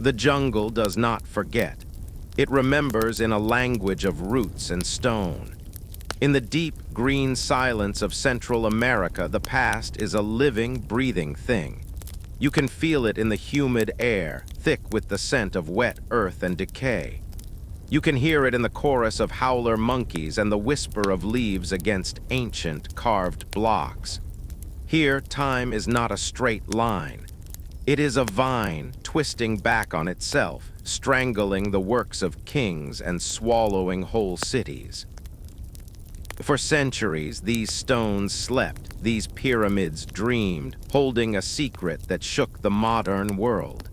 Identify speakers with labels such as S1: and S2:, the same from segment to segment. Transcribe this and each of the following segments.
S1: The jungle does not forget. It remembers in a language of roots and stone. In the deep green silence of Central America, the past is a living, breathing thing. You can feel it in the humid air, thick with the scent of wet earth and decay. You can hear it in the chorus of howler monkeys and the whisper of leaves against ancient carved blocks. Here, time is not a straight line. It is a vine twisting back on itself, strangling the works of kings and swallowing whole cities. For centuries, these stones slept, these pyramids dreamed, holding a secret that shook the modern world.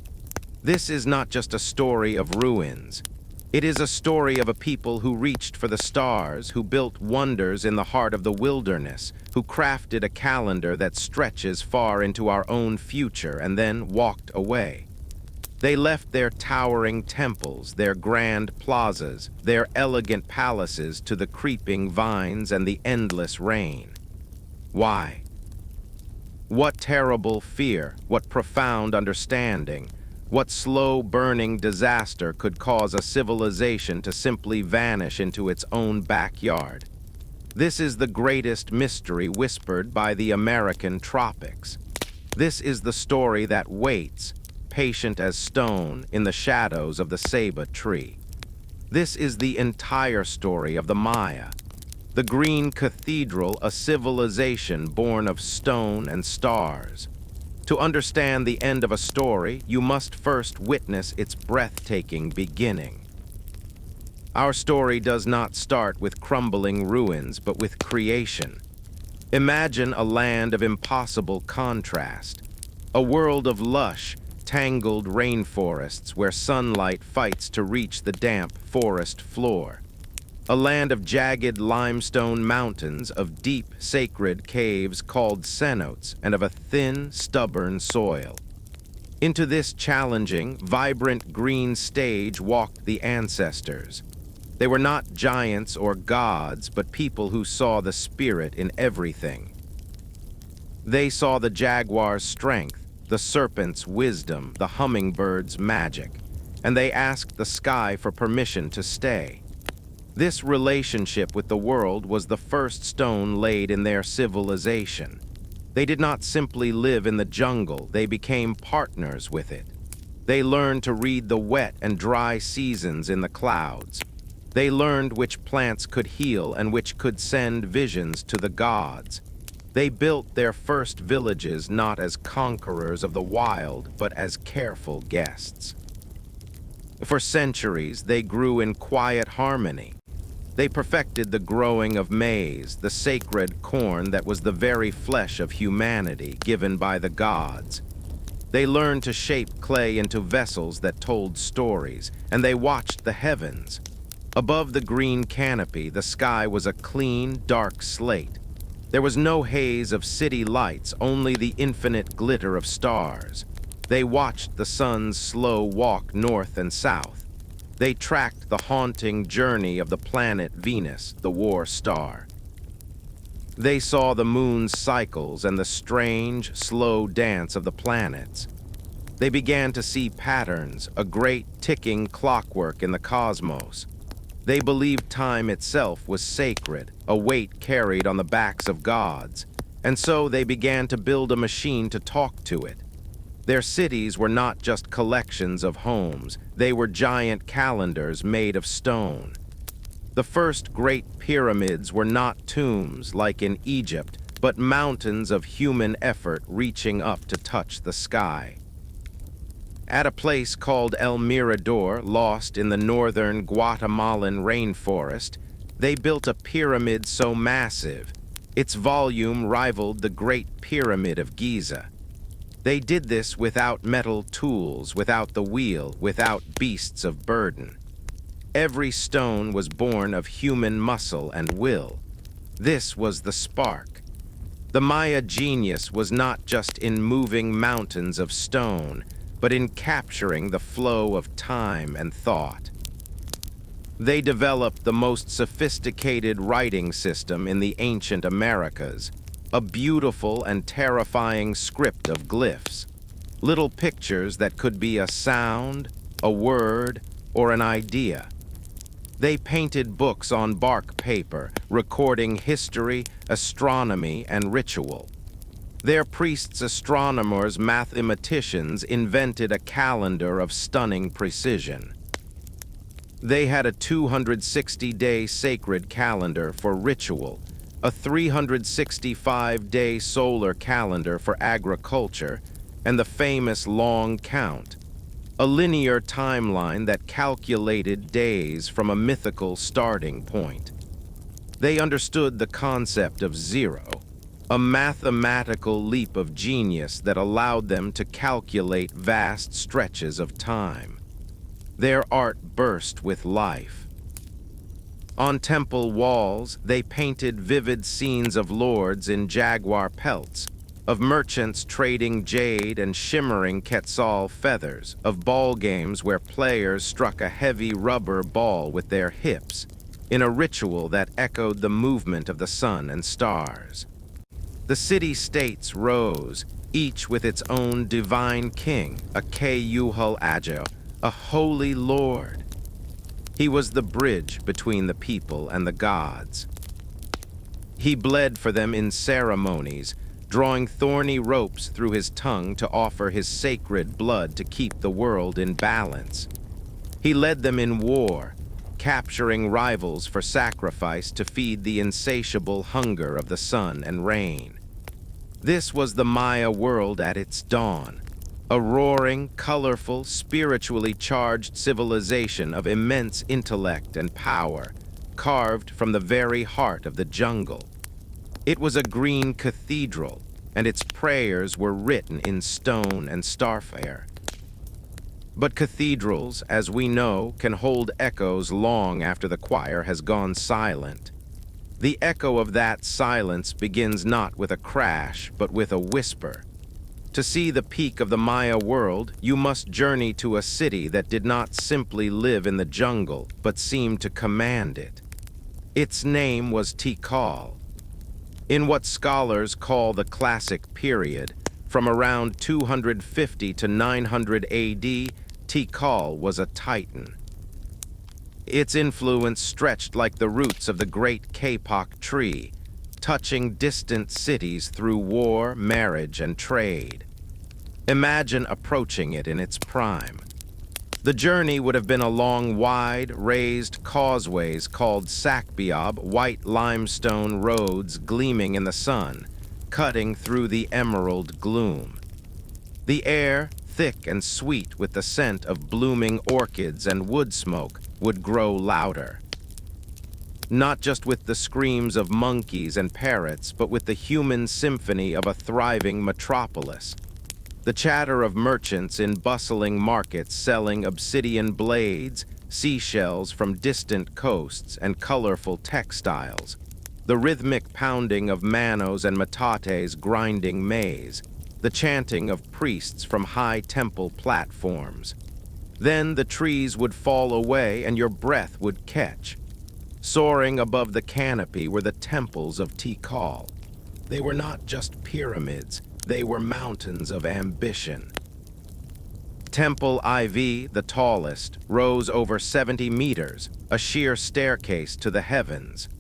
S1: This is not just a story of ruins. It is a story of a people who reached for the stars, who built wonders in the heart of the wilderness, who crafted a calendar that stretches far into our own future and then walked away. They left their towering temples, their grand plazas, their elegant palaces to the creeping vines and the endless rain. Why? What terrible fear, what profound understanding, what slow-burning disaster could cause a civilization to simply vanish into its own backyard? This is the greatest mystery whispered by the American tropics. This is the story that waits, patient as stone, in the shadows of the ceiba tree. This is the entire story of the Maya. The green cathedral, a civilization born of stone and stars. To understand the end of a story, you must first witness its breathtaking beginning. Our story does not start with crumbling ruins, but with creation. Imagine a land of impossible contrast, a world of lush, tangled rainforests where sunlight fights to reach the damp forest floor. A land of jagged limestone mountains, of deep, sacred caves called cenotes, and of a thin, stubborn soil. Into this challenging, vibrant green stage walked the ancestors. They were not giants or gods, but people who saw the spirit in everything. They saw the jaguar's strength, the serpent's wisdom, the hummingbird's magic, and they asked the sky for permission to stay. This relationship with the world was the first stone laid in their civilization. They did not simply live in the jungle, they became partners with it. They learned to read the wet and dry seasons in the clouds. They learned which plants could heal and which could send visions to the gods. They built their first villages not as conquerors of the wild, but as careful guests. For centuries, they grew in quiet harmony. They perfected the growing of maize, the sacred corn that was the very flesh of humanity given by the gods. They learned to shape clay into vessels that told stories, and they watched the heavens. Above the green canopy, the sky was a clean, dark slate. There was no haze of city lights, only the infinite glitter of stars. They watched the sun's slow walk north and south. They tracked the haunting journey of the planet Venus, the war star. They saw the moon's cycles and the strange, slow dance of the planets. They began to see patterns, a great ticking clockwork in the cosmos. They believed time itself was sacred, a weight carried on the backs of gods, and so they began to build a machine to talk to it. Their cities were not just collections of homes, they were giant calendars made of stone. The first great pyramids were not tombs like in Egypt, but mountains of human effort reaching up to touch the sky. At a place called El Mirador, lost in the northern Guatemalan rainforest, they built a pyramid so massive, its volume rivaled the Great Pyramid of Giza. They did this without metal tools, without the wheel, without beasts of burden. Every stone was born of human muscle and will. This was the spark. The Maya genius was not just in moving mountains of stone, but in capturing the flow of time and thought. They developed the most sophisticated writing system in the ancient Americas, a beautiful and terrifying script of glyphs. little pictures that could be a sound, a word, or an idea. They painted books on bark paper, recording history, astronomy, and ritual. Their priests-astronomers, mathematicians, invented a calendar of stunning precision. They had a 260-day sacred calendar for ritual, a 365-day solar calendar for agriculture, and the famous long count, a linear timeline that calculated days from a mythical starting point. They understood the concept of zero, a mathematical leap of genius that allowed them to calculate vast stretches of time. Their art burst with life. On temple walls, they painted vivid scenes of lords in jaguar pelts, of merchants trading jade and shimmering quetzal feathers, of ball games where players struck a heavy rubber ball with their hips, in a ritual that echoed the movement of the sun and stars. The city-states rose, each with its own divine king, a Kayuhul Agio, a holy lord. He was the bridge between the people and the gods. He bled for them in ceremonies, drawing thorny ropes through his tongue to offer his sacred blood to keep the world in balance. He led them in war, capturing rivals for sacrifice to feed the insatiable hunger of the sun and rain. This was the Maya world at its dawn, a roaring, colorful, spiritually charged civilization of immense intellect and power, carved from the very heart of the jungle. It was a green cathedral, and its prayers were written in stone and starfire. But cathedrals, as we know, can hold echoes long after the choir has gone silent. The echo of that silence begins not with a crash, but with a whisper. To see the peak of the Maya world, you must journey to a city that did not simply live in the jungle, but seemed to command it. Its name was Tikal. In what scholars call the Classic period, from around 250 to 900 AD, Tikal was a titan. Its influence stretched like the roots of the great kapok tree, touching distant cities through war, marriage, and trade. Imagine approaching it in its prime. The journey would have been along wide, raised causeways called sakbiab, white limestone roads gleaming in the sun, cutting through the emerald gloom. The air, thick and sweet with the scent of blooming orchids and wood smoke, would grow louder. Not just with the screams of monkeys and parrots, but with the human symphony of a thriving metropolis. The chatter of merchants in bustling markets selling obsidian blades, seashells from distant coasts, and colorful textiles. The rhythmic pounding of manos and metates grinding maize. The chanting of priests from high temple platforms. Then the trees would fall away and your breath would catch. Soaring above the canopy were the temples of Tikal. They were not just pyramids, they were mountains of ambition. Temple IV, the tallest, rose over 70 meters, a sheer staircase to the heavens.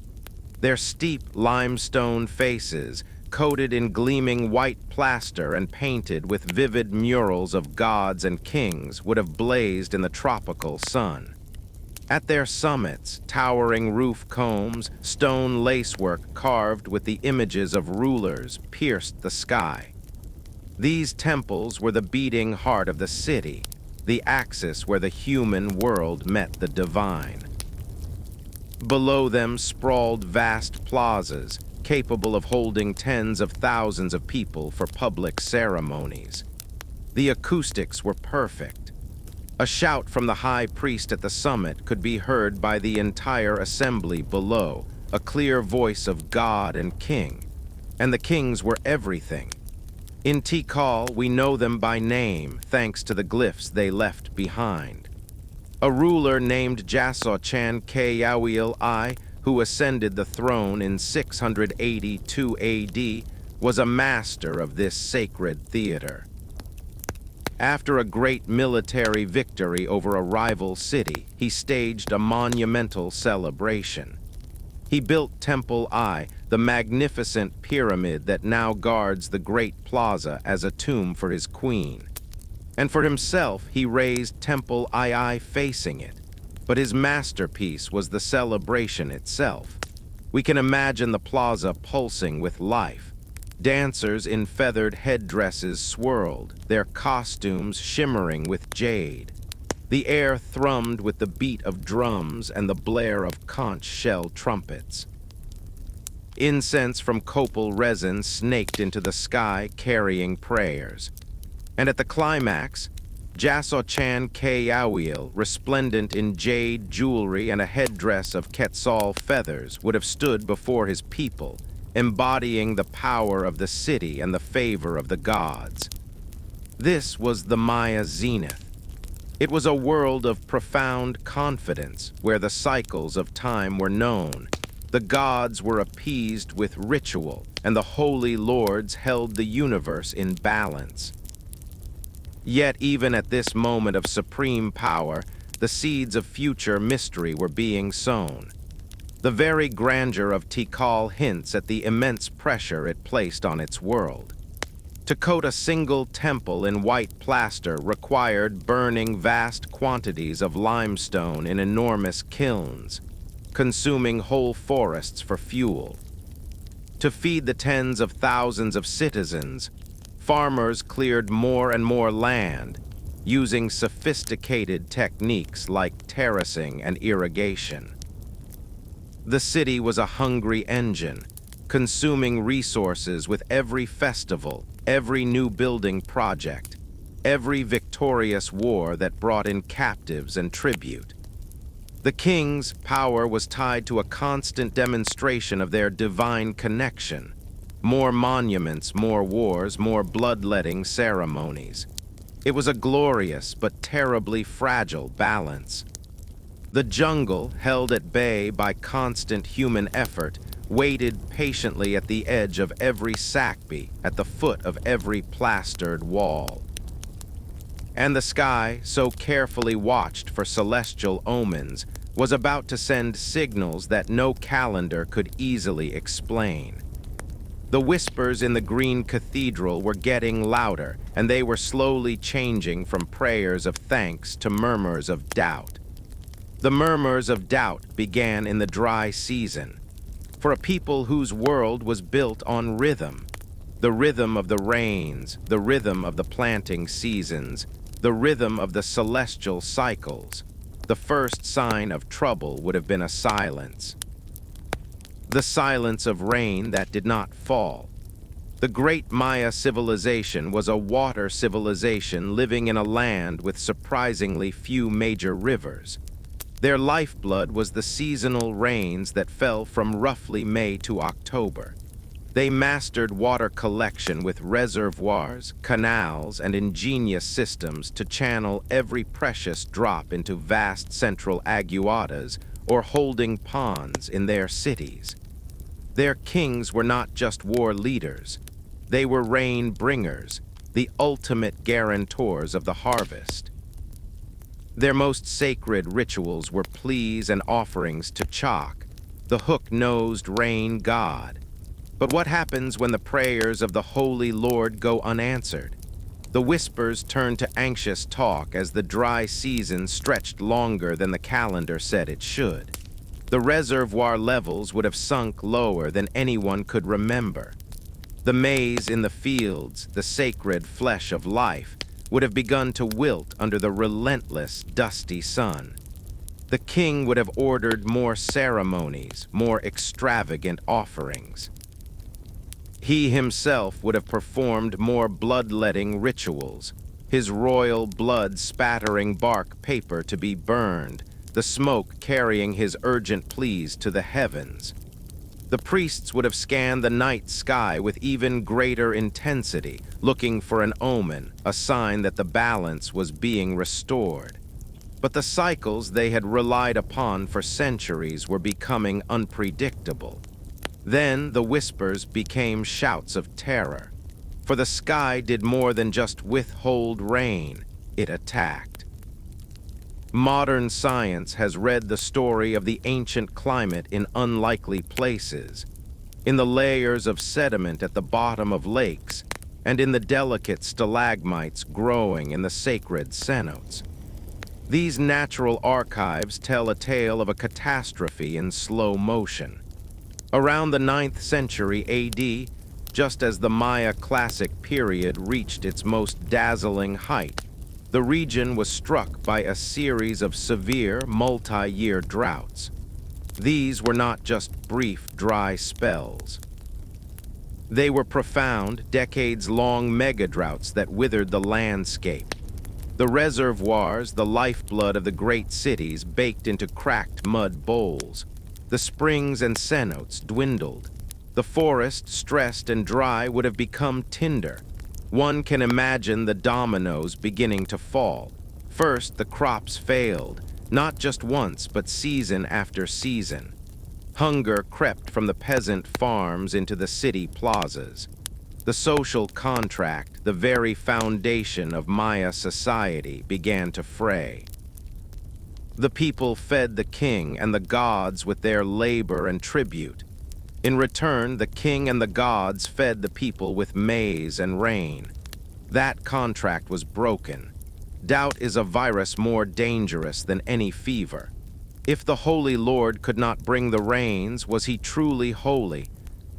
S1: Their steep limestone faces, coated in gleaming white plaster and painted with vivid murals of gods and kings, would have blazed in the tropical sun. At their summits, towering roof combs, stone lacework carved with the images of rulers pierced the sky. These temples were the beating heart of the city, the axis where the human world met the divine. Below them sprawled vast plazas, capable of holding tens of thousands of people for public ceremonies. The acoustics were perfect. A shout from the high priest at the summit could be heard by the entire assembly below, a clear voice of God and king. And the kings were everything. In Tikal, we know them by name, thanks to the glyphs they left behind. A ruler named Jasochan Kayawil I, who ascended the throne in 682 AD, was a master of this sacred theater. After a great military victory over a rival city, he staged a monumental celebration. He built Temple I, the magnificent pyramid that now guards the great plaza as a tomb for his queen. And for himself, he raised Temple II facing it. But his masterpiece was the celebration itself. We can imagine the plaza pulsing with life. Dancers in feathered headdresses swirled, their costumes shimmering with jade. The air thrummed with the beat of drums and the blare of conch shell trumpets. Incense from copal resin snaked into the sky carrying prayers. And at the climax, Jasochan Kayawil, resplendent in jade jewelry and a headdress of Quetzal feathers, would have stood before his people, embodying the power of the city and the favor of the gods. This was the Maya zenith. It was a world of profound confidence where the cycles of time were known. The gods were appeased with ritual, and the holy lords held the universe in balance. Yet even at this moment of supreme power, the seeds of future mystery were being sown. The very grandeur of Tikal hints at the immense pressure it placed on its world. To coat a single temple in white plaster required burning vast quantities of limestone in enormous kilns, consuming whole forests for fuel. To feed the tens of thousands of citizens, farmers cleared more and more land, using sophisticated techniques like terracing and irrigation. The city was a hungry engine, consuming resources with every festival, every new building project, every victorious war that brought in captives and tribute. The king's power was tied to a constant demonstration of their divine connection. More monuments, more wars, more bloodletting ceremonies. It was a glorious but terribly fragile balance. The jungle, held at bay by constant human effort, waited patiently at the edge of every sakpi, at the foot of every plastered wall. And the sky, so carefully watched for celestial omens, was about to send signals that no calendar could easily explain. The whispers in the green cathedral were getting louder, and they were slowly changing from prayers of thanks to murmurs of doubt. The murmurs of doubt began in the dry season. For a people whose world was built on rhythm, the rhythm of the rains, the rhythm of the planting seasons, the rhythm of the celestial cycles, the first sign of trouble would have been a silence. The silence of rain that did not fall. The great Maya civilization was a water civilization living in a land with surprisingly few major rivers. Their lifeblood was the seasonal rains that fell from roughly May to October. They mastered water collection with reservoirs, canals, and ingenious systems to channel every precious drop into vast central aguadas or holding ponds in their cities. Their kings were not just war leaders. They were rain bringers, the ultimate guarantors of the harvest. Their most sacred rituals were pleas and offerings to Chak, the hook-nosed rain god. But what happens when the prayers of the Holy Lord go unanswered? The whispers turned to anxious talk as the dry season stretched longer than the calendar said it should. The reservoir levels would have sunk lower than anyone could remember. The maize in the fields, the sacred flesh of life, would have begun to wilt under the relentless, dusty sun. The king would have ordered more ceremonies, more extravagant offerings. He himself would have performed more bloodletting rituals, his royal blood spattering bark paper to be burned, the smoke carrying his urgent pleas to the heavens. The priests would have scanned the night sky with even greater intensity, looking for an omen, a sign that the balance was being restored. But the cycles they had relied upon for centuries were becoming unpredictable. Then the whispers became shouts of terror. For the sky did more than just withhold rain, it attacked. Modern science has read the story of the ancient climate in unlikely places, in the layers of sediment at the bottom of lakes, and in the delicate stalagmites growing in the sacred cenotes. These natural archives tell a tale of a catastrophe in slow motion. Around the 9th century AD, just as the Maya classic period reached its most dazzling height, the region was struck by a series of severe multi-year droughts. These were not just brief, dry spells. They were profound, decades-long megadroughts that withered the landscape. The reservoirs, the lifeblood of the great cities, baked into cracked mud bowls. The springs and cenotes dwindled. The forest, stressed and dry, would have become tinder. One can imagine the dominoes beginning to fall. First, the crops failed, not just once, but season after season. Hunger crept from the peasant farms into the city plazas. The social contract, the very foundation of Maya society, began to fray. The people fed the king and the gods with their labor and tribute. In return, the king and the gods fed the people with maize and rain. That contract was broken. Doubt is a virus more dangerous than any fever. If the Holy Lord could not bring the rains, was he truly holy?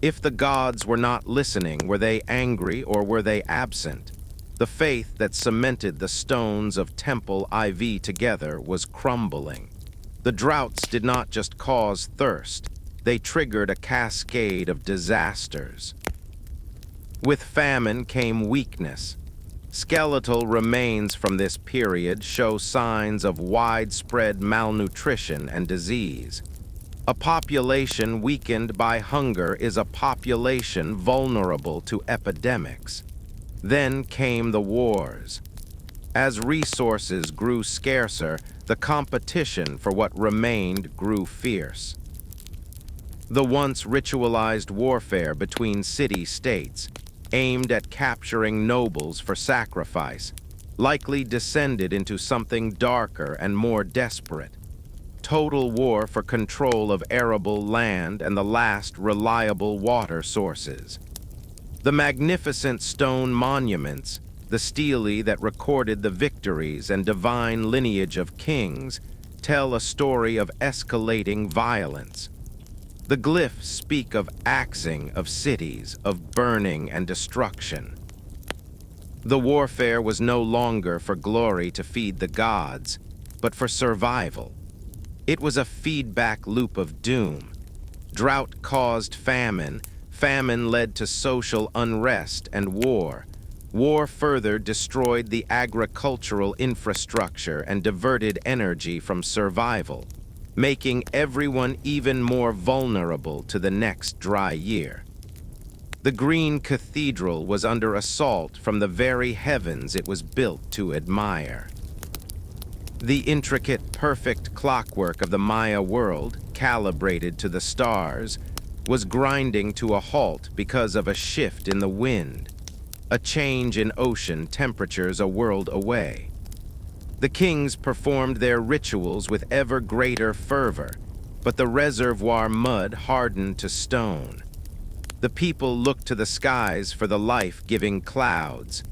S1: If the gods were not listening, were they angry or were they absent? The faith that cemented the stones of Temple IV together was crumbling. The droughts did not just cause thirst, they triggered a cascade of disasters. With famine came weakness. Skeletal remains from this period show signs of widespread malnutrition and disease. A population weakened by hunger is a population vulnerable to epidemics. Then came the wars. As resources grew scarcer, the competition for what remained grew fierce. The once ritualized warfare between city-states, aimed at capturing nobles for sacrifice, likely descended into something darker and more desperate. Total war for control of arable land and the last reliable water sources. The magnificent stone monuments, the stele that recorded the victories and divine lineage of kings, tell a story of escalating violence. The glyphs speak of axing of cities, of burning and destruction. The warfare was no longer for glory to feed the gods, but for survival. It was a feedback loop of doom. Drought caused famine, famine led to social unrest and war. War further destroyed the agricultural infrastructure and diverted energy from survival, making everyone even more vulnerable to the next dry year. The Green Cathedral was under assault from the very heavens it was built to admire. The intricate, perfect clockwork of the Maya world, calibrated to the stars, was grinding to a halt because of a shift in the wind, a change in ocean temperatures a world away. The kings performed their rituals with ever greater fervor, but the reservoir mud hardened to stone. The people looked to the skies for the life-giving clouds,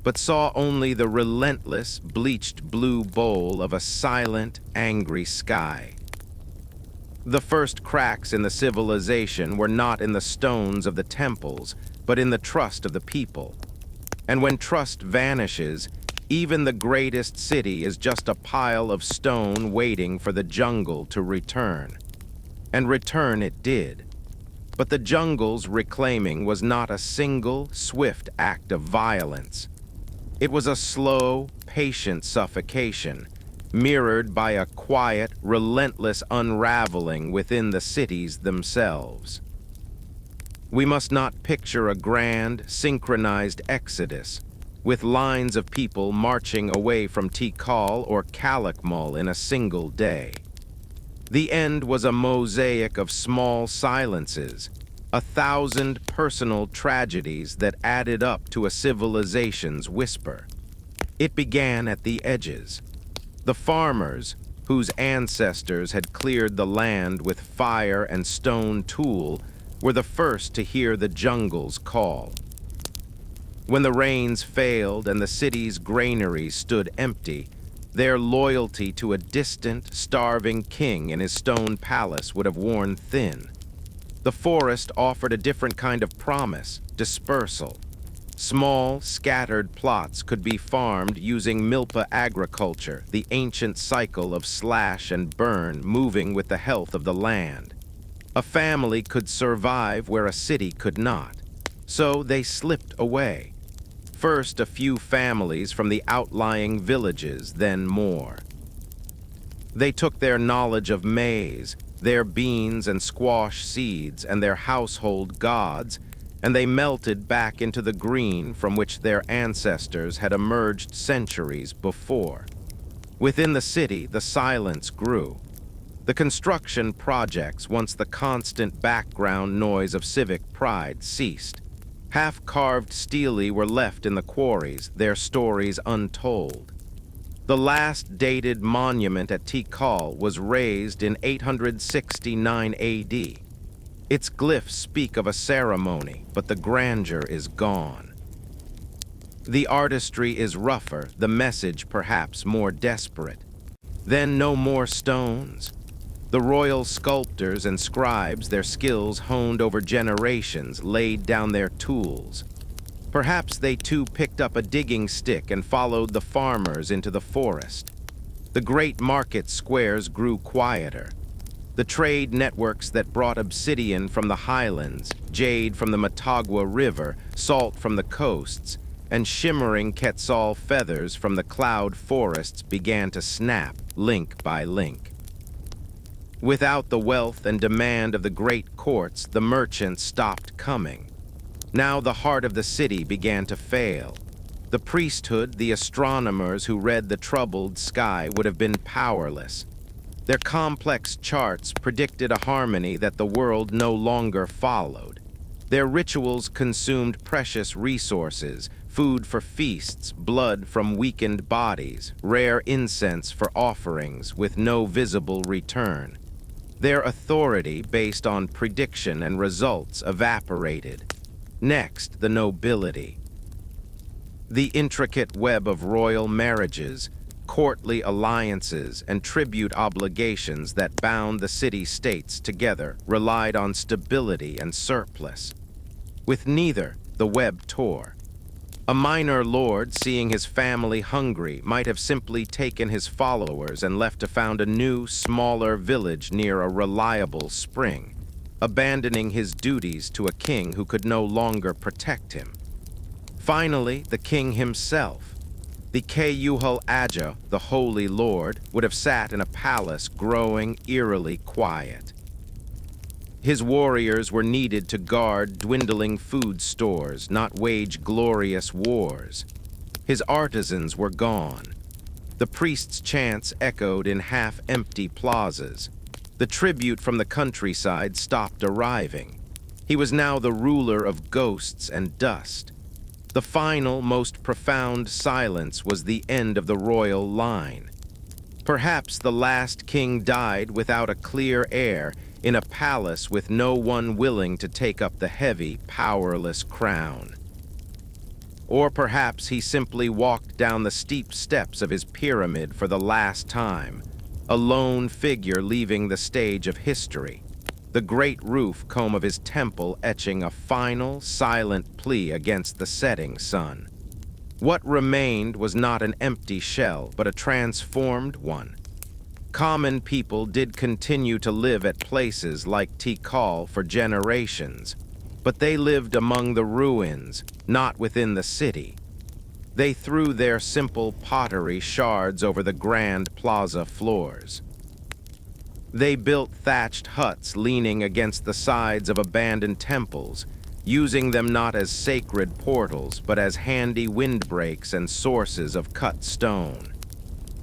S1: but saw only the relentless, bleached blue bowl of a silent, angry sky. The first cracks in the civilization were not in the stones of the temples, but in the trust of the people. And when trust vanishes, even the greatest city is just a pile of stone waiting for the jungle to return. And return it did. But the jungle's reclaiming was not a single, swift act of violence. It was a slow, patient suffocation, mirrored by a quiet, relentless unraveling within the cities themselves. We must not picture a grand, synchronized exodus, with lines of people marching away from Tikal or Calakmul in a single day. The end was a mosaic of small silences, 1,000 personal tragedies that added up to a civilization's whisper. It began at the edges. The farmers, whose ancestors had cleared the land with fire and stone tool, were the first to hear the jungle's call. When the rains failed and the city's granaries stood empty, their loyalty to a distant, starving king in his stone palace would have worn thin. The forest offered a different kind of promise: dispersal. Small, scattered plots could be farmed using milpa agriculture, the ancient cycle of slash and burn moving with the health of the land. A family could survive where a city could not, so they slipped away. First a few families from the outlying villages, then more. They took their knowledge of maize, their beans and squash seeds, and their household gods, and they melted back into the green from which their ancestors had emerged centuries before. Within the city, the silence grew. The construction projects, once the constant background noise of civic pride, ceased. Half-carved stelae were left in the quarries, their stories untold. The last dated monument at Tikal was raised in 869 AD. Its glyphs speak of a ceremony, but the grandeur is gone. The artistry is rougher, the message perhaps more desperate. Then no more stones. The royal sculptors and scribes, their skills honed over generations, laid down their tools. Perhaps they too picked up a digging stick and followed the farmers into the forest. The great market squares grew quieter. The trade networks that brought obsidian from the highlands, jade from the Motagua River, salt from the coasts, and shimmering quetzal feathers from the cloud forests began to snap, link by link. Without the wealth and demand of the great courts, the merchants stopped coming. Now the heart of the city began to fail. The priesthood, the astronomers who read the troubled sky, would have been powerless. Their complex charts predicted a harmony that the world no longer followed. Their rituals consumed precious resources, food for feasts, blood from weakened bodies, rare incense for offerings with no visible return. Their authority, based on prediction and results, evaporated. Next, the nobility. The intricate web of royal marriages, courtly alliances, and tribute obligations that bound the city-states together relied on stability and surplus. With neither, the web tore. A minor lord, seeing his family hungry, might have simply taken his followers and left to found a new, smaller village near a reliable spring, abandoning his duties to a king who could no longer protect him. Finally, the king himself. The Kayuhal Aja, the Holy Lord, would have sat in a palace growing eerily quiet. His warriors were needed to guard dwindling food stores, not wage glorious wars. His artisans were gone. The priest's chants echoed in half-empty plazas. The tribute from the countryside stopped arriving. He was now the ruler of ghosts and dust. The final, most profound silence was the end of the royal line. Perhaps the last king died without a clear heir, in a palace with no one willing to take up the heavy, powerless crown. Or perhaps he simply walked down the steep steps of his pyramid for the last time, a lone figure leaving the stage of history, the great roof comb of his temple etching a final, silent plea against the setting sun. What remained was not an empty shell, but a transformed one. Common people did continue to live at places like Tikal for generations, but they lived among the ruins, not within the city. They threw their simple pottery shards over the grand plaza floors. They built thatched huts leaning against the sides of abandoned temples, using them not as sacred portals, but as handy windbreaks and sources of cut stone.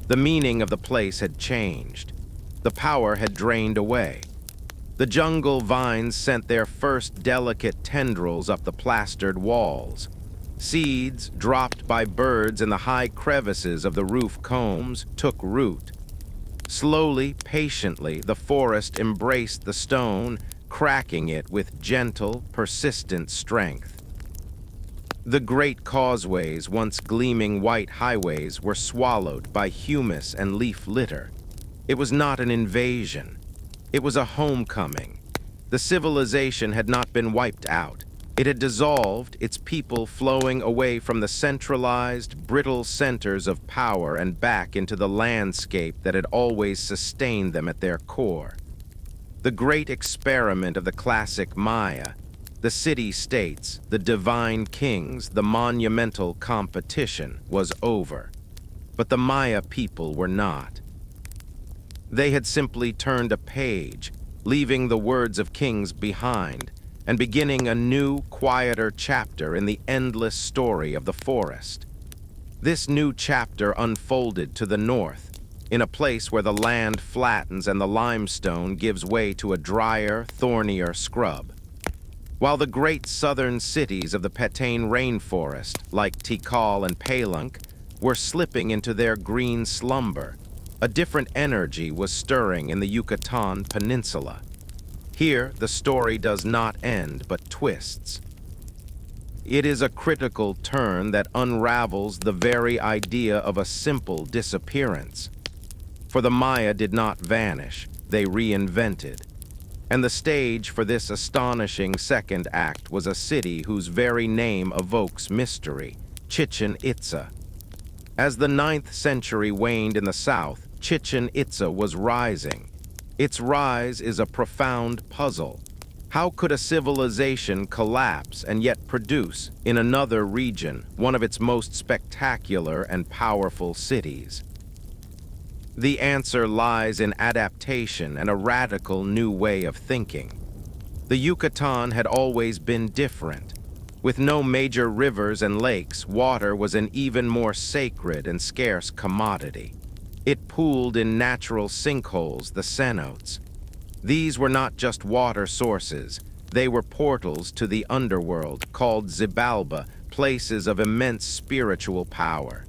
S1: The meaning of the place had changed. The power had drained away. The jungle vines sent their first delicate tendrils up the plastered walls. Seeds, dropped by birds in the high crevices of the roof combs, took root. Slowly, patiently, the forest embraced the stone, cracking it with gentle, persistent strength. The great causeways, once gleaming white highways, were swallowed by humus and leaf litter. It was not an invasion. It was a homecoming. The civilization had not been wiped out. It had dissolved, its people flowing away from the centralized, brittle centers of power and back into the landscape that had always sustained them at their core. The great experiment of the classic Maya, the city-states, the divine kings, the monumental competition, was over. But the Maya people were not. They had simply turned a page, leaving the words of kings behind, and beginning a new, quieter chapter in the endless story of the forest. This new chapter unfolded to the north, in a place where the land flattens and the limestone gives way to a drier, thornier scrub. While the great southern cities of the Petane rainforest, like Tikal and Calakmul, were slipping into their green slumber, a different energy was stirring in the Yucatan Peninsula. Here, the story does not end, but twists. It is a critical turn that unravels the very idea of a simple disappearance. For the Maya did not vanish, they reinvented. And the stage for this astonishing second act was a city whose very name evokes mystery, Chichen Itza. As the 9th century waned in the south, Chichen Itza was rising. Its rise is a profound puzzle. How could a civilization collapse and yet produce, in another region, one of its most spectacular and powerful cities? The answer lies in adaptation and a radical new way of thinking. The Yucatan had always been different. With no major rivers and lakes, water was an even more sacred and scarce commodity. It pooled in natural sinkholes, the cenotes. These were not just water sources. They were portals to the underworld, called Xibalba, places of immense spiritual power.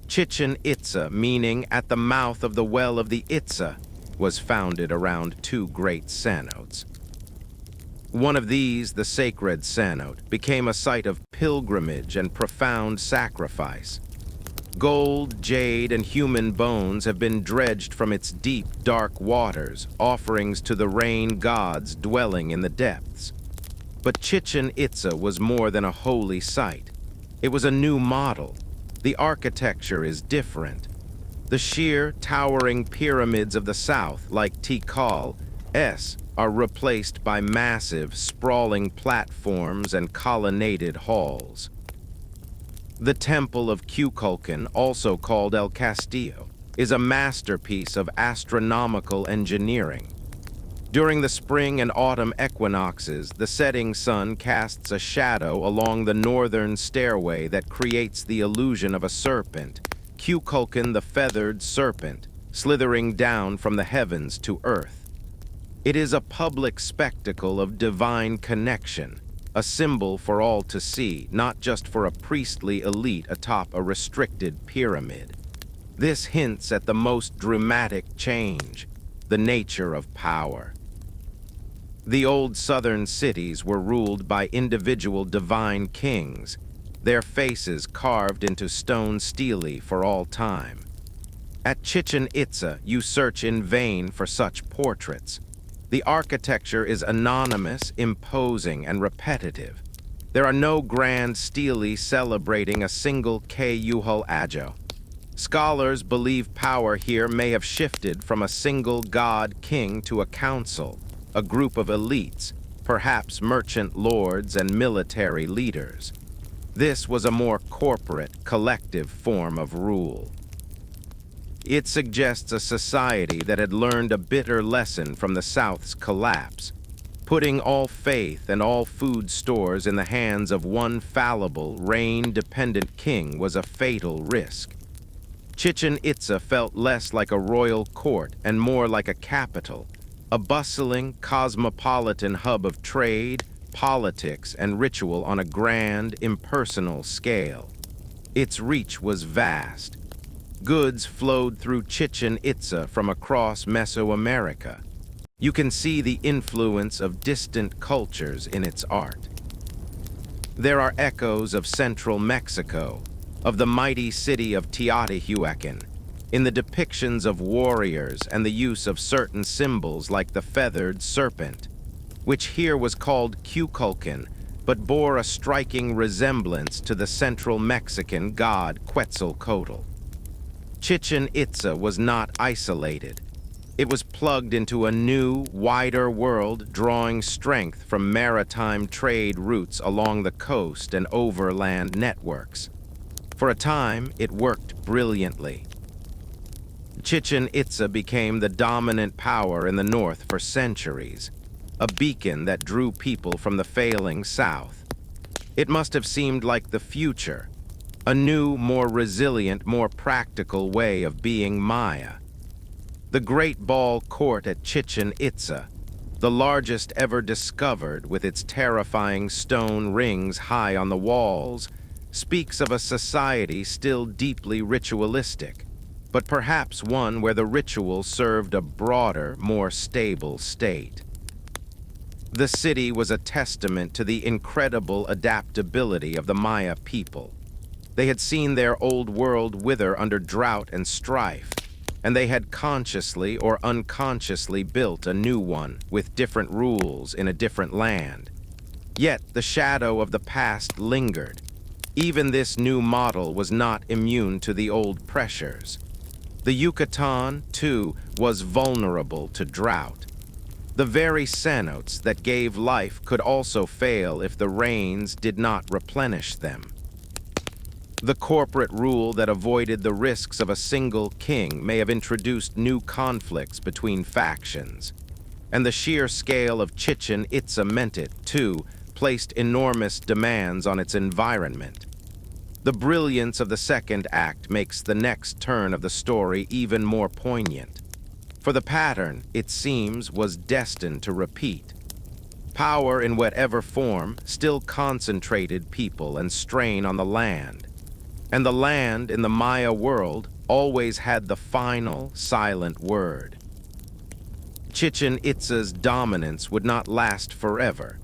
S1: Chichen Itza, meaning at the mouth of the well of the Itza, was founded around 2 great cenotes. One of these, the sacred cenote, became a site of pilgrimage and profound sacrifice. Gold, jade, and human bones have been dredged from its deep, dark waters, offerings to the rain gods dwelling in the depths. But Chichen Itza was more than a holy site. It was a new model. The architecture is different. The sheer, towering pyramids of the south, like Tikal, are replaced by massive, sprawling platforms and colonnaded halls. The Temple of Kukulkan, also called El Castillo, is a masterpiece of astronomical engineering. During the spring and autumn equinoxes, the setting sun casts a shadow along the northern stairway that creates the illusion of a serpent, Kukulkan the feathered serpent, slithering down from the heavens to earth. It is a public spectacle of divine connection, a symbol for all to see, not just for a priestly elite atop a restricted pyramid. This hints at the most dramatic change, the nature of power. The old southern cities were ruled by individual divine kings, their faces carved into stone stele for all time. At Chichen Itza, you search in vain for such portraits. The architecture is anonymous, imposing, and repetitive. There are no grand stele celebrating a single Cayuhal Ajo. Scholars believe power here may have shifted from a single god-king to a council, a group of elites, perhaps merchant lords and military leaders. This was a more corporate, collective form of rule. It suggests a society that had learned a bitter lesson from the South's collapse. Putting all faith and all food stores in the hands of one fallible, rain-dependent king was a fatal risk. Chichen Itza felt less like a royal court and more like a capital, a bustling, cosmopolitan hub of trade, politics, and ritual on a grand, impersonal scale. Its reach was vast. Goods flowed through Chichen Itza from across Mesoamerica. You can see the influence of distant cultures in its art. There are echoes of central Mexico, of the mighty city of Teotihuacan, in the depictions of warriors and the use of certain symbols like the feathered serpent, which here was called Cuculcan, but bore a striking resemblance to the central Mexican god Quetzalcoatl. Chichen Itza was not isolated. It was plugged into a new, wider world, drawing strength from maritime trade routes along the coast and overland networks. For a time, it worked brilliantly. Chichen Itza became the dominant power in the north for centuries, a beacon that drew people from the failing south. It must have seemed like the future, a new, more resilient, more practical way of being Maya. The Great Ball Court at Chichen Itza, the largest ever discovered with its terrifying stone rings high on the walls, speaks of a society still deeply ritualistic, but perhaps one where the ritual served a broader, more stable state. The city was a testament to the incredible adaptability of the Maya people. They had seen their old world wither under drought and strife, and they had consciously or unconsciously built a new one with different rules in a different land. Yet the shadow of the past lingered. Even this new model was not immune to the old pressures. The Yucatan, too, was vulnerable to drought. The very cenotes that gave life could also fail if the rains did not replenish them. The corporate rule that avoided the risks of a single king may have introduced new conflicts between factions. And the sheer scale of Chichen Itza meant it, too, placed enormous demands on its environment. The brilliance of the second act makes the next turn of the story even more poignant. For the pattern, it seems, was destined to repeat. Power in whatever form still concentrated people and strain on the land. And the land in the Maya world always had the final, silent word. Chichen Itza's dominance would not last forever.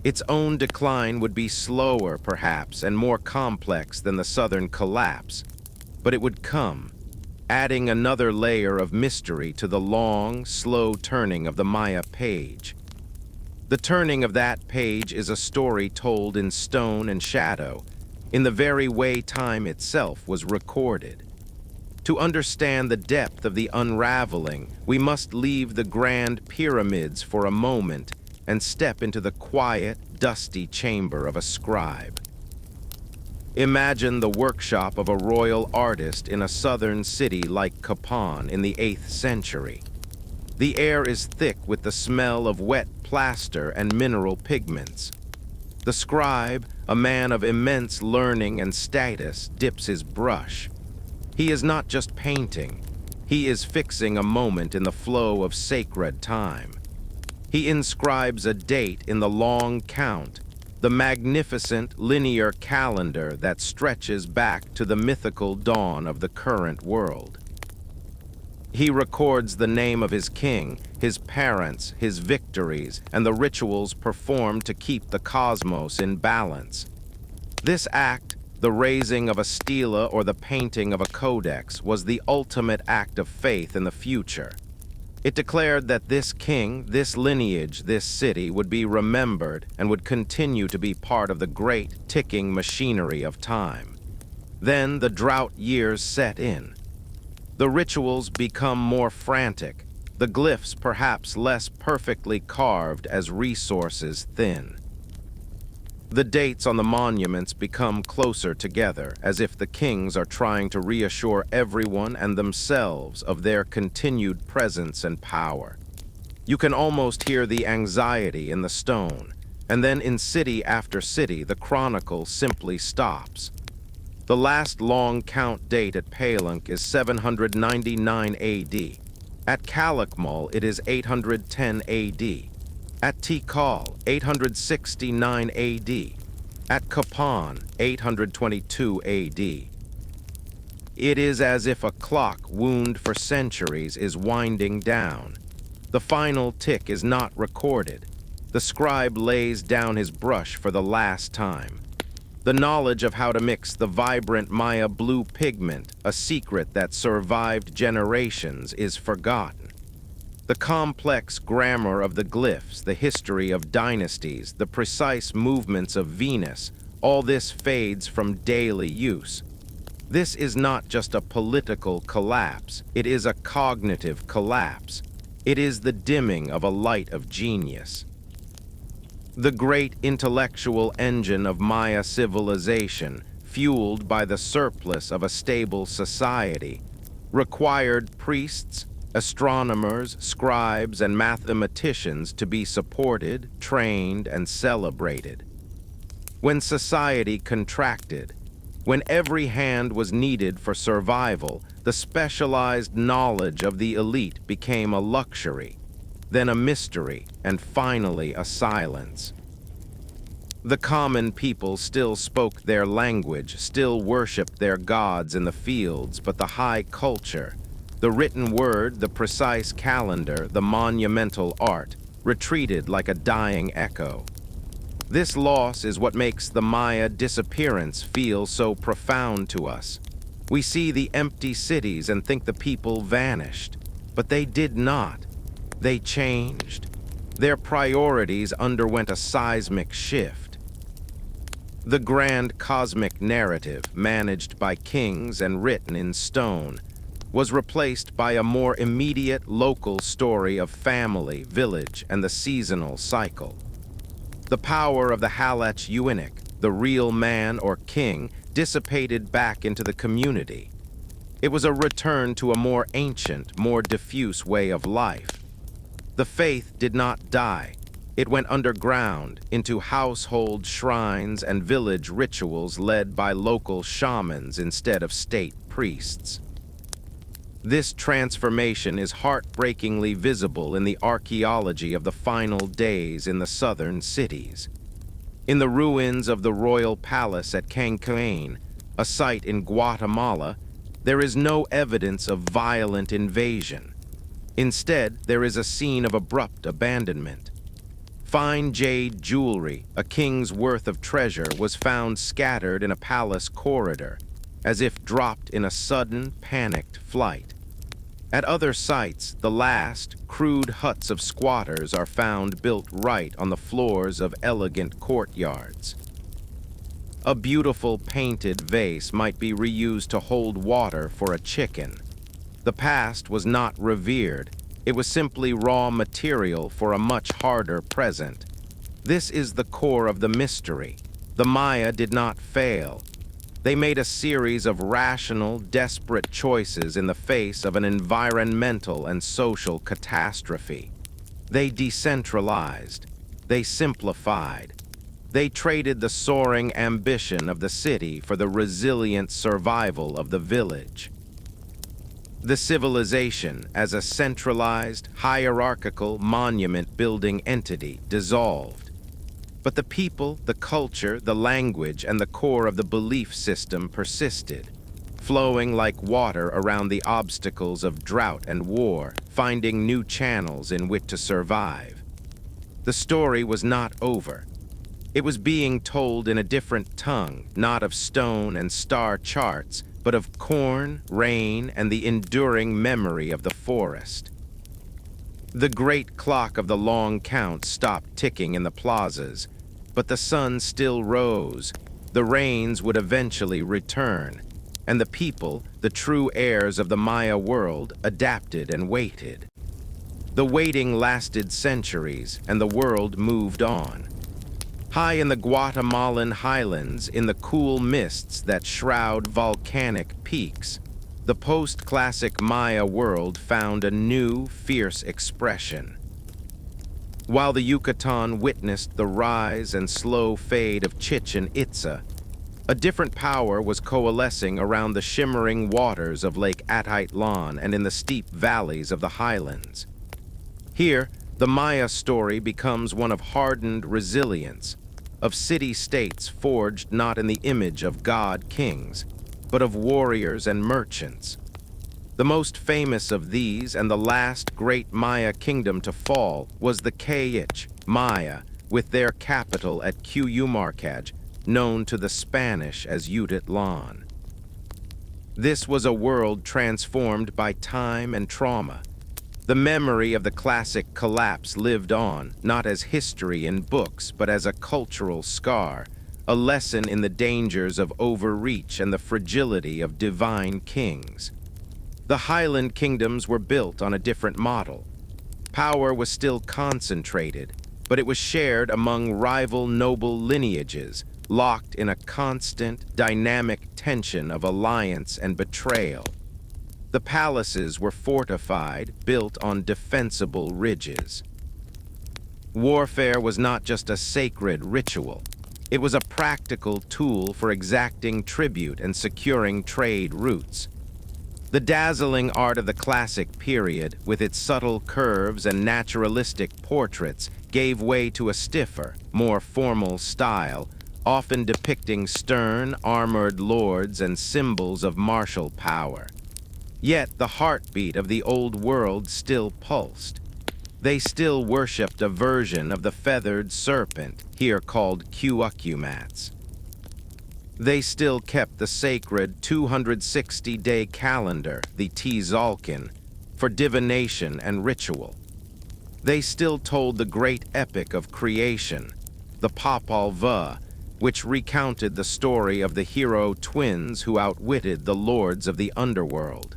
S1: Its own decline would be slower, perhaps, and more complex than the southern collapse. But it would come, adding another layer of mystery to the long, slow turning of the Maya page. The turning of that page is a story told in stone and shadow, in the very way time itself was recorded. To understand the depth of the unraveling, we must leave the grand pyramids for a moment and step into the quiet, dusty chamber of a scribe. Imagine the workshop of a royal artist in a southern city like Capan in the 8th century. The air is thick with the smell of wet plaster and mineral pigments. The scribe, a man of immense learning and status, dips his brush. He is not just painting. He is fixing a moment in the flow of sacred time. He inscribes a date in the long count, the magnificent linear calendar that stretches back to the mythical dawn of the current world. He records the name of his king, his parents, his victories, and the rituals performed to keep the cosmos in balance. This act, the raising of a stela or the painting of a codex, was the ultimate act of faith in the future. It declared that this king, this lineage, this city would be remembered and would continue to be part of the great ticking machinery of time. Then the drought years set in. The rituals become more frantic, the glyphs perhaps less perfectly carved as resources thin. The dates on the monuments become closer together, as if the kings are trying to reassure everyone and themselves of their continued presence and power. You can almost hear the anxiety in the stone, and then in city after city the chronicle simply stops. The last long count date at Palenque is 799 AD. At Calakmul, it is 810 AD. At Tikal, 869 AD. At Chichen, 822 AD. It is as if a clock wound for centuries is winding down. The final tick is not recorded. The scribe lays down his brush for the last time. The knowledge of how to mix the vibrant Maya blue pigment, a secret that survived generations, is forgotten. The complex grammar of the glyphs, the history of dynasties, the precise movements of Venus, all this fades from daily use. This is not just a political collapse, it is a cognitive collapse. It is the dimming of a light of genius. The great intellectual engine of Maya civilization, fueled by the surplus of a stable society, required priests, astronomers, scribes, and mathematicians to be supported, trained, and celebrated. When society contracted, when every hand was needed for survival, the specialized knowledge of the elite became a luxury, then a mystery, and finally a silence. The common people still spoke their language, still worshipped their gods in the fields, but the high culture, the written word, the precise calendar, the monumental art, retreated like a dying echo. This loss is what makes the Maya disappearance feel so profound to us. We see the empty cities and think the people vanished, but they did not. They changed. Their priorities underwent a seismic shift. The grand cosmic narrative, managed by kings and written in stone, was replaced by a more immediate local story of family, village, and the seasonal cycle. The power of the Halach eunuch, the real man or king, dissipated back into the community. It was a return to a more ancient, more diffuse way of life. The faith did not die. It went underground into household shrines and village rituals led by local shamans instead of state priests. This transformation is heartbreakingly visible in the archaeology of the final days in the southern cities. In the ruins of the royal palace at Chichen, a site in Guatemala, there is no evidence of violent invasion. Instead, there is a scene of abrupt abandonment. Fine jade jewelry, a king's worth of treasure, was found scattered in a palace corridor, as if dropped in a sudden, panicked flight. At other sites, the last, crude huts of squatters are found built right on the floors of elegant courtyards. A beautiful painted vase might be reused to hold water for a chicken. The past was not revered. It was simply raw material for a much harder present. This is the core of the mystery. The Maya did not fail. They made a series of rational, desperate choices in the face of an environmental and social catastrophe. They decentralized. They simplified. They traded the soaring ambition of the city for the resilient survival of the village. The civilization, as a centralized, hierarchical, monument-building entity, dissolved. But the people, the culture, the language, and the core of the belief system persisted, flowing like water around the obstacles of drought and war, finding new channels in which to survive. The story was not over. It was being told in a different tongue, not of stone and star charts, but of corn, rain, and the enduring memory of the forest. The great clock of the long count stopped ticking in the plazas, but the sun still rose. The rains would eventually return, and the people, the true heirs of the Maya world, adapted and waited. The waiting lasted centuries, and the world moved on. High in the Guatemalan highlands, in the cool mists that shroud volcanic peaks, the post-classic Maya world found a new, fierce expression. While the Yucatan witnessed the rise and slow fade of Chichen Itza, A different power was coalescing around the shimmering waters of Lake Atitlan and in the steep valleys of the highlands. Here, the Maya story becomes one of hardened resilience, of city-states forged not in the image of god-kings, but of warriors and merchants. The most famous of these and the last great Maya kingdom to fall was the Kayich Maya, with their capital at Cuyumarcaj, known to the Spanish as Utitlan. This was a world transformed by time and trauma. The memory of the classic collapse lived on, not as history in books, but as a cultural scar, a lesson in the dangers of overreach and the fragility of divine kings. The Highland kingdoms were built on a different model. Power was still concentrated, but it was shared among rival noble lineages, locked in a constant, dynamic tension of alliance and betrayal. The palaces were fortified, built on defensible ridges. Warfare was not just a sacred ritual. It was a practical tool for exacting tribute and securing trade routes. The dazzling art of the classic period, with its subtle curves and naturalistic portraits, gave way to a stiffer, more formal style, often depicting stern, armored lords and symbols of martial power. Yet the heartbeat of the old world still pulsed. They still worshipped a version of the feathered serpent, here called Cuucumats. They still kept the sacred 260-day calendar, the Tzolk'in, for divination and ritual. They still told the great epic of creation, the Popol Vuh, which recounted the story of the hero twins who outwitted the lords of the underworld.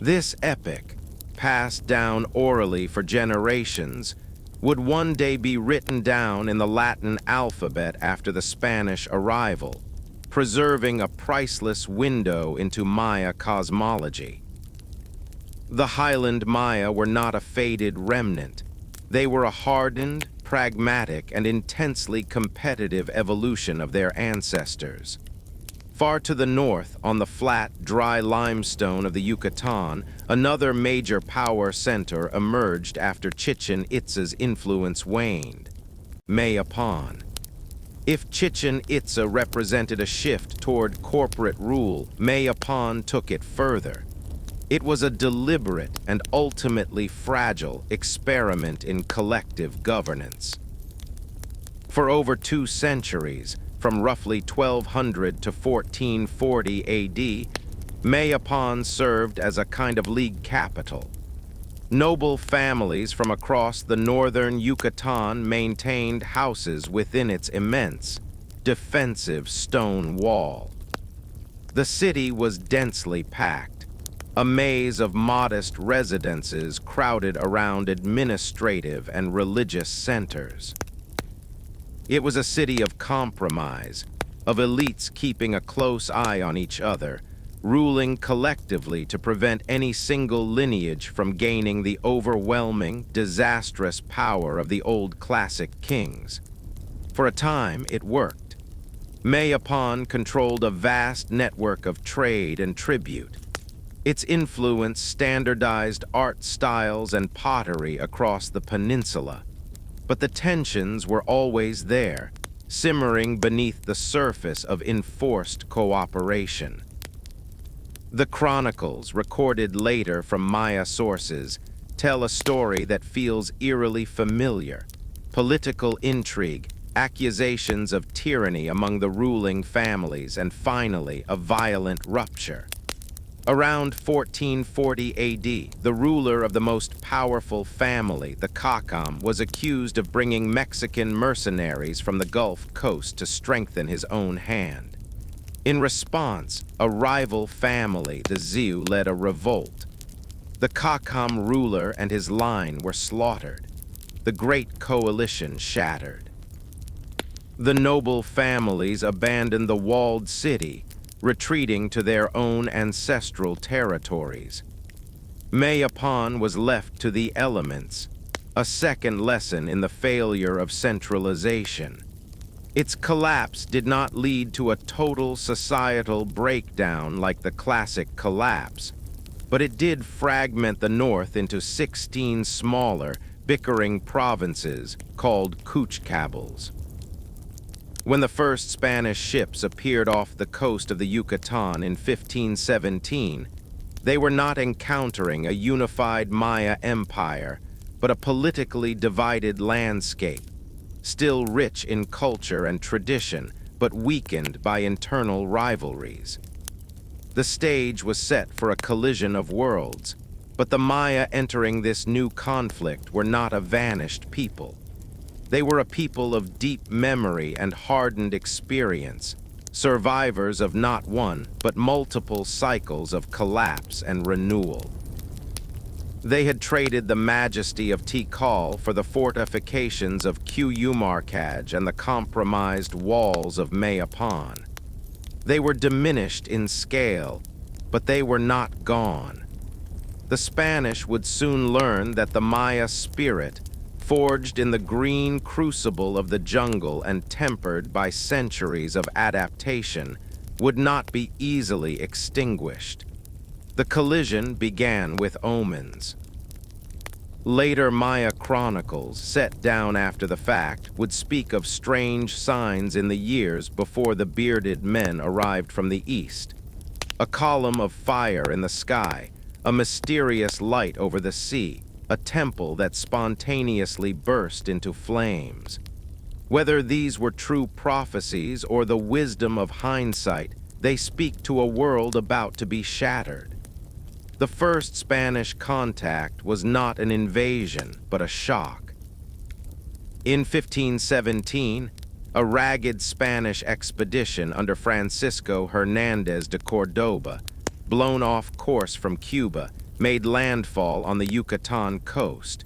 S1: This epic, passed down orally for generations, would one day be written down in the Latin alphabet after the Spanish arrival, preserving a priceless window into Maya cosmology. The Highland Maya were not a faded remnant. They were a hardened, pragmatic, and intensely competitive evolution of their ancestors. Far to the north, on the flat, dry limestone of the Yucatan, another major power center emerged after Chichen Itza's influence waned: Mayapan. If Chichen Itza represented a shift toward corporate rule, Mayapan took it further. It was a deliberate and ultimately fragile experiment in collective governance. For over 2 centuries, from roughly 1200 to 1440 AD, Mayapan served as a kind of league capital. Noble families from across the northern Yucatan maintained houses within its immense, defensive stone wall. The city was densely packed, a maze of modest residences crowded around administrative and religious centers. It was a city of compromise, of elites keeping a close eye on each other, ruling collectively to prevent any single lineage from gaining the overwhelming, disastrous power of the old classic kings. For a time, it worked. Mayapan controlled a vast network of trade and tribute. Its influence standardized art styles and pottery across the peninsula. But the tensions were always there, simmering beneath the surface of enforced cooperation. The chronicles, recorded later from Maya sources, tell a story that feels eerily familiar: political intrigue, accusations of tyranny among the ruling families, and finally, a violent rupture. Around 1440 AD, the ruler of the most powerful family, the Kakam, was accused of bringing Mexican mercenaries from the Gulf Coast to strengthen his own hand. In response, a rival family, the Ziu, led a revolt. The Kakam ruler and his line were slaughtered. The great coalition shattered. The noble families abandoned the walled city, retreating to their own ancestral territories. Mayapan was left to the elements, a second lesson in the failure of centralization. Its collapse did not lead to a total societal breakdown like the classic collapse, but it did fragment the north into 16 smaller, bickering provinces called couchcabals. When the first Spanish ships appeared off the coast of the Yucatan in 1517, they were not encountering a unified Maya empire, but a politically divided landscape, still rich in culture and tradition, but weakened by internal rivalries. The stage was set for a collision of worlds, but the Maya entering this new conflict were not a vanished people. They were a people of deep memory and hardened experience, survivors of not one, but multiple cycles of collapse and renewal. They had traded the majesty of Tikal for the fortifications of Q'umarkaj and the compromised walls of Mayapan. They were diminished in scale, but they were not gone. The Spanish would soon learn that the Maya spirit, forged in the green crucible of the jungle and tempered by centuries of adaptation, would not be easily extinguished. The collision began with omens. Later Maya chronicles, set down after the fact, would speak of strange signs in the years before the bearded men arrived from the east. A column of fire in the sky, a mysterious light over the sea, a temple that spontaneously burst into flames. Whether these were true prophecies or the wisdom of hindsight, they speak to a world about to be shattered. The first Spanish contact was not an invasion, but a shock. In 1517, a ragged Spanish expedition under Francisco Hernandez de Cordoba, blown off course from Cuba, made landfall on the Yucatan coast.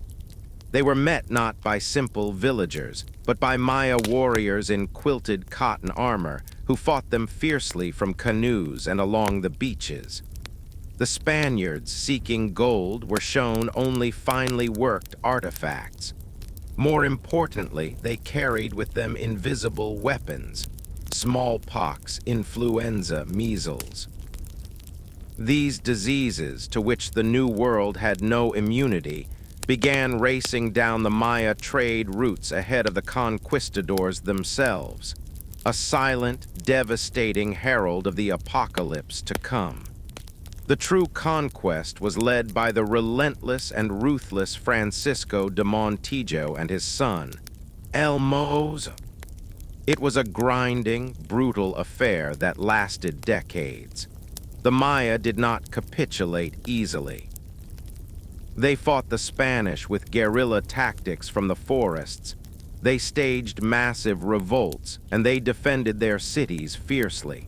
S1: They were met not by simple villagers, but by Maya warriors in quilted cotton armor who fought them fiercely from canoes and along the beaches. The Spaniards seeking gold were shown only finely worked artifacts. More importantly, they carried with them invisible weapons: smallpox, influenza, measles. These diseases, to which the New World had no immunity, began racing down the Maya trade routes ahead of the conquistadors themselves, a silent, devastating herald of the apocalypse to come. The true conquest was led by the relentless and ruthless Francisco de Montijo and his son, El Mozo. It was a grinding, brutal affair that lasted decades. The Maya did not capitulate easily. They fought the Spanish with guerrilla tactics from the forests. They staged massive revolts, and they defended their cities fiercely.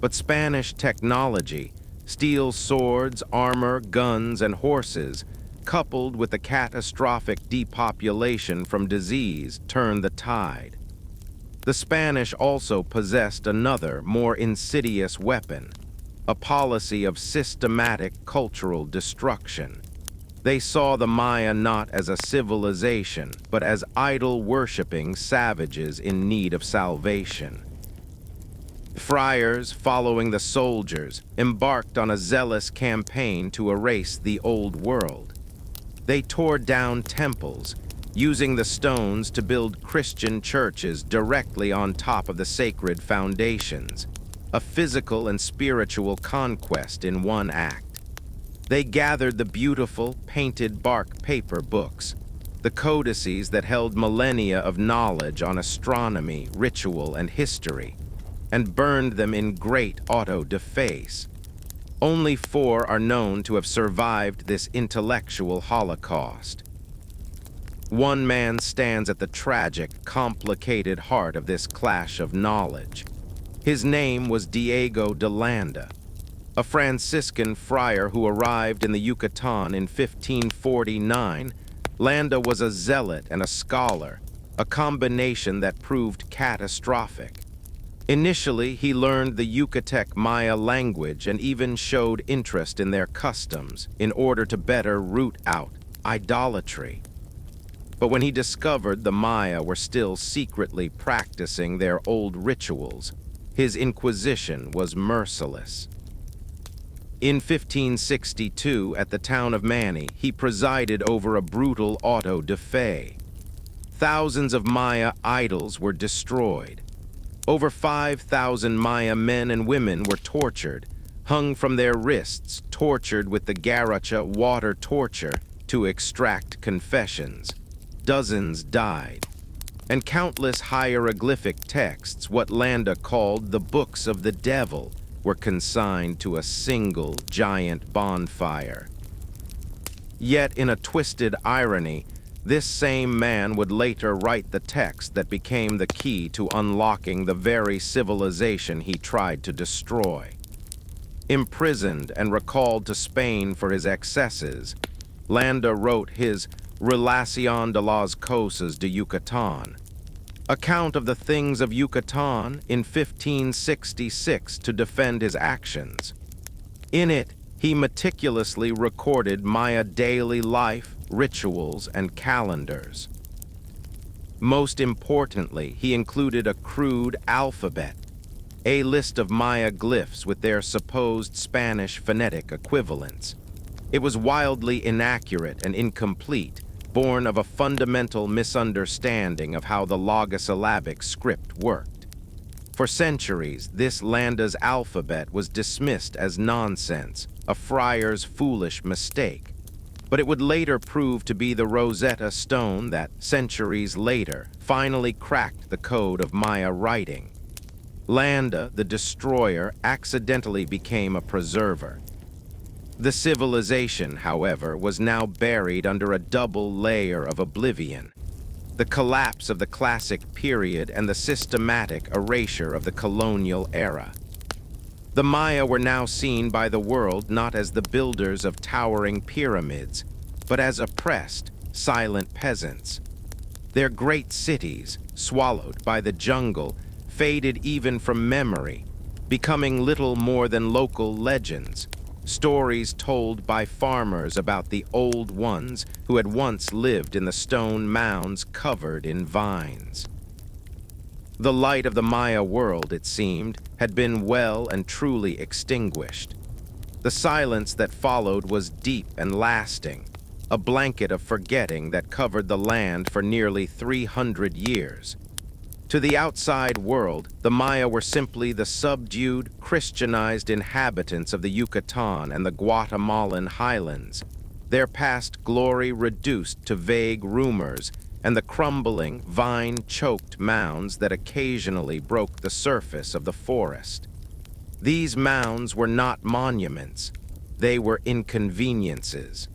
S1: But Spanish technology, steel swords, armor, guns, and horses, coupled with the catastrophic depopulation from disease, turned the tide. The Spanish also possessed another, more insidious weapon: a policy of systematic cultural destruction. They saw the Maya not as a civilization, but as idol-worshipping savages in need of salvation. Friars, following the soldiers, embarked on a zealous campaign to erase the old world. They tore down temples, using the stones to build Christian churches directly on top of the sacred foundations, a physical and spiritual conquest in one act. They gathered the beautiful, painted bark paper books, the codices that held millennia of knowledge on astronomy, ritual, and history, and burned them in great auto-deface. Only 4 are known to have survived this intellectual holocaust. One man stands at the tragic, complicated heart of this clash of knowledge. His name was Diego de Landa, a Franciscan friar who arrived in the Yucatan in 1549. Landa was a zealot and a scholar, a combination that proved catastrophic. Initially, he learned the Yucatec Maya language and even showed interest in their customs in order to better root out idolatry. But when he discovered the Maya were still secretly practicing their old rituals, his inquisition was merciless. In 1562, at the town of Mani, he presided over a brutal auto-da-fe. Thousands of Maya idols were destroyed. Over 5,000 Maya men and women were tortured, hung from their wrists, tortured with the Garacha water torture to extract confessions. Dozens died, and countless hieroglyphic texts, what Landa called the books of the devil, were consigned to a single giant bonfire. Yet, in a twisted irony, this same man would later write the text that became the key to unlocking the very civilization he tried to destroy. Imprisoned and recalled to Spain for his excesses, Landa wrote his Relación de las Cosas de Yucatán, account of the things of Yucatan, in 1566 to defend his actions. In it, he meticulously recorded Maya daily life, rituals, and calendars. Most importantly, he included a crude alphabet, a list of Maya glyphs with their supposed Spanish phonetic equivalents. It was wildly inaccurate and incomplete, born of a fundamental misunderstanding of how the logosyllabic script worked. For centuries, this Landa's alphabet was dismissed as nonsense, a friar's foolish mistake. But it would later prove to be the Rosetta Stone that, centuries later, finally cracked the code of Maya writing. Landa, the destroyer, accidentally became a preserver. The civilization, however, was now buried under a double layer of oblivion: the collapse of the classic period and the systematic erasure of the colonial era. The Maya were now seen by the world not as the builders of towering pyramids, but as oppressed, silent peasants. Their great cities, swallowed by the jungle, faded even from memory, becoming little more than local legends, stories told by farmers about the old ones who had once lived in the stone mounds covered in vines. The light of the Maya world, it seemed, had been well and truly extinguished. The silence that followed was deep and lasting, a blanket of forgetting that covered the land for nearly 300 years. To the outside world, the Maya were simply the subdued, Christianized inhabitants of the Yucatan and the Guatemalan highlands, their past glory reduced to vague rumors and the crumbling, vine-choked mounds that occasionally broke the surface of the forest. These mounds were not monuments, they were inconveniences.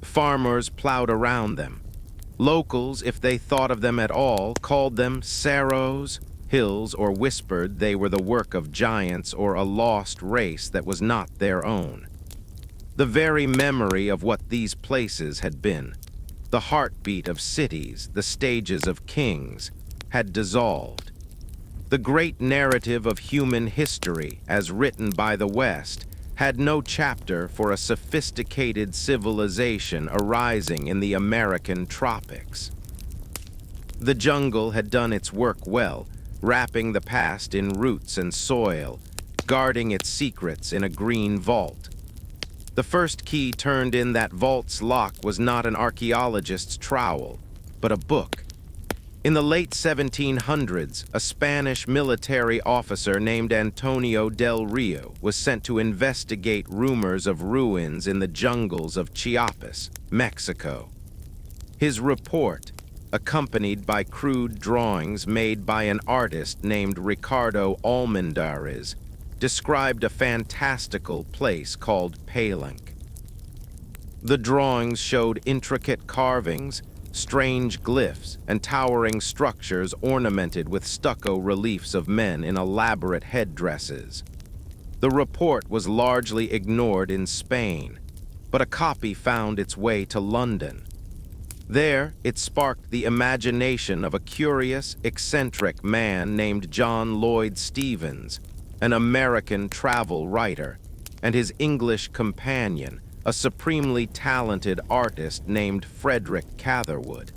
S1: Farmers plowed around them. Locals, if they thought of them at all, called them cerros, hills, or whispered they were the work of giants or a lost race that was not their own. The very memory of what these places had been, the heartbeat of cities, the stages of kings, had dissolved. The great narrative of human history, as written by the West, had no chapter for a sophisticated civilization arising in the American tropics. The jungle had done its work well, wrapping the past in roots and soil, guarding its secrets in a green vault. The first key turned in that vault's lock was not an archaeologist's trowel, but a book. In the late 1700s, a Spanish military officer named Antonio del Rio was sent to investigate rumors of ruins in the jungles of Chiapas, Mexico. His report, accompanied by crude drawings made by an artist named Ricardo Almendarez, described a fantastical place called Palenque. The drawings showed intricate carvings, strange glyphs, and towering structures ornamented with stucco reliefs of men in elaborate headdresses. The report was largely ignored in Spain, but a copy found its way to London. There, it sparked the imagination of a curious, eccentric man named John Lloyd Stevens, an American travel writer, and his English companion, a supremely talented artist named Frederick Catherwood.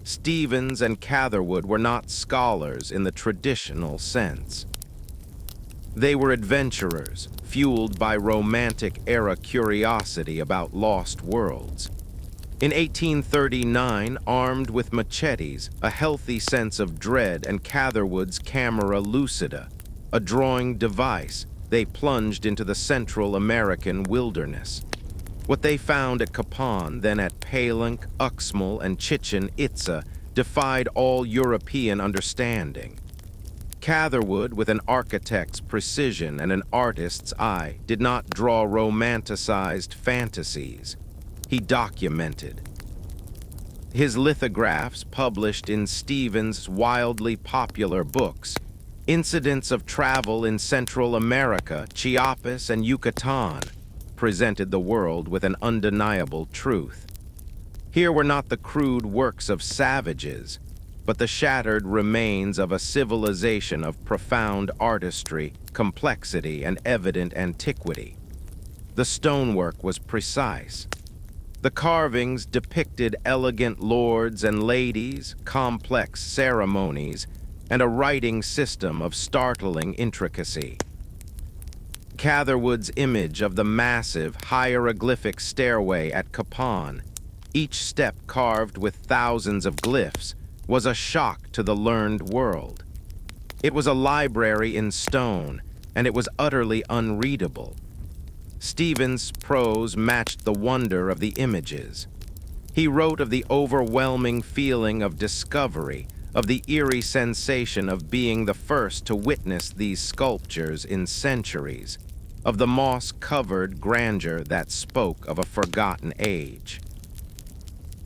S1: Stevens and Catherwood were not scholars in the traditional sense. They were adventurers, fueled by Romantic-era curiosity about lost worlds. In 1839, armed with machetes, a healthy sense of dread, and Catherwood's camera lucida, a drawing device, they plunged into the Central American wilderness. What they found at Capon, then at Palenque, Uxmal, and Chichen Itza, defied all European understanding. Catherwood, with an architect's precision and an artist's eye, did not draw romanticized fantasies. He documented. His lithographs, published in Stevens' wildly popular books, Incidents of Travel in Central America, Chiapas, and Yucatan, presented the world with an undeniable truth. Here were not the crude works of savages, but the shattered remains of a civilization of profound artistry, complexity, and evident antiquity. The stonework was precise. The carvings depicted elegant lords and ladies, complex ceremonies, and a writing system of startling intricacy. Catherwood's image of the massive hieroglyphic stairway at Capon, each step carved with thousands of glyphs, was a shock to the learned world. It was a library in stone, and it was utterly unreadable. Stevens' prose matched the wonder of the images. He wrote of the overwhelming feeling of discovery, of the eerie sensation of being the first to witness these sculptures in centuries, of the moss-covered grandeur that spoke of a forgotten age.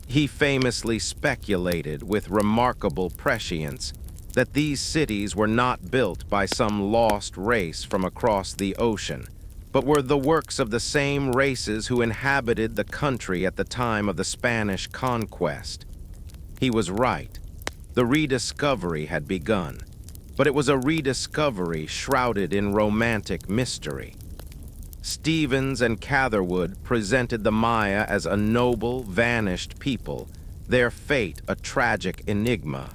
S1: He famously speculated with remarkable prescience that these cities were not built by some lost race from across the ocean, but were the works of the same races who inhabited the country at the time of the Spanish conquest. He was right. The rediscovery had begun, but it was a rediscovery shrouded in romantic mystery. Stevens and Catherwood presented the Maya as a noble, vanished people, their fate a tragic enigma.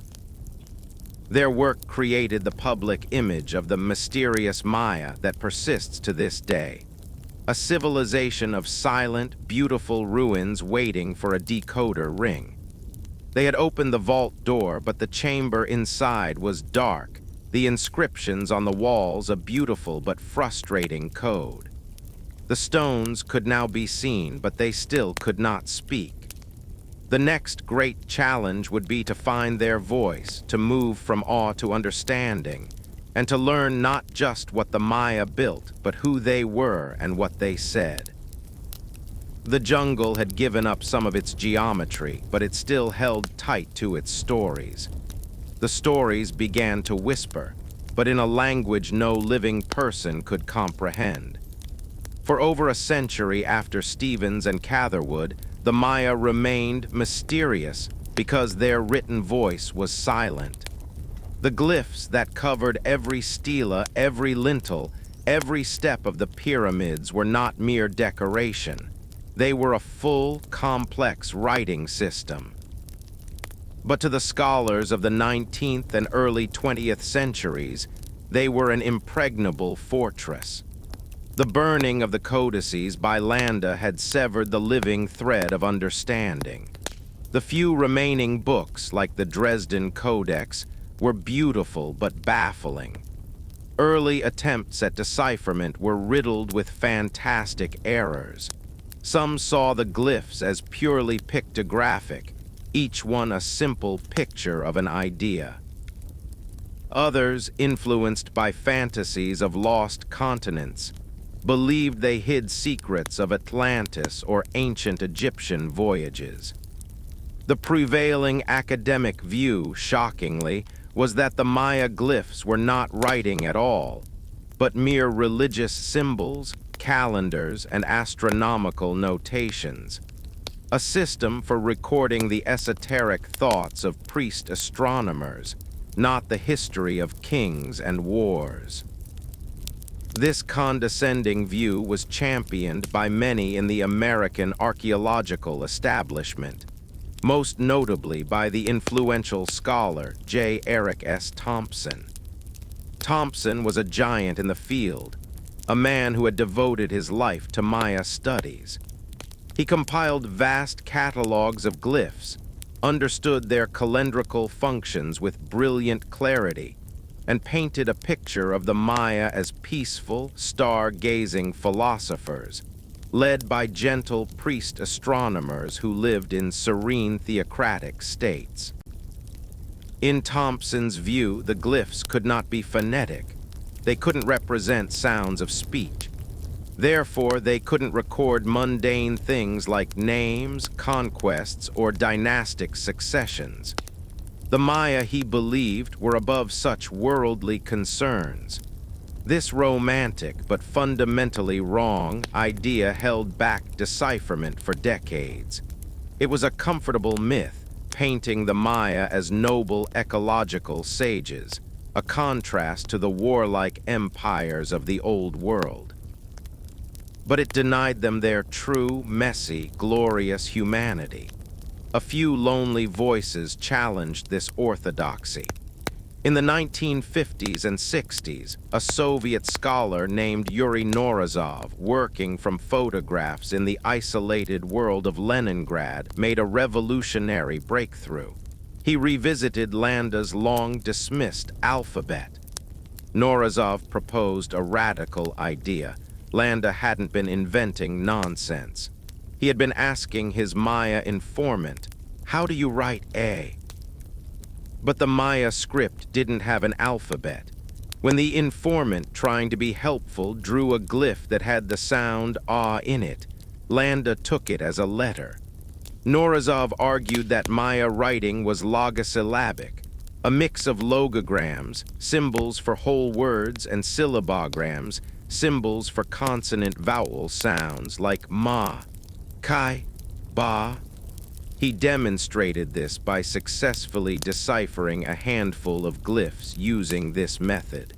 S1: Their work created the public image of the mysterious Maya that persists to this day, a civilization of silent, beautiful ruins waiting for a decoder ring. They had opened the vault door, but the chamber inside was dark, the inscriptions on the walls a beautiful but frustrating code. The stones could now be seen, but they still could not speak. The next great challenge would be to find their voice, to move from awe to understanding, and to learn not just what the Maya built, but who they were and what they said. The jungle had given up some of its geometry, but it still held tight to its stories. The stories began to whisper, but in a language no living person could comprehend. For over a century after Stevens and Catherwood, the Maya remained mysterious because their written voice was silent. The glyphs that covered every stela, every lintel, every step of the pyramids were not mere decoration. They were a full, complex writing system. But to the scholars of the 19th and early 20th centuries, they were an impregnable fortress. The burning of the codices by Landa had severed the living thread of understanding. The few remaining books, like the Dresden Codex, were beautiful but baffling. Early attempts at decipherment were riddled with fantastic errors. Some saw the glyphs as purely pictographic, each one a simple picture of an idea. Others, influenced by fantasies of lost continents, believed they hid secrets of Atlantis or ancient Egyptian voyages. The prevailing academic view, shockingly, was that the Maya glyphs were not writing at all, but mere religious symbols, calendars, and astronomical notations, a system for recording the esoteric thoughts of priest-astronomers, not the history of kings and wars. This condescending view was championed by many in the American archaeological establishment, most notably by the influential scholar J. Eric S. Thompson. Thompson was a giant in the field, a man who had devoted his life to Maya studies. He compiled vast catalogs of glyphs, understood their calendrical functions with brilliant clarity, and painted a picture of the Maya as peaceful, star-gazing philosophers, led by gentle priest-astronomers who lived in serene theocratic states. In Thompson's view, the glyphs could not be phonetic. They couldn't represent sounds of speech. Therefore, they couldn't record mundane things like names, conquests, or dynastic successions. The Maya, he believed, were above such worldly concerns. This romantic but fundamentally wrong idea held back decipherment for decades. It was a comfortable myth, painting the Maya as noble ecological sages, a contrast to the warlike empires of the Old World. But it denied them their true, messy, glorious humanity. A few lonely voices challenged this orthodoxy. In the 1950s and 60s, a Soviet scholar named Yuri Norizov, working from photographs in the isolated world of Leningrad, made a revolutionary breakthrough. He revisited Landa's long-dismissed alphabet. Norizov proposed a radical idea. Landa hadn't been inventing nonsense. He had been asking his Maya informant, "How do you write A?" But the Maya script didn't have an alphabet. When the informant, trying to be helpful, drew a glyph that had the sound "ah" in it, Landa took it as a letter. Norizov argued that Maya writing was logosyllabic, a mix of logograms, symbols for whole words, and syllabograms, symbols for consonant-vowel sounds like ma, kai, ba. He demonstrated this by successfully deciphering a handful of glyphs using this method.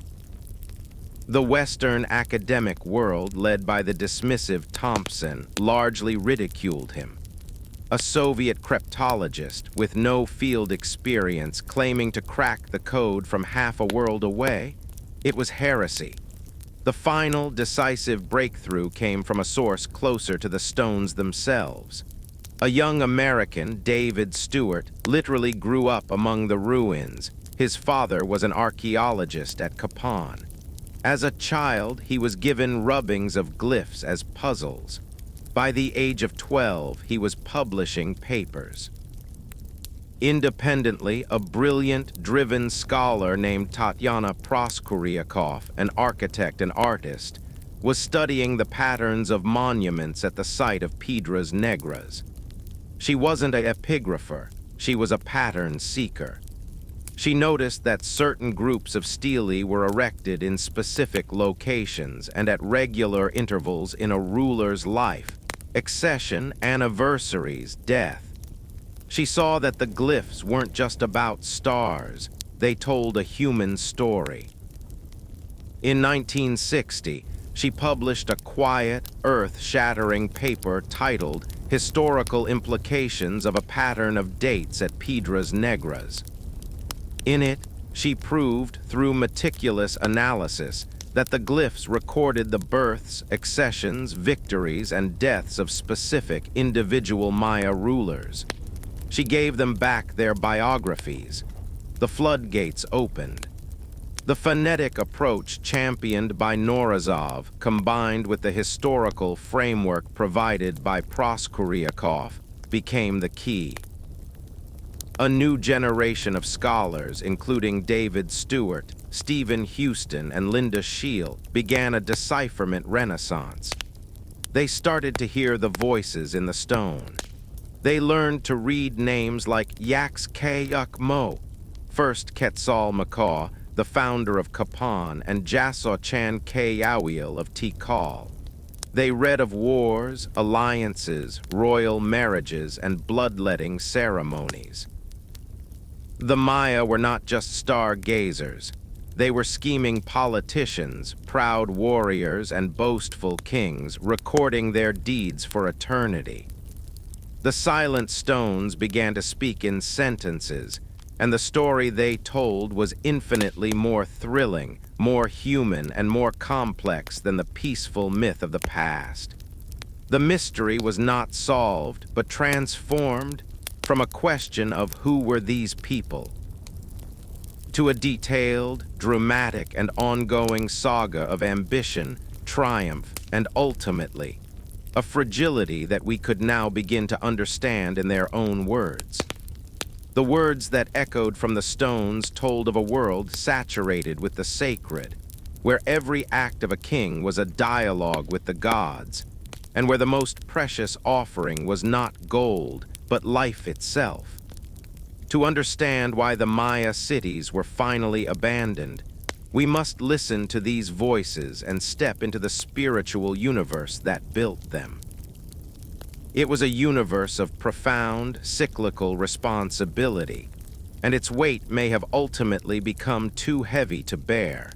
S1: The Western academic world, led by the dismissive Thompson, largely ridiculed him. A Soviet cryptologist with no field experience claiming to crack the code from half a world away? It was heresy. The final, decisive breakthrough came from a source closer to the stones themselves. A young American, David Stewart, literally grew up among the ruins. His father was an archaeologist at Chichen. As a child, he was given rubbings of glyphs as puzzles. By the age of 12, he was publishing papers. Independently, a brilliant, driven scholar named Tatyana Proskuryakov, an architect and artist, was studying the patterns of monuments at the site of Piedras Negras. She wasn't an epigrapher, she was a pattern seeker. She noticed that certain groups of stelae were erected in specific locations and at regular intervals in a ruler's life: accession, anniversaries, death. She saw that the glyphs weren't just about stars, they told a human story. In 1960, she published a quiet, earth-shattering paper titled Historical Implications of a Pattern of Dates at Piedras Negras. In it, she proved, through meticulous analysis, that the glyphs recorded the births, accessions, victories, and deaths of specific individual Maya rulers. She gave them back their biographies. The floodgates opened. The phonetic approach championed by Norizov, combined with the historical framework provided by Proskuryakov, became the key. A new generation of scholars, including David Stewart, Stephen Houston, and Linda Scheel, began a decipherment renaissance. They started to hear the voices in the stone. They learned to read names like Yaks Kayak Mo, first Quetzal Macaw, the founder of Chichen, and Jasochan Kayawil of Tikal. They read of wars, alliances, royal marriages, and bloodletting ceremonies. The Maya were not just stargazers. They were scheming politicians, proud warriors, and boastful kings, recording their deeds for eternity. The silent stones began to speak in sentences, and the story they told was infinitely more thrilling, more human, and more complex than the peaceful myth of the past. The mystery was not solved, but transformed from a question of who were these people to a detailed, dramatic, and ongoing saga of ambition, triumph, and ultimately, a fragility that we could now begin to understand in their own words. The words that echoed from the stones told of a world saturated with the sacred, where every act of a king was a dialogue with the gods, and where the most precious offering was not gold, but life itself. To understand why the Maya cities were finally abandoned, we must listen to these voices and step into the spiritual universe that built them. It was a universe of profound, cyclical responsibility, and its weight may have ultimately become too heavy to bear.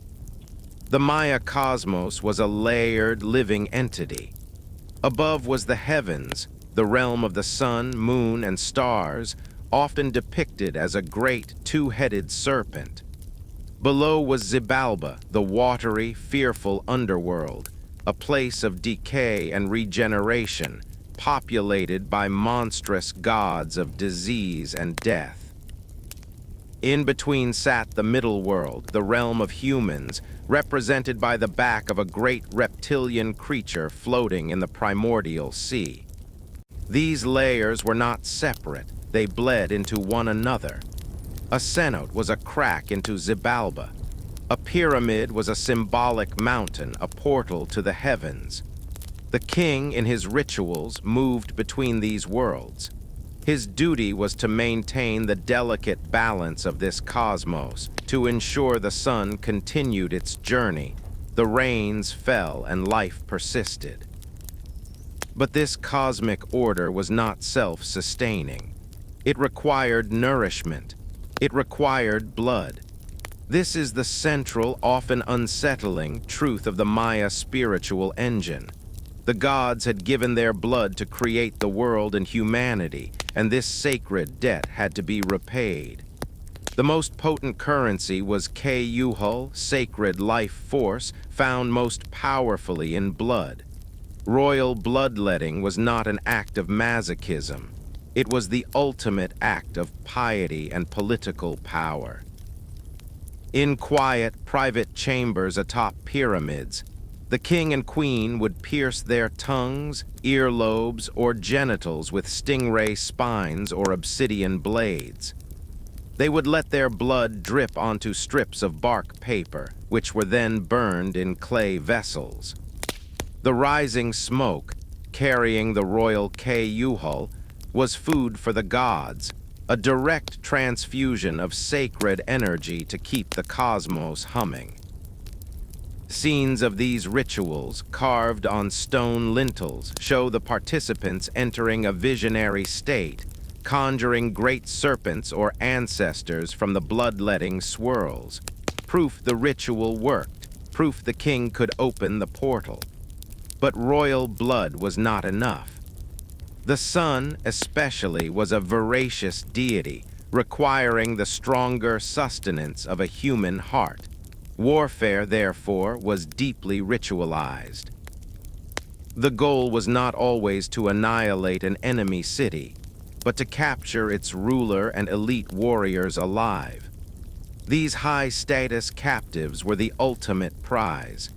S1: The Maya cosmos was a layered, living entity. Above was the heavens, the realm of the sun, moon, and stars, often depicted as a great two-headed serpent. Below was Xibalba, the watery, fearful underworld, a place of decay and regeneration, populated by monstrous gods of disease and death. In between sat the middle world, the realm of humans, represented by the back of a great reptilian creature floating in the primordial sea. These layers were not separate, they bled into one another. A cenote was a crack into Xibalba. A pyramid was a symbolic mountain, a portal to the heavens. The king, in his rituals, moved between these worlds. His duty was to maintain the delicate balance of this cosmos, to ensure the sun continued its journey, the rains fell, and life persisted. But this cosmic order was not self-sustaining. It required nourishment. It required blood. This is the central, often unsettling, truth of the Maya spiritual engine. The gods had given their blood to create the world and humanity, and this sacred debt had to be repaid. The most potent currency was K-Yuhul, sacred life force, found most powerfully in blood. Royal bloodletting was not an act of masochism. It was the ultimate act of piety and political power. In quiet, private chambers atop pyramids, the king and queen would pierce their tongues, earlobes, or genitals with stingray spines or obsidian blades. They would let their blood drip onto strips of bark paper, which were then burned in clay vessels. The rising smoke, carrying the royal K-Yuhul, was food for the gods, a direct transfusion of sacred energy to keep the cosmos humming. Scenes of these rituals, carved on stone lintels, show the participants entering a visionary state, conjuring great serpents or ancestors from the bloodletting swirls. Proof the ritual worked, proof the king could open the portal. But royal blood was not enough. The sun, especially, was a voracious deity, requiring the stronger sustenance of a human heart. Warfare, therefore, was deeply ritualized. The goal was not always to annihilate an enemy city, but to capture its ruler and elite warriors alive. These high-status captives were the ultimate prize.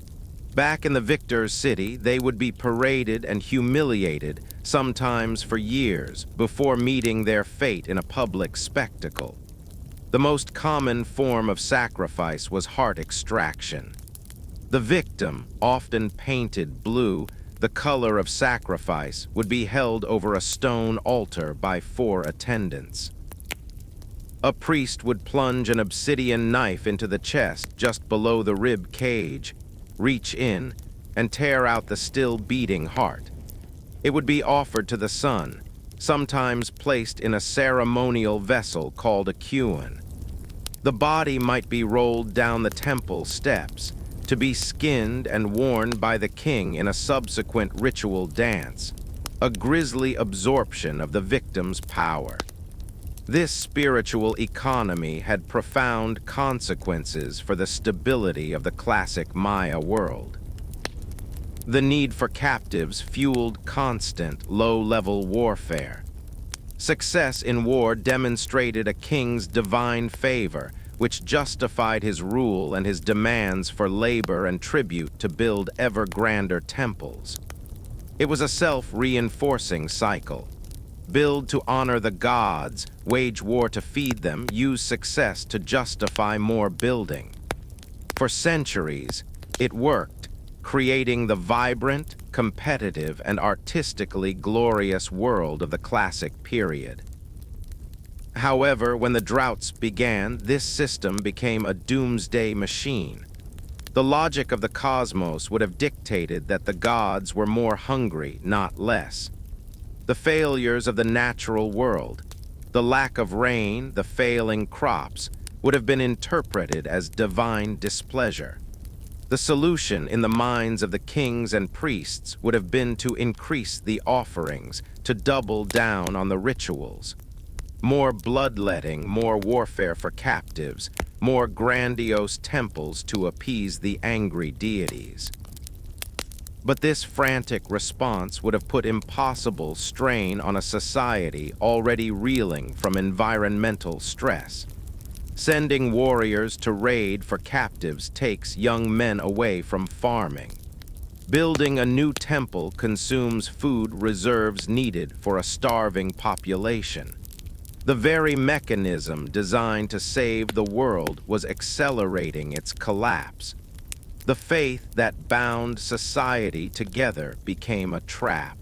S1: Back in the victor's city, they would be paraded and humiliated, sometimes for years, before meeting their fate in a public spectacle. The most common form of sacrifice was heart extraction. The victim, often painted blue, the color of sacrifice, would be held over a stone altar by 4 attendants. A priest would plunge an obsidian knife into the chest just below the rib cage, reach in, and tear out the still beating heart. It would be offered to the sun, sometimes placed in a ceremonial vessel called a kuan. The body might be rolled down the temple steps, to be skinned and worn by the king in a subsequent ritual dance, a grisly absorption of the victim's power. This spiritual economy had profound consequences for the stability of the classic Maya world. The need for captives fueled constant, low-level warfare. Success in war demonstrated a king's divine favor, which justified his rule and his demands for labor and tribute to build ever grander temples. It was a self-reinforcing cycle. Build to honor the gods, wage war to feed them, use success to justify more building. For centuries, it worked, creating the vibrant, competitive, and artistically glorious world of the classic period. However, when the droughts began, this system became a doomsday machine. The logic of the cosmos would have dictated that the gods were more hungry, not less. The failures of the natural world, the lack of rain, the failing crops, would have been interpreted as divine displeasure. The solution in the minds of the kings and priests would have been to increase the offerings, to double down on the rituals. More bloodletting, more warfare for captives, more grandiose temples to appease the angry deities. But this frantic response would have put impossible strain on a society already reeling from environmental stress. Sending warriors to raid for captives takes young men away from farming. Building a new temple consumes food reserves needed for a starving population. The very mechanism designed to save the world was accelerating its collapse. The faith that bound society together became a trap.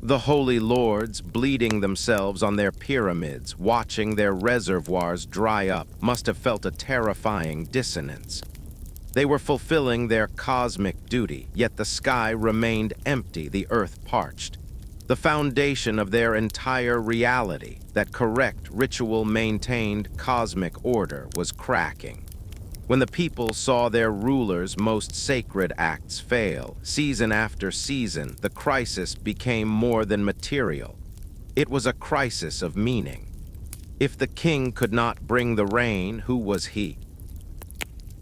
S1: The holy lords, bleeding themselves on their pyramids, watching their reservoirs dry up, must have felt a terrifying dissonance. They were fulfilling their cosmic duty, yet the sky remained empty, the earth parched. The foundation of their entire reality, that correct, ritual-maintained cosmic order, was cracking. When the people saw their rulers' most sacred acts fail, season after season, the crisis became more than material. It was a crisis of meaning. If the king could not bring the rain, who was he?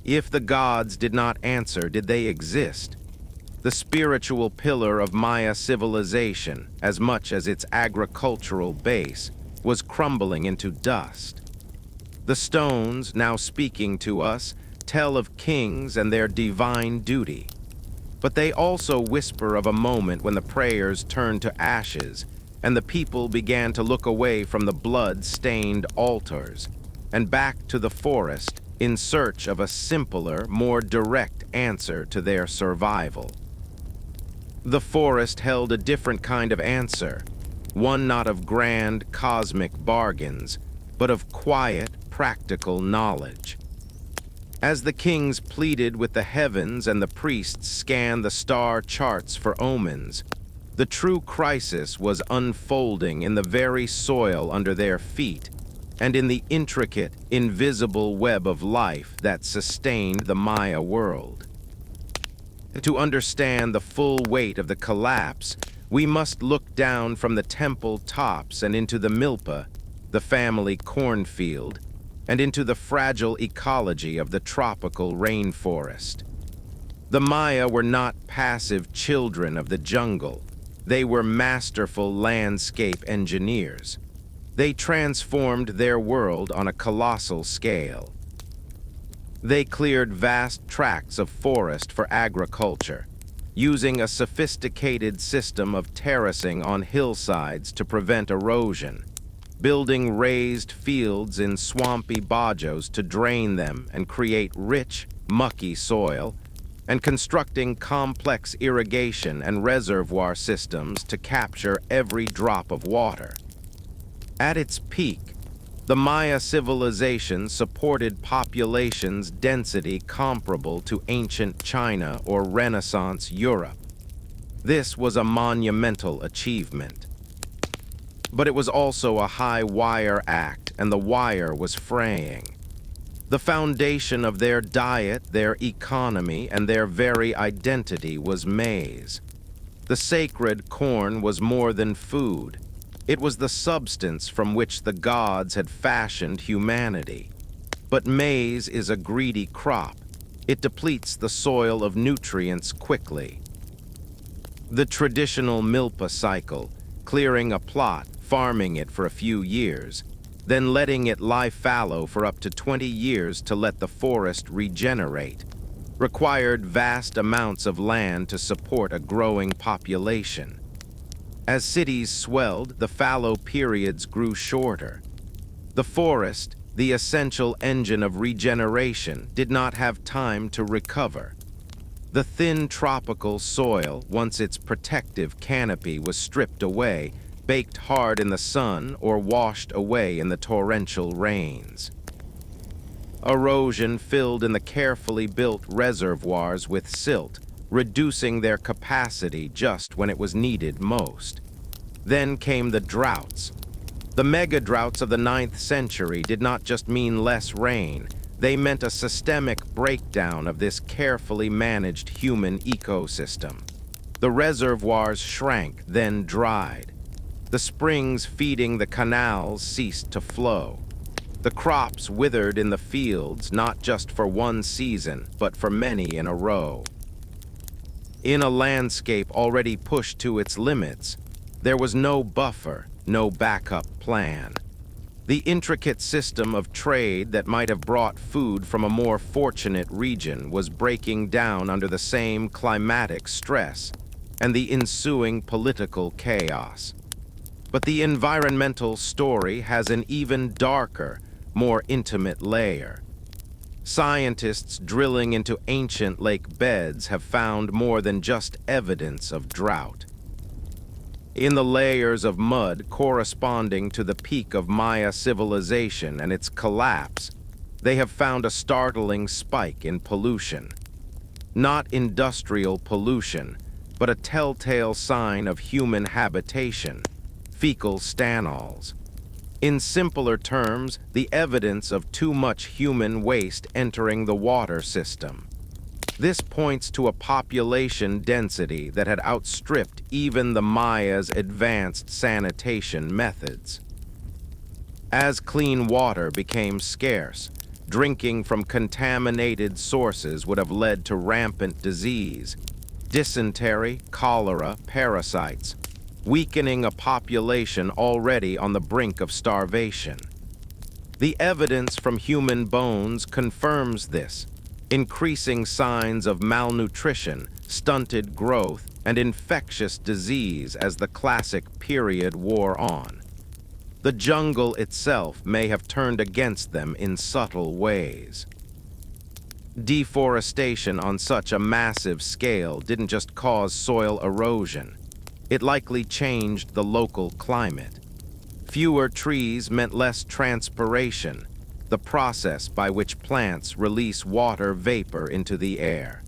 S1: If the gods did not answer, did they exist? The spiritual pillar of Maya civilization, as much as its agricultural base, was crumbling into dust. The stones, now speaking to us, tell of kings and their divine duty. But they also whisper of a moment when the prayers turned to ashes, and the people began to look away from the blood-stained altars, and back to the forest in search of a simpler, more direct answer to their survival. The forest held a different kind of answer, one not of grand cosmic bargains, but of quiet, practical knowledge. As the kings pleaded with the heavens and the priests scanned the star charts for omens, the true crisis was unfolding in the very soil under their feet and in the intricate, invisible web of life that sustained the Maya world. To understand the full weight of the collapse, we must look down from the temple tops and into the milpa, the family cornfield, and into the fragile ecology of the tropical rainforest. The Maya were not passive children of the jungle. They were masterful landscape engineers. They transformed their world on a colossal scale. They cleared vast tracts of forest for agriculture, using a sophisticated system of terracing on hillsides to prevent erosion, building raised fields in swampy bajos to drain them and create rich, mucky soil, and constructing complex irrigation and reservoir systems to capture every drop of water. At its peak, the Maya civilization supported populations' density comparable to ancient China or Renaissance Europe. This was a monumental achievement. But it was also a high-wire act, and the wire was fraying. The foundation of their diet, their economy, and their very identity was maize. The sacred corn was more than food. It was the substance from which the gods had fashioned humanity. But maize is a greedy crop. It depletes the soil of nutrients quickly. The traditional milpa cycle, clearing a plot, farming it for a few years, then letting it lie fallow for up to 20 years to let the forest regenerate, required vast amounts of land to support a growing population. As cities swelled, the fallow periods grew shorter. The forest, the essential engine of regeneration, did not have time to recover. The thin tropical soil, once its protective canopy was stripped away, baked hard in the sun or washed away in the torrential rains. Erosion filled in the carefully built reservoirs with silt, reducing their capacity just when it was needed most. Then came the droughts. The megadroughts of the 9th century did not just mean less rain, they meant a systemic breakdown of this carefully managed human ecosystem. The reservoirs shrank, then dried. The springs feeding the canals ceased to flow. The crops withered in the fields, not just for one season, but for many in a row. In a landscape already pushed to its limits, there was no buffer, no backup plan. The intricate system of trade that might have brought food from a more fortunate region was breaking down under the same climatic stress and the ensuing political chaos. But the environmental story has an even darker, more intimate layer. Scientists drilling into ancient lake beds have found more than just evidence of drought. In the layers of mud corresponding to the peak of Maya civilization and its collapse, they have found a startling spike in pollution. Not industrial pollution, but a telltale sign of human habitation, fecal stanols. In simpler terms, the evidence of too much human waste entering the water system. This points to a population density that had outstripped even the Mayas' advanced sanitation methods. As clean water became scarce, drinking from contaminated sources would have led to rampant disease, dysentery, cholera, parasites, weakening a population already on the brink of starvation. The evidence from human bones confirms this, increasing signs of malnutrition, stunted growth, and infectious disease as the classic period wore on. The jungle itself may have turned against them in subtle ways. Deforestation on such a massive scale didn't just cause soil erosion. It likely changed the local climate. Fewer trees meant less transpiration, the process by which plants release water vapor into the air.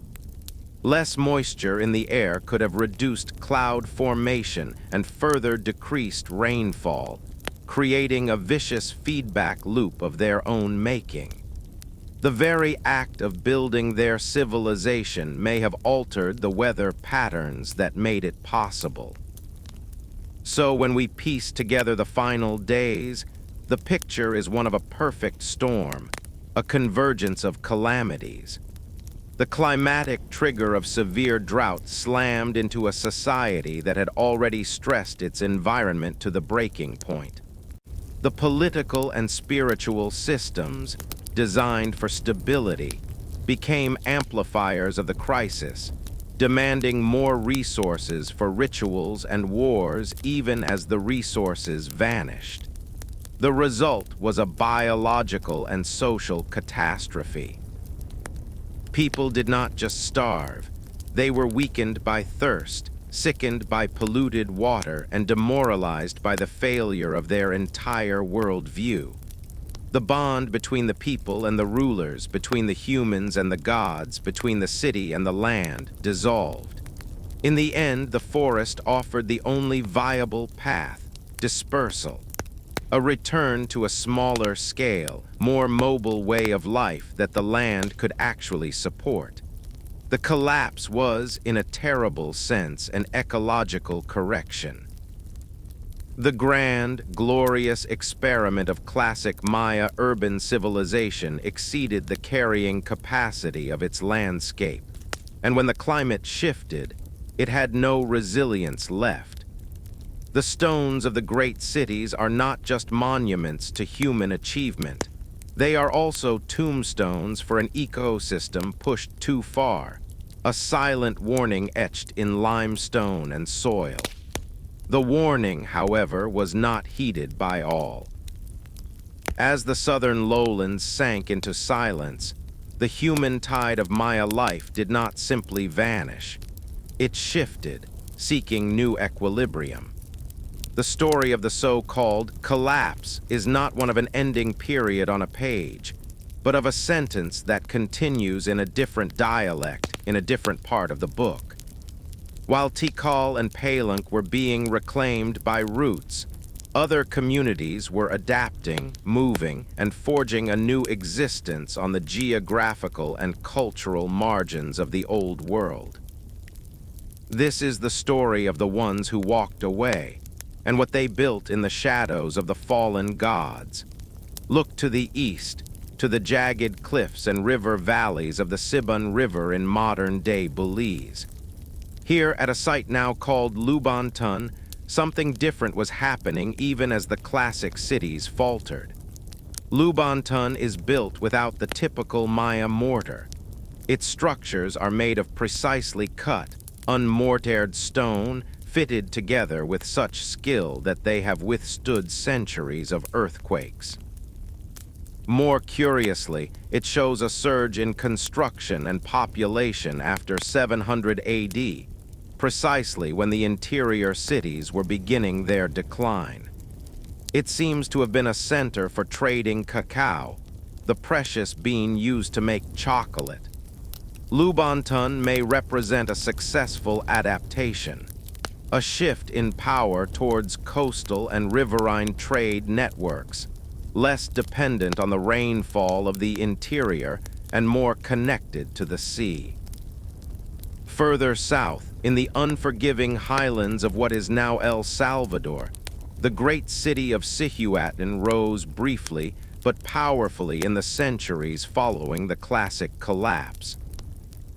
S1: Less moisture in the air could have reduced cloud formation and further decreased rainfall, creating a vicious feedback loop of their own making. The very act of building their civilization may have altered the weather patterns that made it possible. So when we piece together the final days, the picture is one of a perfect storm, a convergence of calamities. The climatic trigger of severe drought slammed into a society that had already stressed its environment to the breaking point. The political and spiritual systems, designed for stability, became amplifiers of the crisis, demanding more resources for rituals and wars even as the resources vanished. The result was a biological and social catastrophe. People did not just starve. They were weakened by thirst, sickened by polluted water, and demoralized by the failure of their entire worldview. The bond between the people and the rulers, between the humans and the gods, between the city and the land, dissolved. In the end, the forest offered the only viable path: dispersal. a return to a smaller scale, more mobile way of life that the land could actually support. The collapse was, in a terrible sense, an ecological correction. The grand, glorious experiment of classic Maya urban civilization exceeded the carrying capacity of its landscape, and when the climate shifted, it had no resilience left. The stones of the great cities are not just monuments to human achievement. They are also tombstones for an ecosystem pushed too far, a silent warning etched in limestone and soil. The warning, however, was not heeded by all. As the southern lowlands sank into silence, the human tide of Maya life did not simply vanish. It shifted, seeking new equilibrium. The story of the so-called collapse is not one of an ending period on a page, but of a sentence that continues in a different dialect in a different part of the book. While Tikal and Calakmul were being reclaimed by roots, other communities were adapting, moving, and forging a new existence on the geographical and cultural margins of the old world. This is the story of the ones who walked away, and what they built in the shadows of the fallen gods. Look to the east, to the jagged cliffs and river valleys of the Sibun River in modern-day Belize. Here, at a site now called Lubantan, something different was happening even as the classic cities faltered. Lubantan is built without the typical Maya mortar. Its structures are made of precisely cut, unmortared stone, fitted together with such skill that they have withstood centuries of earthquakes. More curiously, it shows a surge in construction and population after 700 AD, precisely when the interior cities were beginning their decline. It seems to have been a center for trading cacao, the precious bean used to make chocolate. Lubantan may represent a successful adaptation, a shift in power towards coastal and riverine trade networks, less dependent on the rainfall of the interior and more connected to the sea. Further south, in the unforgiving highlands of what is now El Salvador, the great city of Sihuatan rose briefly but powerfully in the centuries following the classic collapse.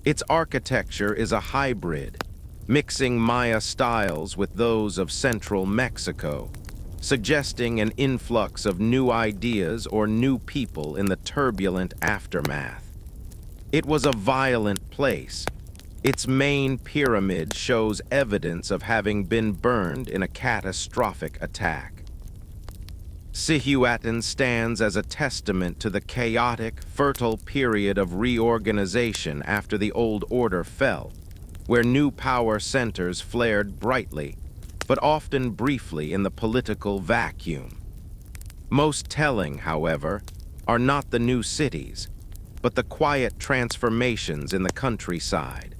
S1: Its architecture is a hybrid, mixing Maya styles with those of central Mexico, suggesting an influx of new ideas or new people in the turbulent aftermath. It was a violent place. Its main pyramid shows evidence of having been burned in a catastrophic attack. Sihuatan stands as a testament to the chaotic, fertile period of reorganization after the old order fell, where new power centers flared brightly, but often briefly in the political vacuum. Most telling, however, are not the new cities, but the quiet transformations in the countryside.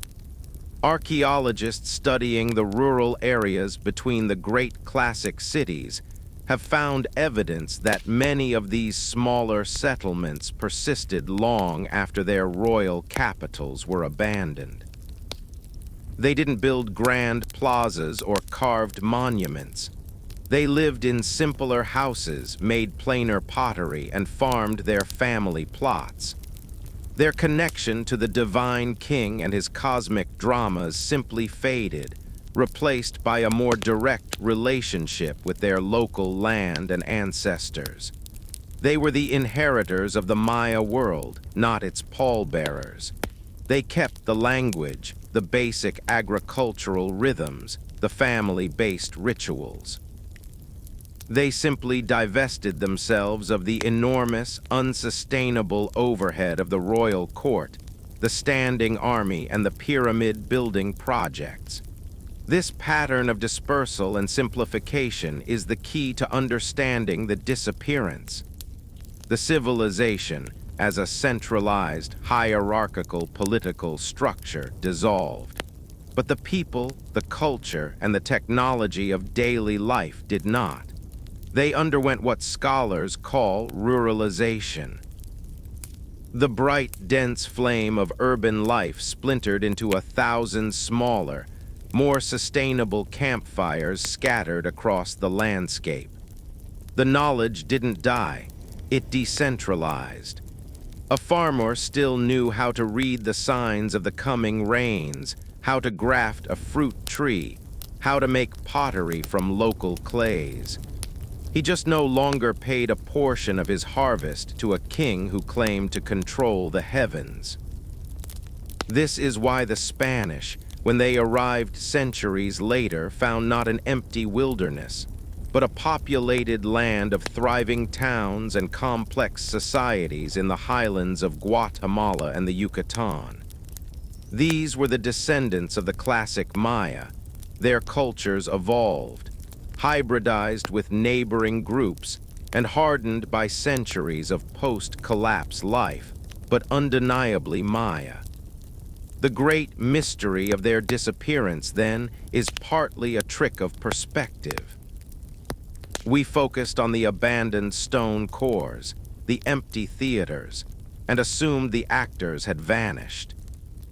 S1: Archaeologists studying the rural areas between the great classic cities have found evidence that many of these smaller settlements persisted long after their royal capitals were abandoned. They didn't build grand plazas or carved monuments. They lived in simpler houses, made plainer pottery, and farmed their family plots. Their connection to the divine king and his cosmic dramas simply faded, replaced by a more direct relationship with their local land and ancestors. They were the inheritors of the Maya world, not its pallbearers. They kept the language, the basic agricultural rhythms, the family-based rituals. They simply divested themselves of the enormous, unsustainable overhead of the royal court, the standing army, and the pyramid-building projects. This pattern of dispersal and simplification is the key to understanding the disappearance. The civilization, as a centralized, hierarchical political structure, dissolved. But the people, the culture, and the technology of daily life did not. They underwent what scholars call ruralization. The bright, dense flame of urban life splintered into 1,000 smaller, more sustainable campfires scattered across the landscape. The knowledge didn't die, it decentralized. A farmer still knew how to read the signs of the coming rains, how to graft a fruit tree, how to make pottery from local clays. He just no longer paid a portion of his harvest to a king who claimed to control the heavens. This is why the Spanish, when they arrived centuries later, found not an empty wilderness, but a populated land of thriving towns and complex societies in the highlands of Guatemala and the Yucatan. These were the descendants of the classic Maya. Their cultures evolved, hybridized with neighboring groups, and hardened by centuries of post-collapse life, but undeniably Maya. The great mystery of their disappearance, then, is partly a trick of perspective. We focused on the abandoned stone cores, the empty theaters, and assumed the actors had vanished.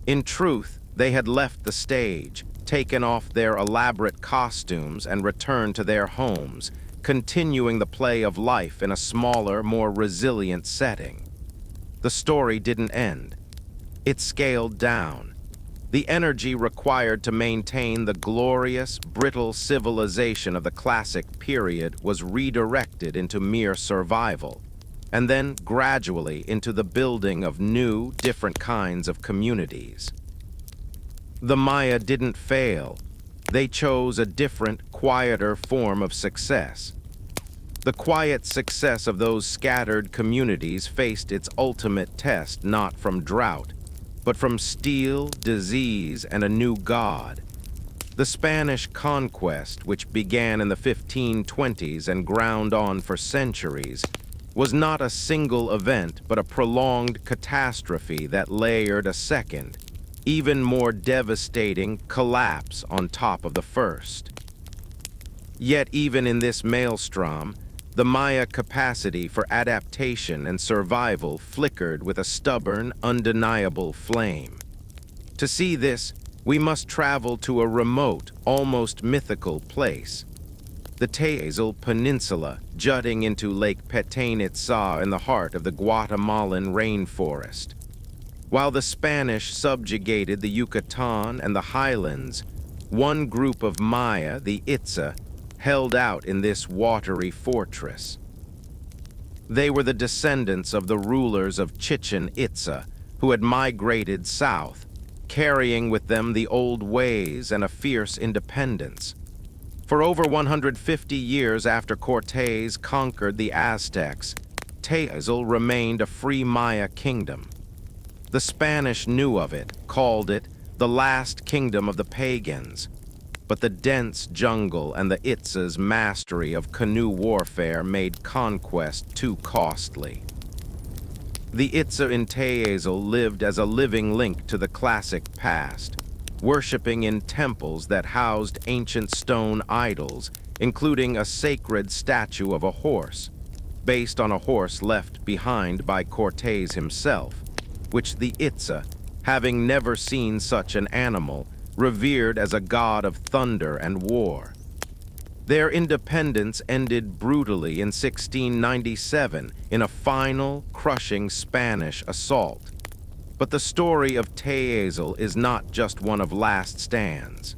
S1: In truth, they had left the stage, taken off their elaborate costumes, and returned to their homes, continuing the play of life in a smaller, more resilient setting. The story didn't end. It scaled down. The energy required to maintain the glorious, brittle civilization of the classic period was redirected into mere survival, and then gradually into the building of new, different kinds of communities. The Maya didn't fail. They chose a different, quieter form of success. The quiet success of those scattered communities faced its ultimate test not from drought, but from steel, disease, and a new god. The Spanish conquest, which began in the 1520s and ground on for centuries, was not a single event but a prolonged catastrophe that layered a second, even more devastating collapse on top of the first. Yet even in this maelstrom, the Maya capacity for adaptation and survival flickered with a stubborn, undeniable flame. To see this, we must travel to a remote, almost mythical place. The Itza Peninsula, jutting into Lake Itza in the heart of the Guatemalan rainforest. While the Spanish subjugated the Yucatan and the highlands, one group of Maya, the Itza, held out in this watery fortress. They were the descendants of the rulers of Chichen Itza, who had migrated south, carrying with them the old ways and a fierce independence. For over 150 years after Cortés conquered the Aztecs, Itza remained a free Maya kingdom. The Spanish knew of it, called it the last kingdom of the pagans, but the dense jungle and the Itza's mastery of canoe warfare made conquest too costly. The Itza in Itza lived as a living link to the classic past, worshipping in temples that housed ancient stone idols, including a sacred statue of a horse, based on a horse left behind by Cortés himself, which the Itza, having never seen such an animal, revered as a god of thunder and war. Their independence ended brutally in 1697 in a final, crushing Spanish assault. But the story of Itza is not just one of last stands.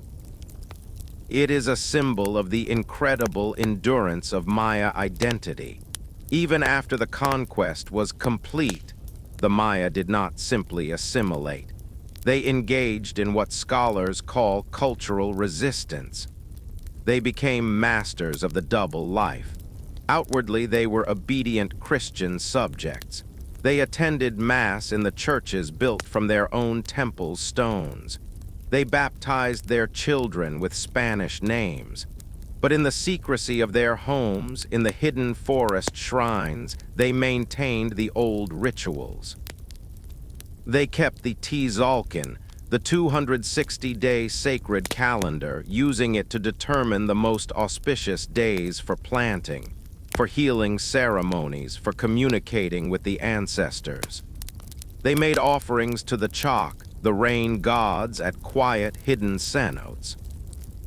S1: It is a symbol of the incredible endurance of Maya identity. Even after the conquest was complete, the Maya did not simply assimilate. They engaged in what scholars call cultural resistance. They became masters of the double life. Outwardly, they were obedient Christian subjects. They attended Mass in the churches built from their own temple stones. They baptized their children with Spanish names. But in the secrecy of their homes, in the hidden forest shrines, they maintained the old rituals. They kept the Tzolk'in, the 260-day sacred calendar, using it to determine the most auspicious days for planting, for healing ceremonies, for communicating with the ancestors. They made offerings to the Chak, the rain gods, at quiet, hidden cenotes.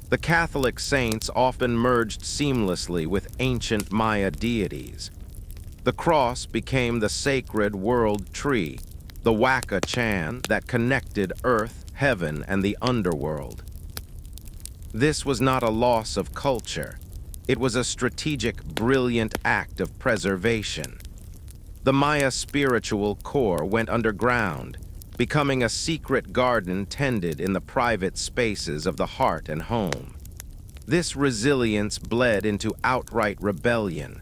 S1: The Catholic saints often merged seamlessly with ancient Maya deities. The cross became the sacred world tree, the Waka Chan that connected earth, heaven, and the underworld. This was not a loss of culture. It was a strategic, brilliant act of preservation. The Maya spiritual core went underground, becoming a secret garden tended in the private spaces of the heart and home. This resilience bled into outright rebellion.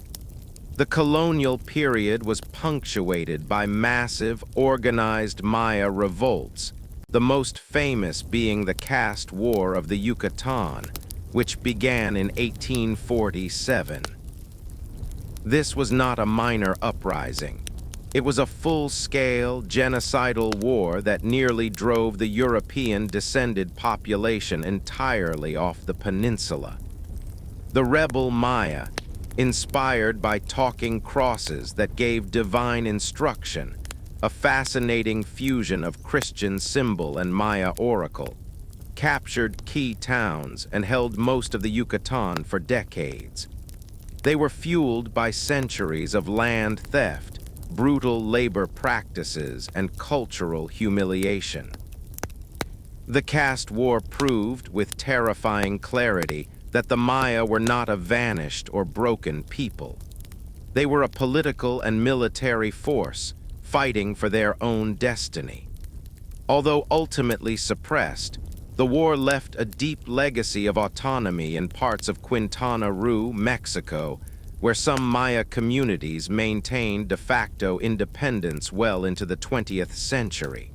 S1: The colonial period was punctuated by massive, organized Maya revolts, the most famous being the caste war of the Yucatan, which began in 1847. This was not a minor uprising. It was a full-scale, genocidal war that nearly drove the European-descended population entirely off the peninsula. The rebel Maya, inspired by talking crosses that gave divine instruction, a fascinating fusion of Christian symbol and Maya oracle, captured key towns and held most of the Yucatan for decades. They were fueled by centuries of land theft, brutal labor practices, and cultural humiliation. The caste war proved with terrifying clarity that the Maya were not a vanished or broken people. They were a political and military force fighting for their own destiny. Although ultimately suppressed, the war left a deep legacy of autonomy in parts of Quintana Roo, Mexico, where some Maya communities maintained de facto independence well into the 20th century.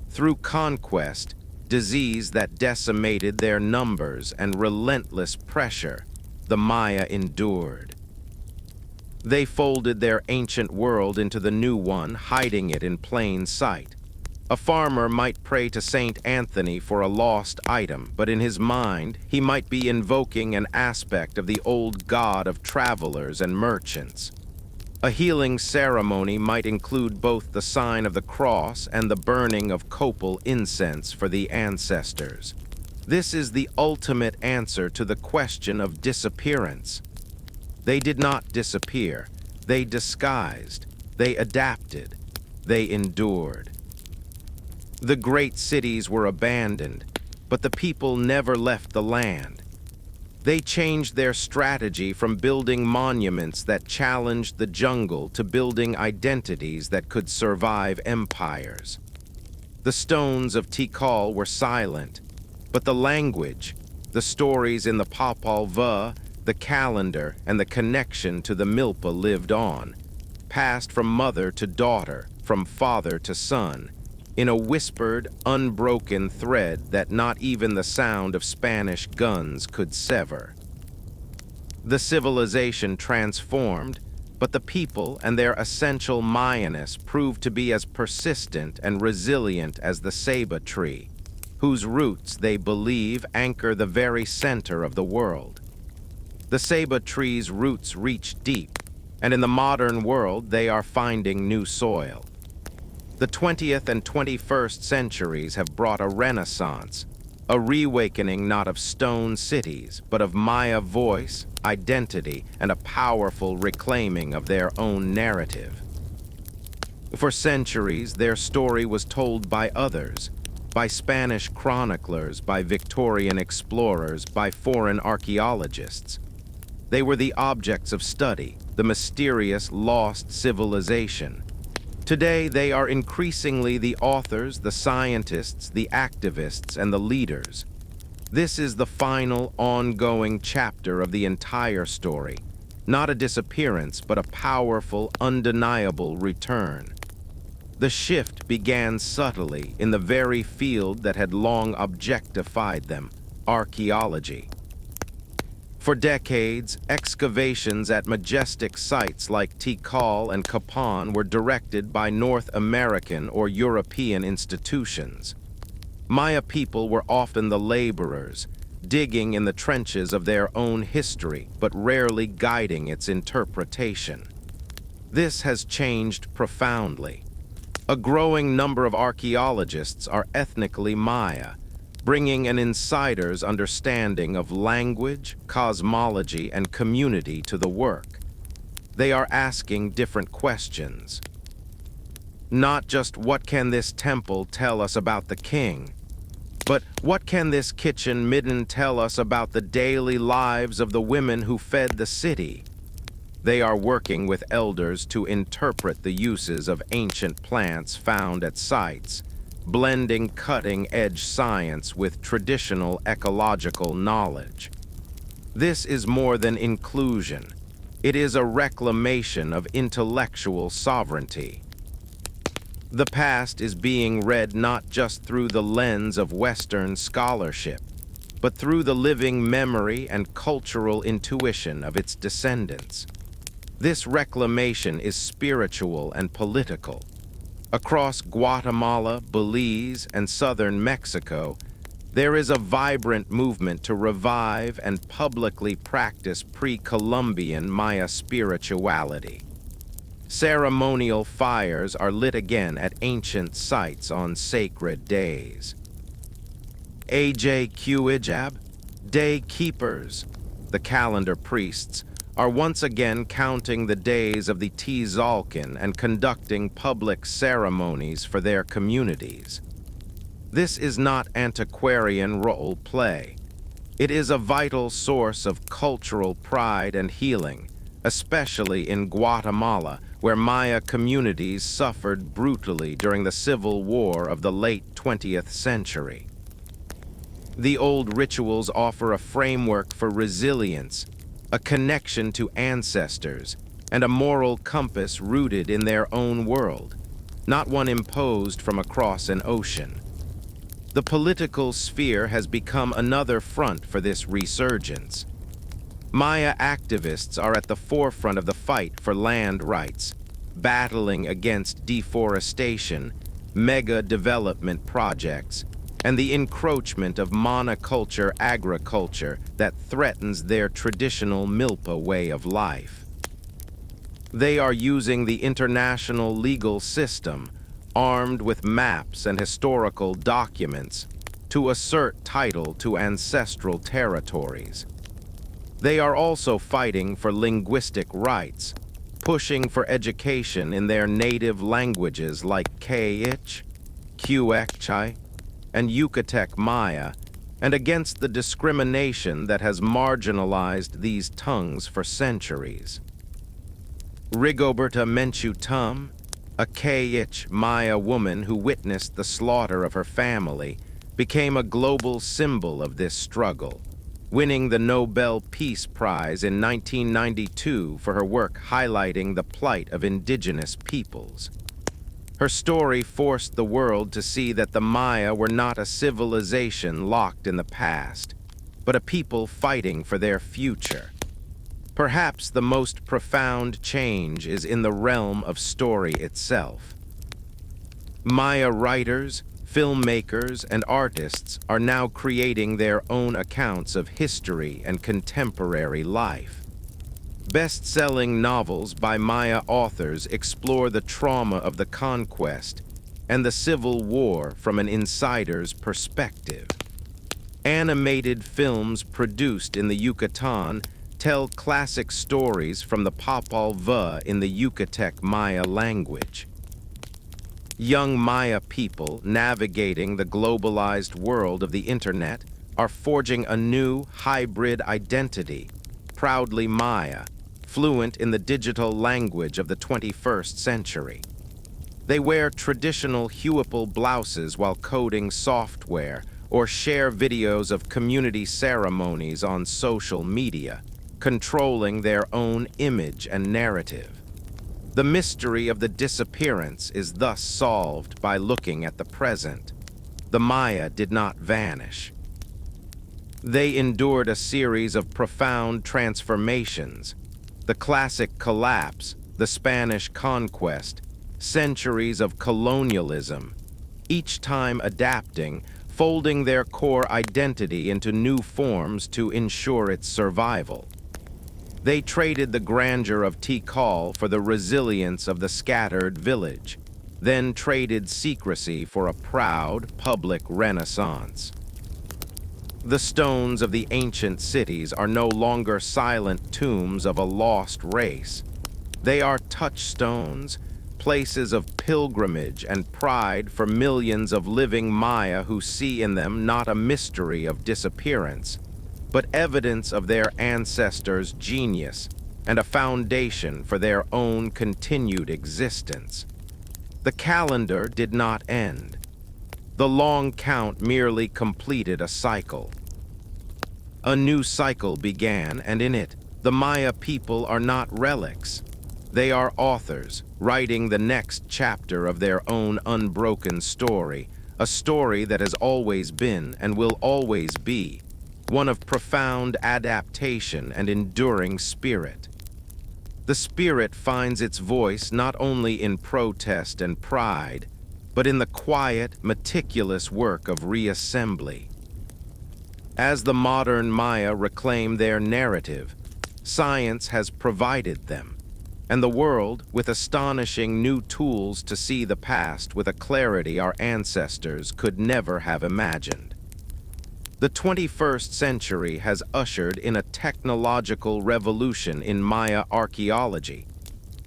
S1: Through conquest, disease that decimated their numbers, and relentless pressure, the Maya endured. They folded their ancient world into the new one, hiding it in plain sight. A farmer might pray to Saint Anthony for a lost item, but in his mind, he might be invoking an aspect of the old god of travelers and merchants. A healing ceremony might include both the sign of the cross and the burning of copal incense for the ancestors. This is the ultimate answer to the question of disappearance. They did not disappear. They disguised. They adapted. They endured. The great cities were abandoned, but the people never left the land. They changed their strategy from building monuments that challenged the jungle to building identities that could survive empires. The stones of Tikal were silent, but the language, the stories in the Popol Vuh, the calendar, and the connection to the Milpa lived on, passed from mother to daughter, from father to son, in a whispered, unbroken thread that not even the sound of Spanish guns could sever. The civilization transformed, but the people and their essential Mayaness proved to be as persistent and resilient as the ceiba tree, whose roots, they believe, anchor the very center of the world. The ceiba tree's roots reach deep, and in the modern world they are finding new soil. The 20th and 21st centuries have brought a renaissance, a reawakening not of stone cities, but of Maya voice, identity, and a powerful reclaiming of their own narrative. For centuries, their story was told by others, by Spanish chroniclers, by Victorian explorers, by foreign archaeologists. They were the objects of study, the mysterious lost civilization. Today, they are increasingly the authors, the scientists, the activists, and the leaders. This is the final, ongoing chapter of the entire story. Not a disappearance, but a powerful, undeniable return. The shift began subtly in the very field that had long objectified them, archaeology. For decades, excavations at majestic sites like Tikal and Calakmul were directed by North American or European institutions. Maya people were often the laborers, digging in the trenches of their own history, but rarely guiding its interpretation. This has changed profoundly. A growing number of archaeologists are ethnically Maya, bringing an insider's understanding of language, cosmology, and community to the work. They are asking different questions. Not just what can this temple tell us about the king, but what can this kitchen midden tell us about the daily lives of the women who fed the city? They are working with elders to interpret the uses of ancient plants found at sites, blending cutting-edge science with traditional ecological knowledge. This is more than inclusion. It is a reclamation of intellectual sovereignty. The past is being read not just through the lens of Western scholarship, but through the living memory and cultural intuition of its descendants. This reclamation is spiritual and political. Across Guatemala, Belize, and southern Mexico, there is a vibrant movement to revive and publicly practice pre-Columbian Maya spirituality. Ceremonial fires are lit again at ancient sites on sacred days. AJQIJAB, day keepers, the calendar priests, are once again counting the days of the Tzolk'in and conducting public ceremonies for their communities. This is not antiquarian role play. It is a vital source of cultural pride and healing, especially in Guatemala, where Maya communities suffered brutally during the civil war of the late 20th century. The old rituals offer a framework for resilience, a connection to ancestors, and a moral compass rooted in their own world, not one imposed from across an ocean. The political sphere has become another front for this resurgence. Maya activists are at the forefront of the fight for land rights, battling against deforestation, mega-development projects, and the encroachment of monoculture agriculture that threatens their traditional Milpa way of life. They are using the international legal system, armed with maps and historical documents, to assert title to ancestral territories. They are also fighting for linguistic rights, pushing for education in their native languages like K'ich, Q'ech'chai, and Yucatec Maya, and against the discrimination that has marginalized these tongues for centuries. Rigoberta Menchú Tum, a K'ich Maya woman who witnessed the slaughter of her family, became a global symbol of this struggle, winning the Nobel Peace Prize in 1992 for her work highlighting the plight of indigenous peoples. Her story forced the world to see that the Maya were not a civilization locked in the past, but a people fighting for their future. Perhaps the most profound change is in the realm of story itself. Maya writers, filmmakers, and artists are now creating their own accounts of history and contemporary life. Best-selling novels by Maya authors explore the trauma of the conquest and the Civil War from an insider's perspective. Animated films produced in the Yucatan tell classic stories from the Popol Vuh in the Yucatec Maya language. Young Maya people navigating the globalized world of the internet are forging a new hybrid identity, proudly Maya, fluent in the digital language of the 21st century. They wear traditional huipil blouses while coding software or share videos of community ceremonies on social media, controlling their own image and narrative. The mystery of the disappearance is thus solved by looking at the present. The Maya did not vanish. They endured a series of profound transformations: the classic collapse, the Spanish conquest, centuries of colonialism, each time adapting, folding their core identity into new forms to ensure its survival. They traded the grandeur of Tikal for the resilience of the scattered village, then traded secrecy for a proud, public renaissance. The stones of the ancient cities are no longer silent tombs of a lost race. They are touchstones, places of pilgrimage and pride for millions of living Maya who see in them not a mystery of disappearance, but evidence of their ancestors' genius and a foundation for their own continued existence. The calendar did not end. The long count merely completed a cycle. A new cycle began, and in it, the Maya people are not relics. They are authors, writing the next chapter of their own unbroken story, a story that has always been and will always be, one of profound adaptation and enduring spirit. The spirit finds its voice not only in protest and pride, but in the quiet, meticulous work of reassembly. As the modern Maya reclaim their narrative, science has provided them, and the world with astonishing new tools to see the past with a clarity our ancestors could never have imagined. The 21st century has ushered in a technological revolution in Maya archaeology,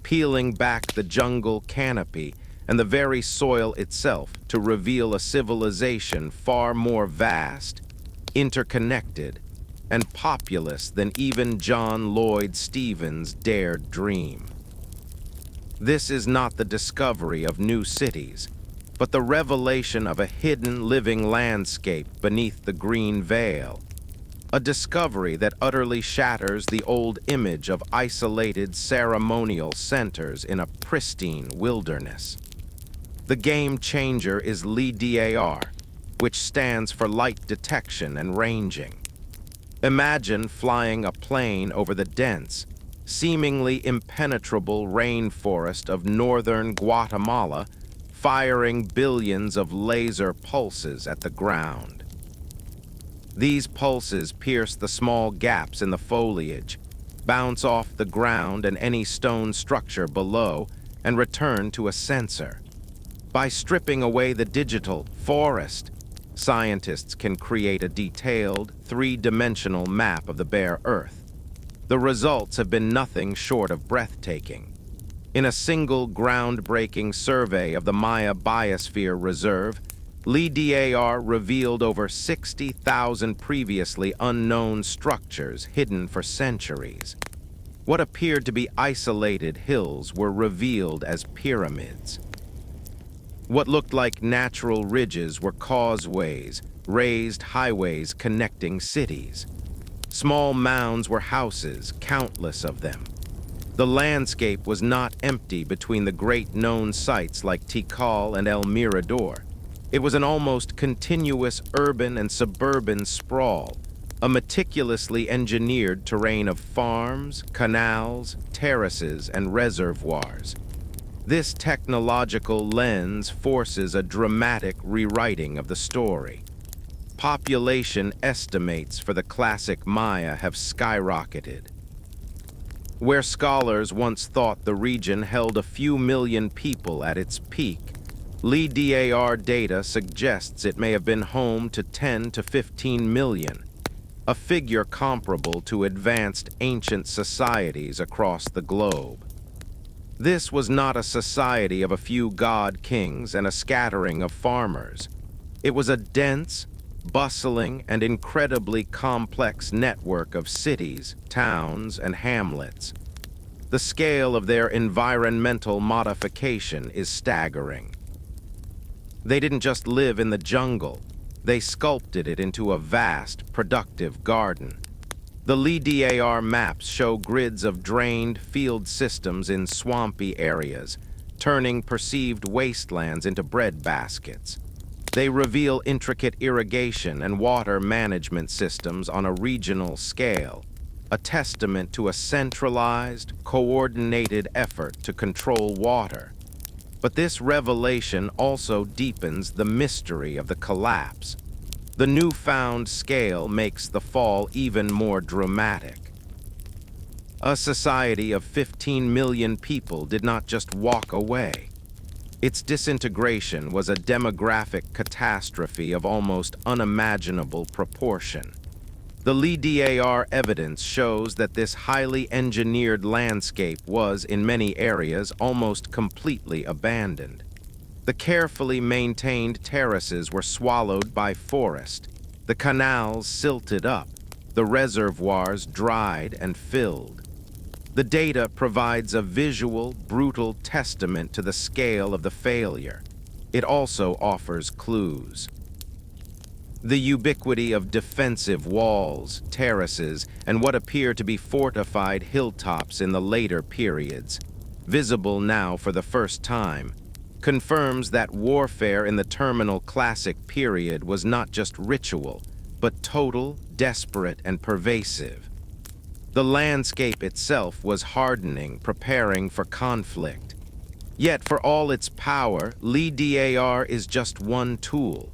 S1: peeling back the jungle canopy and the very soil itself to reveal a civilization far more vast, interconnected, and populous than even John Lloyd Stevens dared dream. This is not the discovery of new cities, but the revelation of a hidden living landscape beneath the green veil, a discovery that utterly shatters the old image of isolated ceremonial centers in a pristine wilderness. The game changer is LiDAR, which stands for light detection and ranging. Imagine flying a plane over the dense, seemingly impenetrable rainforest of northern Guatemala, firing billions of laser pulses at the ground. These pulses pierce the small gaps in the foliage, bounce off the ground and any stone structure below, and return to a sensor. By stripping away the digital forest, scientists can create a detailed, three-dimensional map of the bare Earth. The results have been nothing short of breathtaking. In a single groundbreaking survey of the Maya Biosphere Reserve, LiDAR revealed over 60,000 previously unknown structures hidden for centuries. What appeared to be isolated hills were revealed as pyramids. What looked like natural ridges were causeways, raised highways connecting cities. Small mounds were houses, countless of them. The landscape was not empty between the great known sites like Tikal and El Mirador. It was an almost continuous urban and suburban sprawl, a meticulously engineered terrain of farms, canals, terraces, and reservoirs. This technological lens forces a dramatic rewriting of the story. Population estimates for the classic Maya have skyrocketed. Where scholars once thought the region held a few million people at its peak, LiDAR data suggests it may have been home to 10 to 15 million, a figure comparable to advanced ancient societies across the globe. This was not a society of a few god-kings and a scattering of farmers. It was a dense, bustling, and incredibly complex network of cities, towns, and hamlets. The scale of their environmental modification is staggering. They didn't just live in the jungle, they sculpted it into a vast, productive garden. The LiDAR maps show grids of drained field systems in swampy areas, turning perceived wastelands into bread baskets. They reveal intricate irrigation and water management systems on a regional scale, a testament to a centralized, coordinated effort to control water. But this revelation also deepens the mystery of the collapse. The newfound scale makes the fall even more dramatic. A society of 15 million people did not just walk away. Its disintegration was a demographic catastrophe of almost unimaginable proportion. The LiDAR evidence shows that this highly engineered landscape was, in many areas, almost completely abandoned. The carefully maintained terraces were swallowed by forest, the canals silted up, the reservoirs dried and filled. The data provides a visual, brutal testament to the scale of the failure. It also offers clues. The ubiquity of defensive walls, terraces, and what appear to be fortified hilltops in the later periods, visible now for the first time, confirms that warfare in the terminal classic period was not just ritual, but total, desperate, and pervasive. The landscape itself was hardening, preparing for conflict. Yet for all its power, LiDAR is just one tool.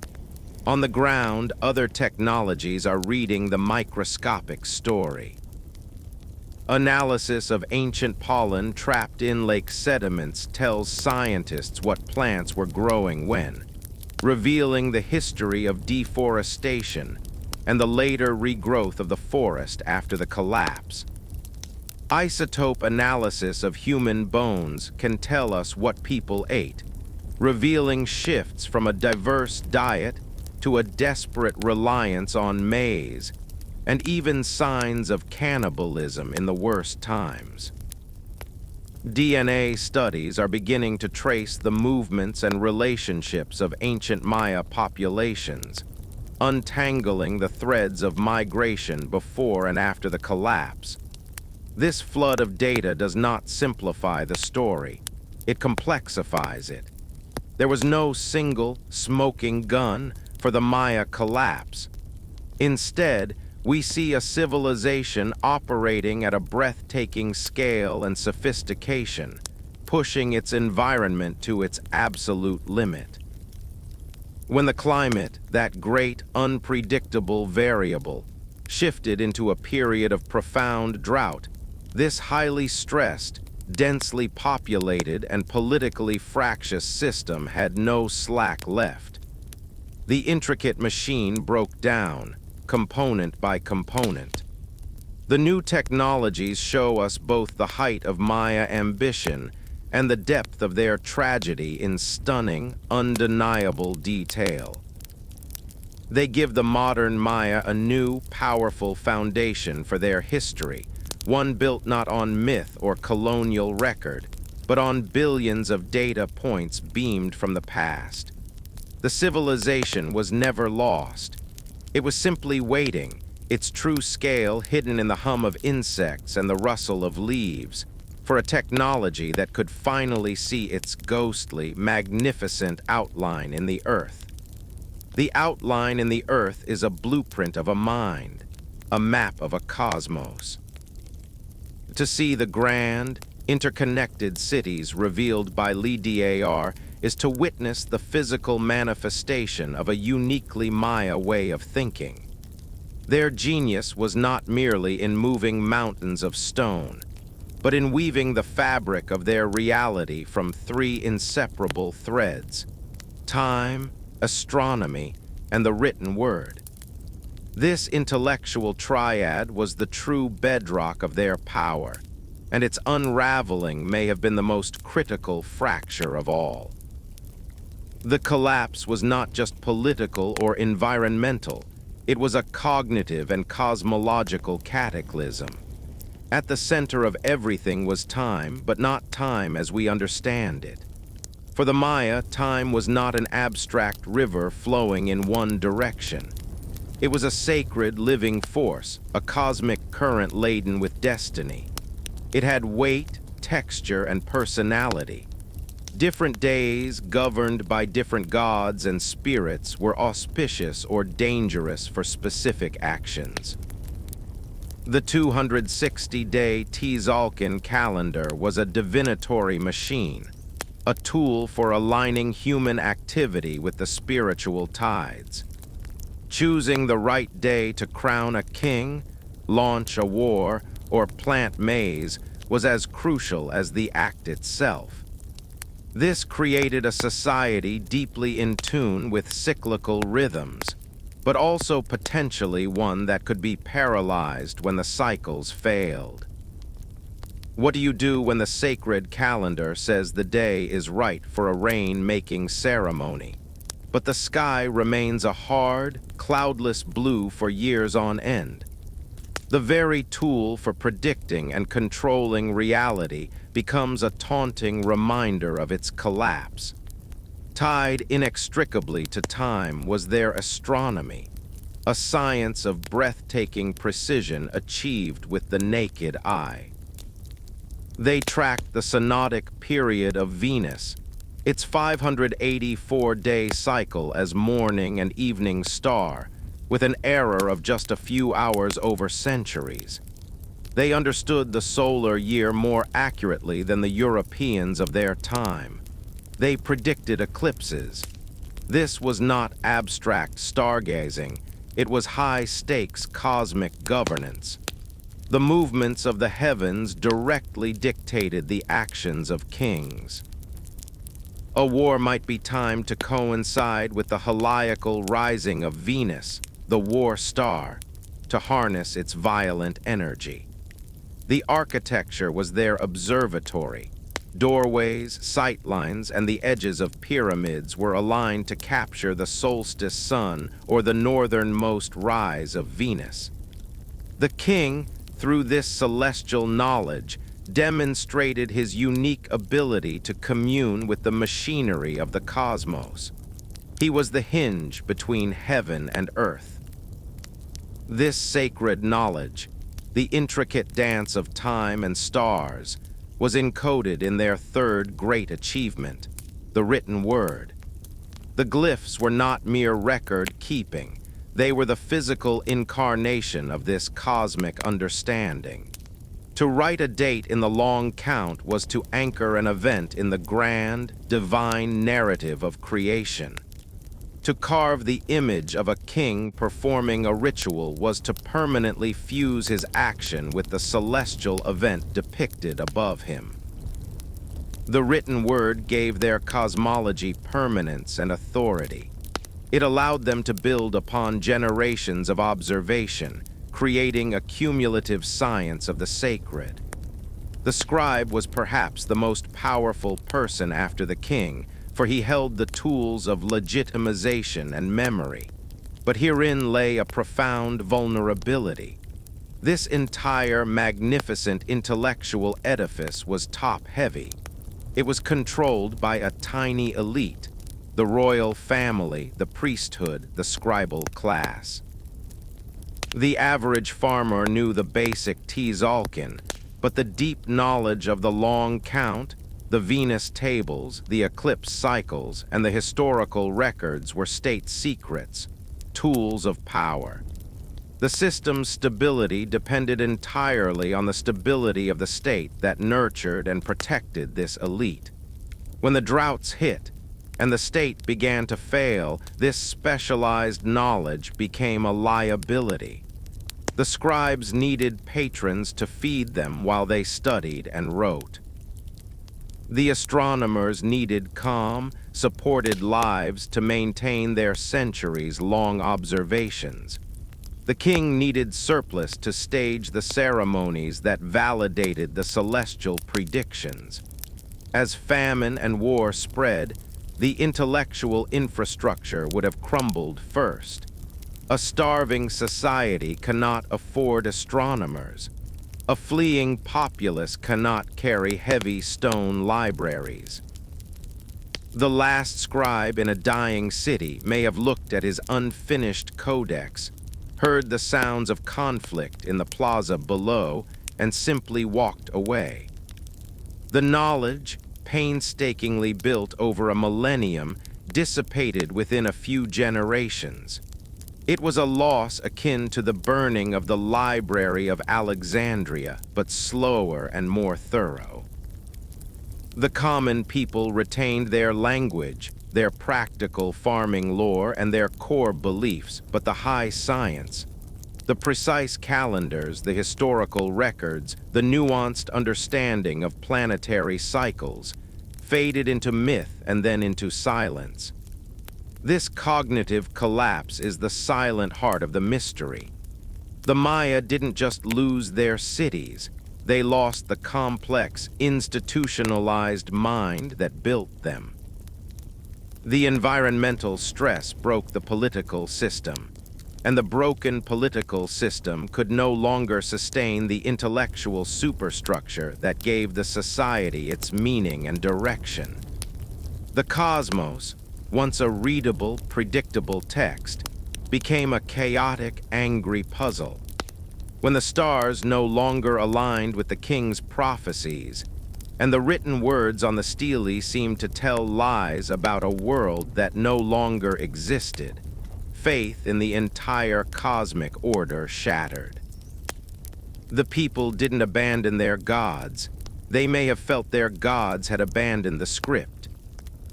S1: On the ground, other technologies are reading the microscopic story. Analysis of ancient pollen trapped in lake sediments tells scientists what plants were growing when, revealing the history of deforestation and the later regrowth of the forest after the collapse. Isotope analysis of human bones can tell us what people ate, revealing shifts from a diverse diet to a desperate reliance on maize, and even signs of cannibalism in the worst times. DNA studies are beginning to trace the movements and relationships of ancient Maya populations, untangling the threads of migration before and after the collapse. This flood of data does not simplify the story, it complexifies it. There was no single smoking gun for the Maya collapse. Instead, we see a civilization operating at a breathtaking scale and sophistication, pushing its environment to its absolute limit. When the climate, that great unpredictable variable, shifted into a period of profound drought, this highly stressed, densely populated, and politically fractious system had no slack left. The intricate machine broke down, component by component. The new technologies show us both the height of Maya ambition and the depth of their tragedy in stunning, undeniable detail. They give the modern Maya a new, powerful foundation for their history, one built not on myth or colonial record, but on billions of data points beamed from the past. The civilization was never lost. It was simply waiting, its true scale hidden in the hum of insects and the rustle of leaves, for a technology that could finally see its ghostly, magnificent outline in the earth. The outline in the earth is a blueprint of a mind, a map of a cosmos. To see the grand, interconnected cities revealed by LiDAR is to witness the physical manifestation of a uniquely Maya way of thinking. Their genius was not merely in moving mountains of stone, but in weaving the fabric of their reality from three inseparable threads: time, astronomy, and the written word. This intellectual triad was the true bedrock of their power, and its unraveling may have been the most critical fracture of all. The collapse was not just political or environmental, it was a cognitive and cosmological cataclysm. At the center of everything was time, but not time as we understand it. For the Maya, time was not an abstract river flowing in one direction. It was a sacred living force, a cosmic current laden with destiny. It had weight, texture, and personality. Different days, governed by different gods and spirits, were auspicious or dangerous for specific actions. The 260-day Tikal calendar was a divinatory machine, a tool for aligning human activity with the spiritual tides. Choosing the right day to crown a king, launch a war, or plant maize was as crucial as the act itself. This created a society deeply in tune with cyclical rhythms, but also potentially one that could be paralyzed when the cycles failed. What do you do when the sacred calendar says the day is right for a rain-making ceremony, but the sky remains a hard, cloudless blue for years on end? The very tool for predicting and controlling reality becomes a taunting reminder of its collapse. Tied inextricably to time was their astronomy, a science of breathtaking precision achieved with the naked eye. They tracked the synodic period of Venus, its 584-day cycle as morning and evening star, with an error of just a few hours over centuries. They understood the solar year more accurately than the Europeans of their time. They predicted eclipses. This was not abstract stargazing, it was high-stakes cosmic governance. The movements of the heavens directly dictated the actions of kings. A war might be timed to coincide with the heliacal rising of Venus, the war star, to harness its violent energy. The architecture was their observatory. Doorways, sightlines, and the edges of pyramids were aligned to capture the solstice sun or the northernmost rise of Venus. The king, through this celestial knowledge, demonstrated his unique ability to commune with the machinery of the cosmos. He was the hinge between heaven and earth. This sacred knowledge, the intricate dance of time and stars, was encoded in their third great achievement, the written word. The glyphs were not mere record-keeping. They were the physical incarnation of this cosmic understanding. To write a date in the long count was to anchor an event in the grand, divine narrative of creation. To carve the image of a king performing a ritual was to permanently fuse his action with the celestial event depicted above him. The written word gave their cosmology permanence and authority. It allowed them to build upon generations of observation, creating a cumulative science of the sacred. The scribe was perhaps the most powerful person after the king, for he held the tools of legitimization and memory. But herein lay a profound vulnerability. This entire magnificent intellectual edifice was top-heavy. It was controlled by a tiny elite, the royal family, the priesthood, the scribal class. The average farmer knew the basic Tzolk'in, but the deep knowledge of the long count, the Venus tables, the eclipse cycles, and the historical records were state secrets, tools of power. The system's stability depended entirely on the stability of the state that nurtured and protected this elite. When the droughts hit, and the state began to fail, this specialized knowledge became a liability. The scribes needed patrons to feed them while they studied and wrote. The astronomers needed calm, supported lives to maintain their centuries-long observations. The king needed surplus to stage the ceremonies that validated the celestial predictions. As famine and war spread, the intellectual infrastructure would have crumbled first. A starving society cannot afford astronomers. A fleeing populace cannot carry heavy stone libraries. The last scribe in a dying city may have looked at his unfinished codex, heard the sounds of conflict in the plaza below, and simply walked away. The knowledge, painstakingly built over a millennium, dissipated within a few generations. It was a loss akin to the burning of the Library of Alexandria, but slower and more thorough. The common people retained their language, their practical farming lore and their core beliefs, but the high science, the precise calendars, the historical records, the nuanced understanding of planetary cycles, faded into myth and then into silence. This cognitive collapse is the silent heart of the mystery. The Maya didn't just lose their cities, they lost the complex, institutionalized mind that built them. The environmental stress broke the political system, and the broken political system could no longer sustain the intellectual superstructure that gave the society its meaning and direction. The cosmos, once a readable, predictable text, became a chaotic, angry puzzle. When the stars no longer aligned with the king's prophecies, and the written words on the stele seemed to tell lies about a world that no longer existed, faith in the entire cosmic order shattered. The people didn't abandon their gods. They may have felt their gods had abandoned the script.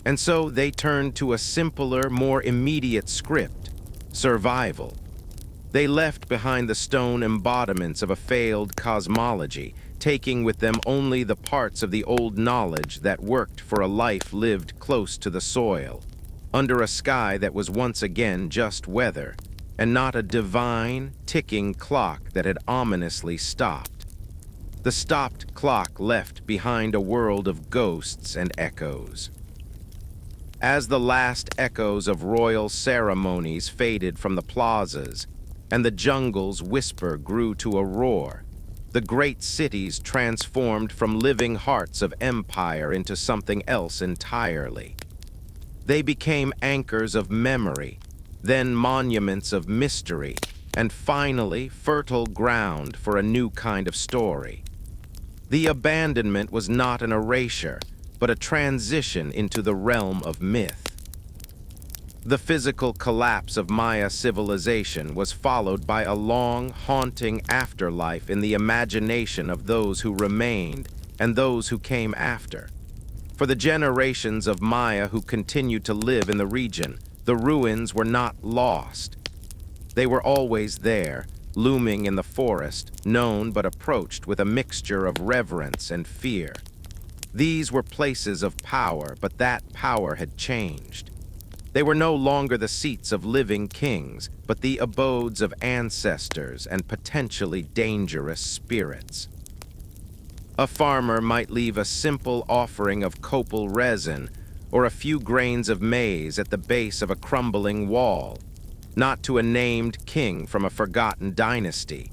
S1: And so they turned to a simpler, more immediate script: survival. They left behind the stone embodiments of a failed cosmology, taking with them only the parts of the old knowledge that worked for a life lived close to the soil, under a sky that was once again just weather, and not a divine, ticking clock that had ominously stopped. The stopped clock left behind a world of ghosts and echoes. As the last echoes of royal ceremonies faded from the plazas, and the jungle's whisper grew to a roar, the great cities transformed from living hearts of empire into something else entirely. They became anchors of memory, then monuments of mystery, and finally fertile ground for a new kind of story. The abandonment was not an erasure, but a transition into the realm of myth. The physical collapse of Maya civilization was followed by a long, haunting afterlife in the imagination of those who remained and those who came after. For the generations of Maya who continued to live in the region, the ruins were not lost. They were always there, looming in the forest, known but approached with a mixture of reverence and fear. These were places of power, but that power had changed. They were no longer the seats of living kings, but the abodes of ancestors and potentially dangerous spirits. A farmer might leave a simple offering of copal resin or a few grains of maize at the base of a crumbling wall, not to a named king from a forgotten dynasty,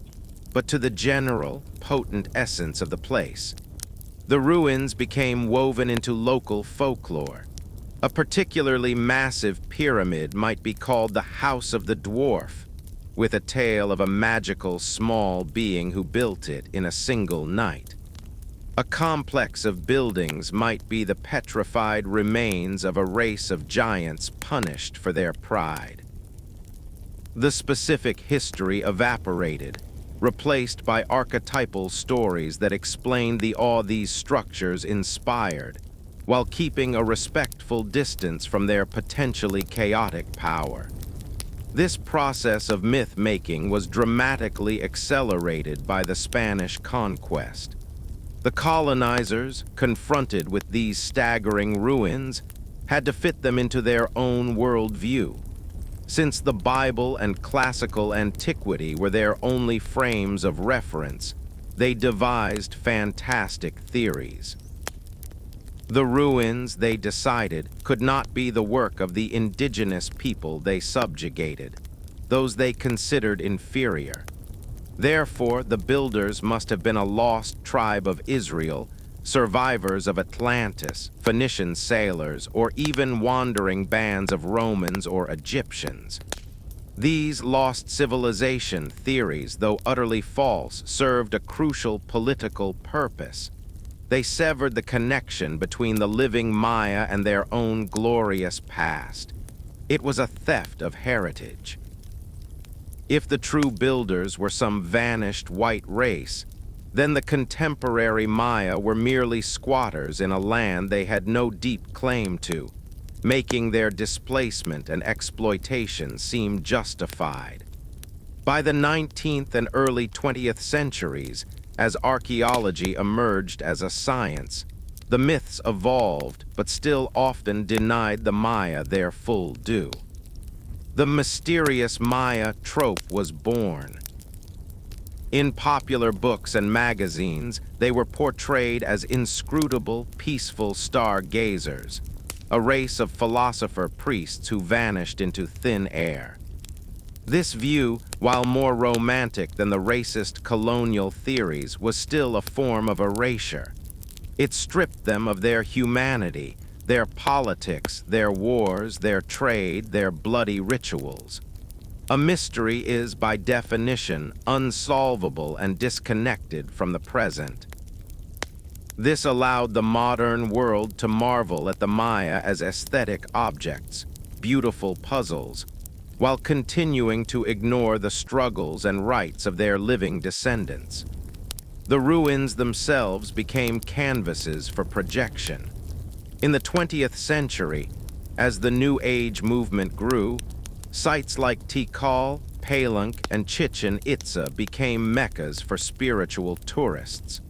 S1: but to the general, potent essence of the place. The ruins became woven into local folklore. A particularly massive pyramid might be called the House of the Dwarf, with a tale of a magical small being who built it in a single night. A complex of buildings might be the petrified remains of a race of giants punished for their pride. The specific history evaporated, replaced by archetypal stories that explained the awe these structures inspired, while keeping a respectful distance from their potentially chaotic power. This process of myth-making was dramatically accelerated by the Spanish conquest. The colonizers, confronted with these staggering ruins, had to fit them into their own worldview. Since the Bible and classical antiquity were their only frames of reference, they devised fantastic theories. The ruins, they decided, could not be the work of the indigenous people they subjugated, those they considered inferior. Therefore, the builders must have been a lost tribe of Israel, survivors of Atlantis, Phoenician sailors, or even wandering bands of Romans or Egyptians. These lost civilization theories, though utterly false, served a crucial political purpose. They severed the connection between the living Maya and their own glorious past. It was a theft of heritage. If the true builders were some vanished white race, then the contemporary Maya were merely squatters in a land they had no deep claim to. making their displacement and exploitation seem justified. By the 19th and early 20th centuries, as archaeology emerged as a science, the myths evolved but still often denied the Maya their full due. The mysterious Maya trope was born. In popular books and magazines, they were portrayed as inscrutable, peaceful stargazers, a race of philosopher priests who vanished into thin air. This view, while more romantic than the racist colonial theories, was still a form of erasure. It stripped them of their humanity, their politics, their wars, their trade, their bloody rituals. A mystery is, by definition, unsolvable and disconnected from the present. This allowed the modern world to marvel at the Maya as aesthetic objects, beautiful puzzles, while continuing to ignore the struggles and rights of their living descendants. The ruins themselves became canvases for projection. In the 20th century, as the New Age movement grew, sites like Tikal, Palenque, and Chichen Itza became meccas for spiritual tourists.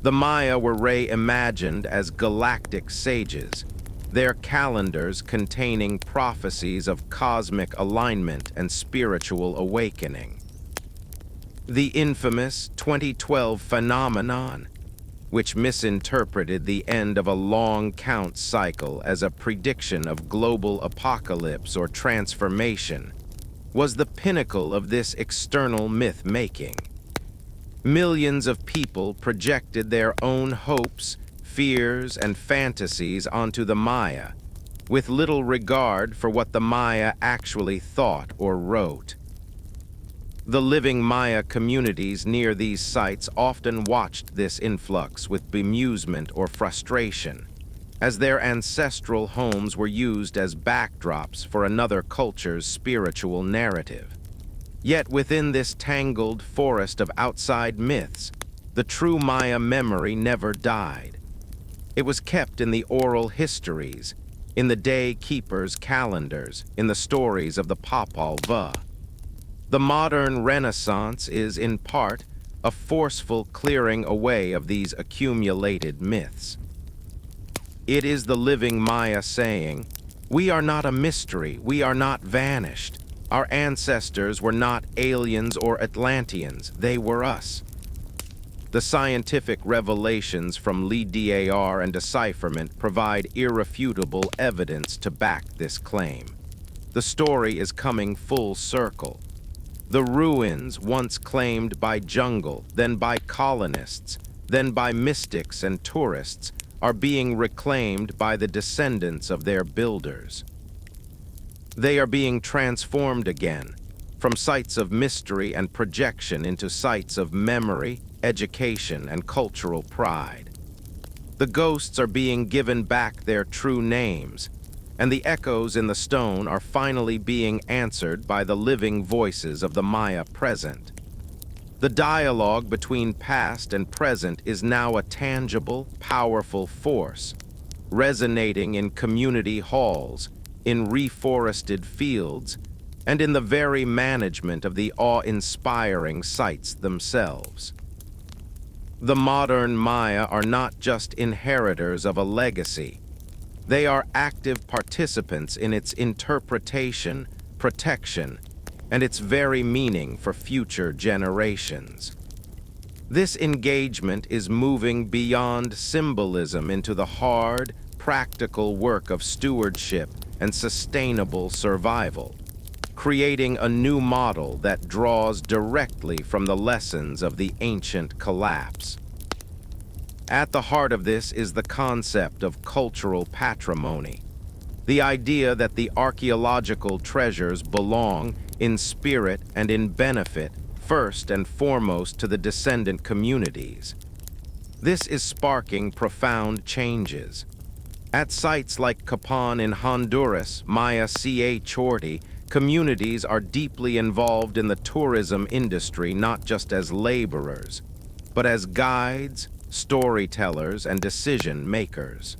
S1: The Maya were reimagined as galactic sages, their calendars containing prophecies of cosmic alignment and spiritual awakening. The infamous 2012 phenomenon, which misinterpreted the end of a long count cycle as a prediction of global apocalypse or transformation, was the pinnacle of this external myth-making. Millions of people projected their own hopes, fears, and fantasies onto the Maya, with little regard for what the Maya actually thought or wrote. The living Maya communities near these sites often watched this influx with bemusement or frustration, as their ancestral homes were used as backdrops for another culture's spiritual narrative. Yet within this tangled forest of outside myths, the true Maya memory never died. It was kept in the oral histories, in the day keepers' calendars, in the stories of the Popol Vuh. The modern Renaissance is, in part, a forceful clearing away of these accumulated myths. It is the living Maya saying, "We are not a mystery, we are not vanished. Our ancestors were not aliens or Atlanteans, they were us." The scientific revelations from LiDAR and decipherment provide irrefutable evidence to back this claim. The story is coming full circle. The ruins, once claimed by jungle, then by colonists, then by mystics and tourists, are being reclaimed by the descendants of their builders. They are being transformed again, from sites of mystery and projection into sites of memory, education, and cultural pride. The ghosts are being given back their true names, and the echoes in the stone are finally being answered by the living voices of the Maya present. The dialogue between past and present is now a tangible, powerful force, resonating in community halls, in reforested fields, and in the very management of the awe-inspiring sites themselves. The modern Maya are not just inheritors of a legacy. They are active participants in its interpretation, protection, and its very meaning for future generations. This engagement is moving beyond symbolism into the hard, practical work of stewardship and sustainable survival, creating a new model that draws directly from the lessons of the ancient collapse. At the heart of this is the concept of cultural patrimony, the idea that the archaeological treasures belong, in spirit and in benefit, first and foremost to the descendant communities. This is sparking profound changes. At sites like Chichen in Honduras, Maya Ca Chorty, communities are deeply involved in the tourism industry not just as laborers, but as guides, storytellers, and decision makers.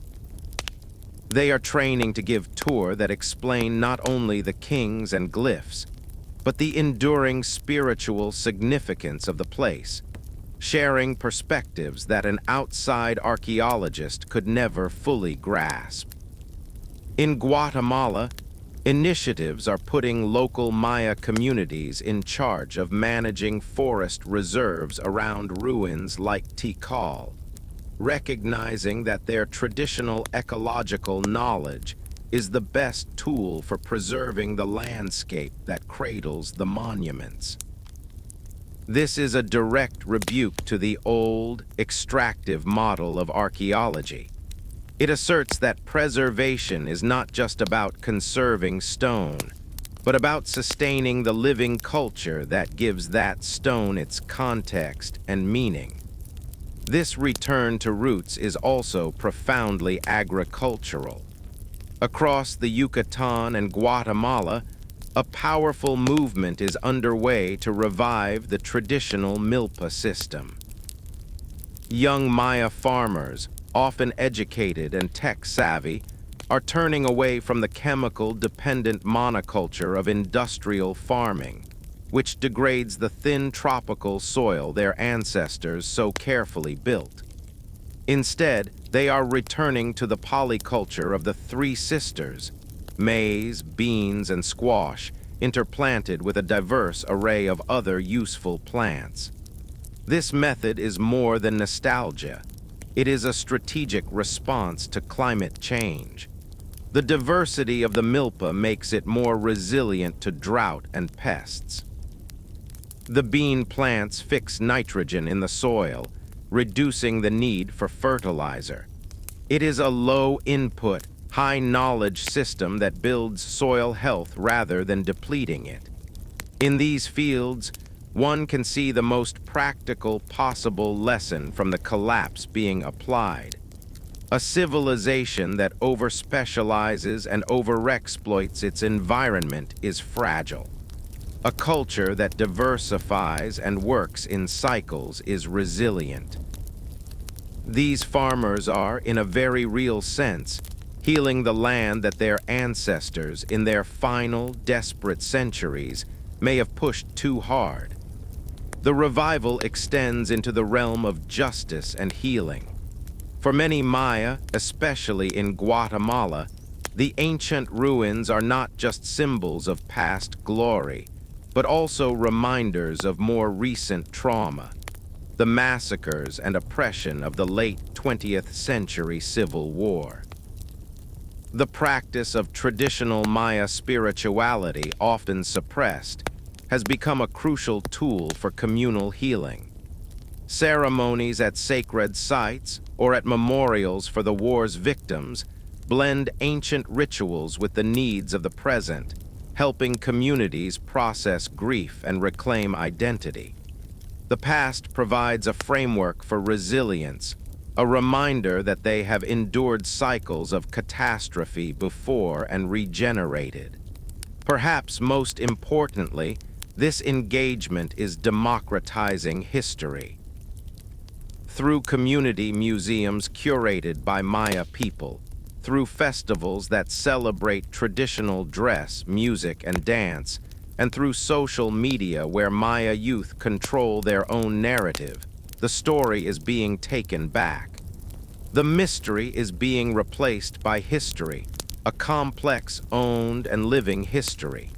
S1: They are training to give tours that explain not only the kings and glyphs, but the enduring spiritual significance of the place, sharing perspectives that an outside archaeologist could never fully grasp. In Guatemala, initiatives are putting local Maya communities in charge of managing forest reserves around ruins like Tikal, recognizing that their traditional ecological knowledge is the best tool for preserving the landscape that cradles the monuments. This is a direct rebuke to the old, extractive model of archaeology. It asserts that preservation is not just about conserving stone, but about sustaining the living culture that gives that stone its context and meaning. This return to roots is also profoundly agricultural. Across the Yucatan and Guatemala, a powerful movement is underway to revive the traditional milpa system. Young Maya farmers, often educated and tech-savvy, are turning away from the chemical-dependent monoculture of industrial farming, which degrades the thin tropical soil their ancestors so carefully built. Instead, they are returning to the polyculture of the Three Sisters, maize, beans, and squash, interplanted with a diverse array of other useful plants. This method is more than nostalgia. It is a strategic response to climate change. The diversity of the milpa makes it more resilient to drought and pests. The bean plants fix nitrogen in the soil, reducing the need for fertilizer. It is a low-input, high-knowledge system that builds soil health rather than depleting it. In these fields, one can see the most practical possible lesson from the collapse being applied. A civilization that overspecializes and overexploits its environment is fragile. A culture that diversifies and works in cycles is resilient. These farmers are, in a very real sense, healing the land that their ancestors, in their final, desperate centuries, may have pushed too hard. The revival extends into the realm of justice and healing. For many Maya, especially in Guatemala, the ancient ruins are not just symbols of past glory, but also reminders of more recent trauma, the massacres and oppression of the late 20th century Civil War. The practice of traditional Maya spirituality, often suppressed, has become a crucial tool for communal healing. Ceremonies at sacred sites or at memorials for the war's victims blend ancient rituals with the needs of the present, helping communities process grief and reclaim identity. The past provides a framework for resilience, a reminder that they have endured cycles of catastrophe before and regenerated. Perhaps most importantly, this engagement is democratizing history. Through community museums curated by Maya people, through festivals that celebrate traditional dress, music, and dance, and through social media where Maya youth control their own narrative, the story is being taken back. The mystery is being replaced by history, a complex, owned, and living history.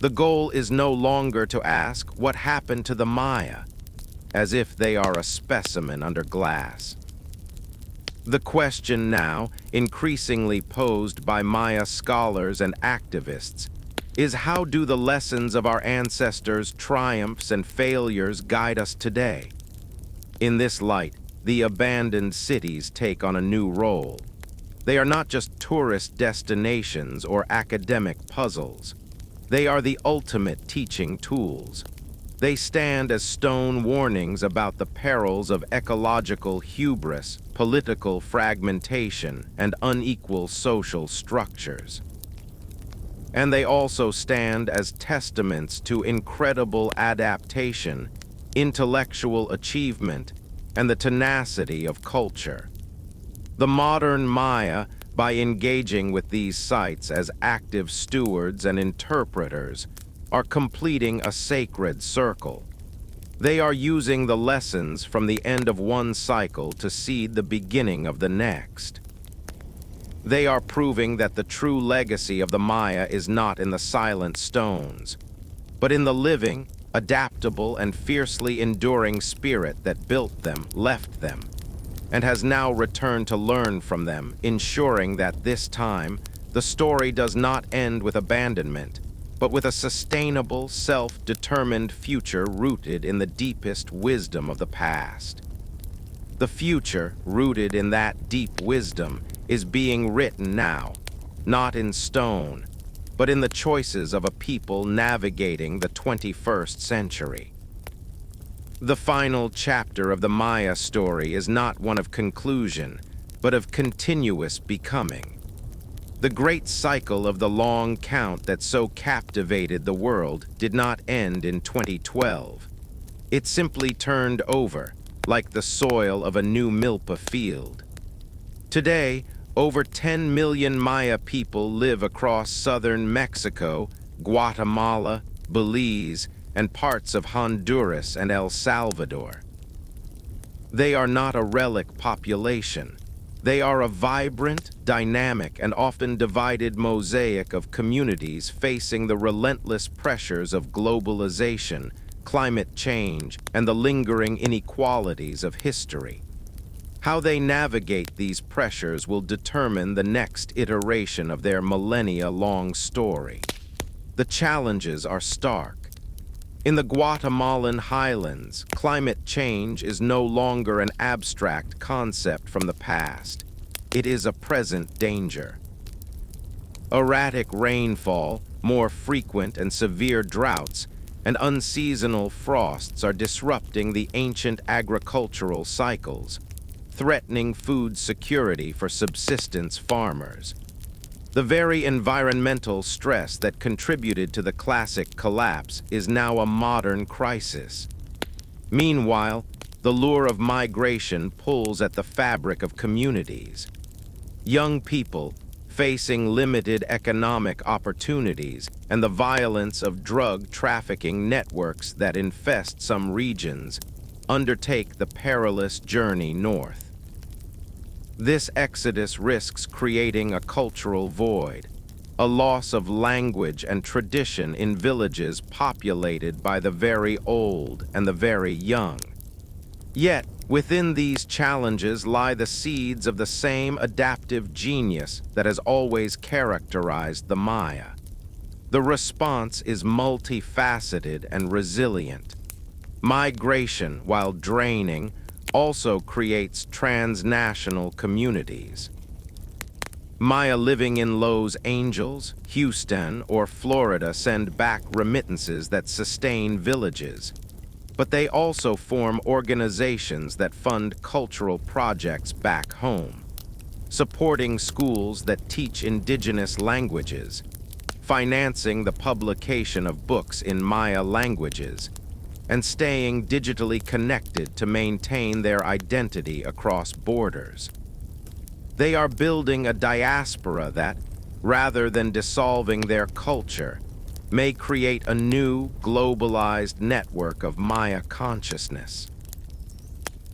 S1: The goal is no longer to ask what happened to the Maya, as if they are a specimen under glass. The question now, increasingly posed by Maya scholars and activists, is how do the lessons of our ancestors' triumphs and failures guide us today? In this light, the abandoned cities take on a new role. They are not just tourist destinations or academic puzzles. They are the ultimate teaching tools. They stand as stone warnings about the perils of ecological hubris, political fragmentation, and unequal social structures. And they also stand as testaments to incredible adaptation, intellectual achievement, and the tenacity of culture. The modern Maya, by engaging with these sites as active stewards and interpreters, are completing a sacred circle. They are using the lessons from the end of one cycle to seed the beginning of the next. They are proving that the true legacy of the Maya is not in the silent stones, but in the living, adaptable, and fiercely enduring spirit that built them, left them, and has now returned to learn from them, ensuring that this time the story does not end with abandonment, but with a sustainable, self-determined future rooted in the deepest wisdom of the past. The future, rooted in that deep wisdom, is being written now, not in stone, but in the choices of a people navigating the 21st century. The final chapter of the Maya story is not one of conclusion, but of continuous becoming. The great cycle of the long count that so captivated the world did not end in 2012. It simply turned over, like the soil of a new milpa field. Today, over 10 million Maya people live across southern Mexico, Guatemala, Belize, and parts of Honduras and El Salvador. They are not a relic population. They are a vibrant, dynamic, and often divided mosaic of communities facing the relentless pressures of globalization, climate change, and the lingering inequalities of history. How they navigate these pressures will determine the next iteration of their millennia-long story. The challenges are stark. In the Guatemalan highlands, climate change is no longer an abstract concept from the past. It is a present danger. Erratic rainfall, more frequent and severe droughts, and unseasonal frosts are disrupting the ancient agricultural cycles, threatening food security for subsistence farmers. The very environmental stress that contributed to the classic collapse is now a modern crisis. Meanwhile, the lure of migration pulls at the fabric of communities. Young people, facing limited economic opportunities and the violence of drug trafficking networks that infest some regions, undertake the perilous journey north. This exodus risks creating a cultural void, a loss of language and tradition in villages populated by the very old and the very young. Yet, within these challenges lie the seeds of the same adaptive genius that has always characterized the Maya. The response is multifaceted and resilient. Migration, while draining, also creates transnational communities. Maya living in Los Angeles, Houston, or Florida send back remittances that sustain villages, but they also form organizations that fund cultural projects back home, supporting schools that teach indigenous languages, financing the publication of books in Maya languages, and staying digitally connected to maintain their identity across borders. They are building a diaspora that, rather than dissolving their culture, may create a new, globalized network of Maya consciousness.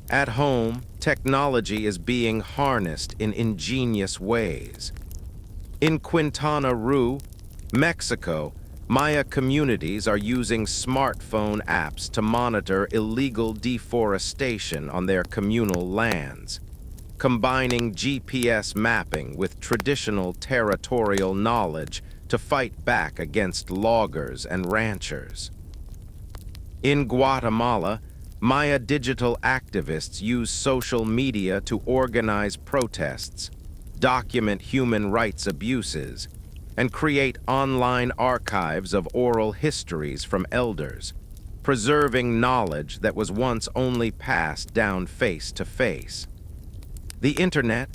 S1: At home, technology is being harnessed in ingenious ways. In Quintana Roo, Mexico, Maya communities are using smartphone apps to monitor illegal deforestation on their communal lands, combining GPS mapping with traditional territorial knowledge to fight back against loggers and ranchers. In Guatemala, Maya digital activists use social media to organize protests, document human rights abuses, and create online archives of oral histories from elders, preserving knowledge that was once only passed down face to face. The internet,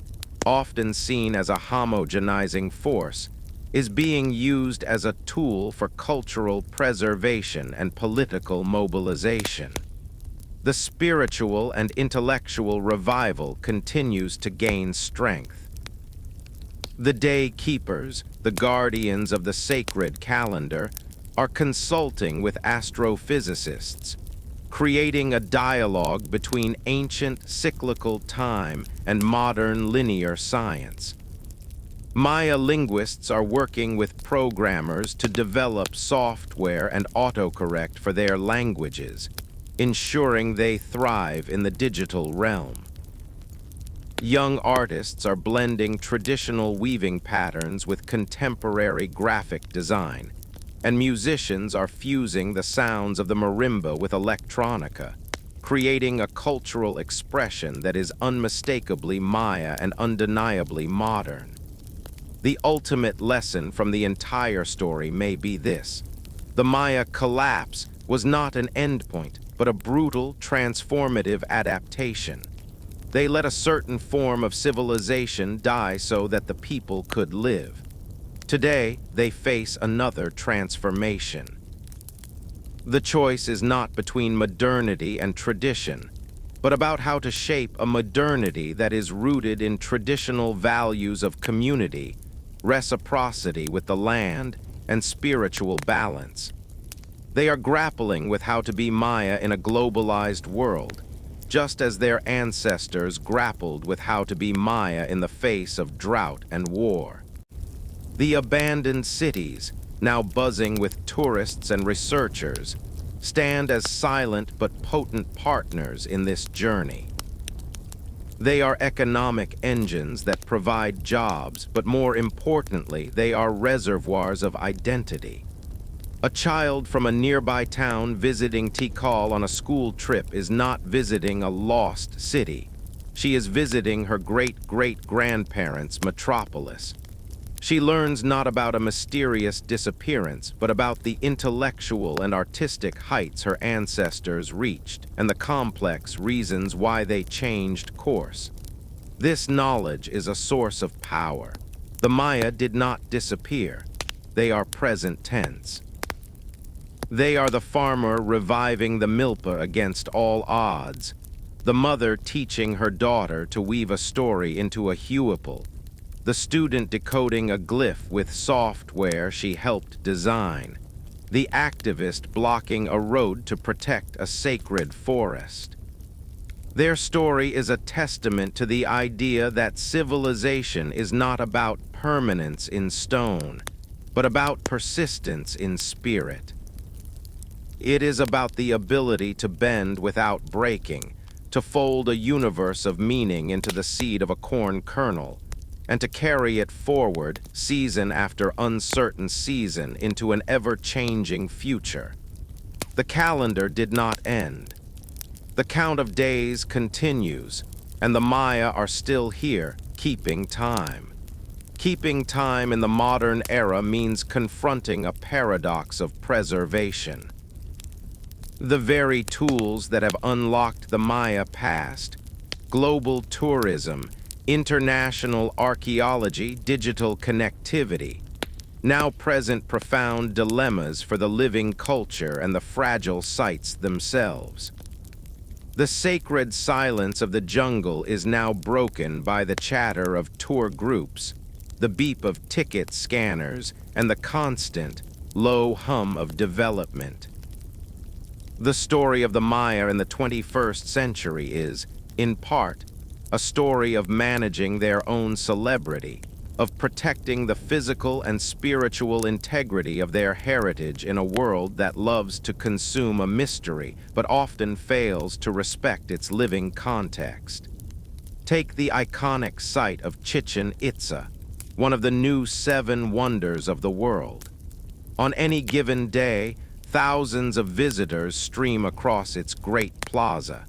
S1: often seen as a homogenizing force, is being used as a tool for cultural preservation and political mobilization. The spiritual and intellectual revival continues to gain strength. The day keepers, the guardians of the sacred calendar, are consulting with astrophysicists, creating a dialogue between ancient cyclical time and modern linear science. Maya linguists are working with programmers to develop software and autocorrect for their languages, ensuring they thrive in the digital realm. Young artists are blending traditional weaving patterns with contemporary graphic design, and musicians are fusing the sounds of the marimba with electronica, creating a cultural expression that is unmistakably Maya and undeniably modern. The ultimate lesson from the entire story may be this: the Maya collapse was not an endpoint, but a brutal, transformative adaptation. They let a certain form of civilization die so that the people could live. Today, they face another transformation. The choice is not between modernity and tradition, but about how to shape a modernity that is rooted in traditional values of community, reciprocity with the land, and spiritual balance. They are grappling with how to be Maya in a globalized world, just as their ancestors grappled with how to be Maya in the face of drought and war. The abandoned cities, now buzzing with tourists and researchers, stand as silent but potent partners in this journey. They are economic engines that provide jobs, but more importantly, they are reservoirs of identity. A child from a nearby town visiting Tikal on a school trip is not visiting a lost city. She is visiting her great-great-grandparents' metropolis. She learns not about a mysterious disappearance, but about the intellectual and artistic heights her ancestors reached, and the complex reasons why they changed course. This knowledge is a source of power. The Maya did not disappear. They are present tense. They are the farmer reviving the milpa against all odds, the mother teaching her daughter to weave a story into a heuiple, the student decoding a glyph with software she helped design, the activist blocking a road to protect a sacred forest. Their story is a testament to the idea that civilization is not about permanence in stone, but about persistence in spirit. It is about the ability to bend without breaking, to fold a universe of meaning into the seed of a corn kernel, and to carry it forward, season after uncertain season, into an ever-changing future. The calendar did not end. The count of days continues, and the Maya are still here, keeping time. Keeping time in the modern era means confronting a paradox of preservation. The very tools that have unlocked the Maya past, global tourism, international archaeology, digital connectivity, now present profound dilemmas for the living culture and the fragile sites themselves. The sacred silence of the jungle is now broken by the chatter of tour groups, the beep of ticket scanners, and the constant, low hum of development. The story of the Maya in the 21st century is, in part, a story of managing their own celebrity, of protecting the physical and spiritual integrity of their heritage in a world that loves to consume a mystery but often fails to respect its living context. Take the iconic site of Chichen Itza, one of the new 7 wonders of the world. On any given day, thousands of visitors stream across its great plaza.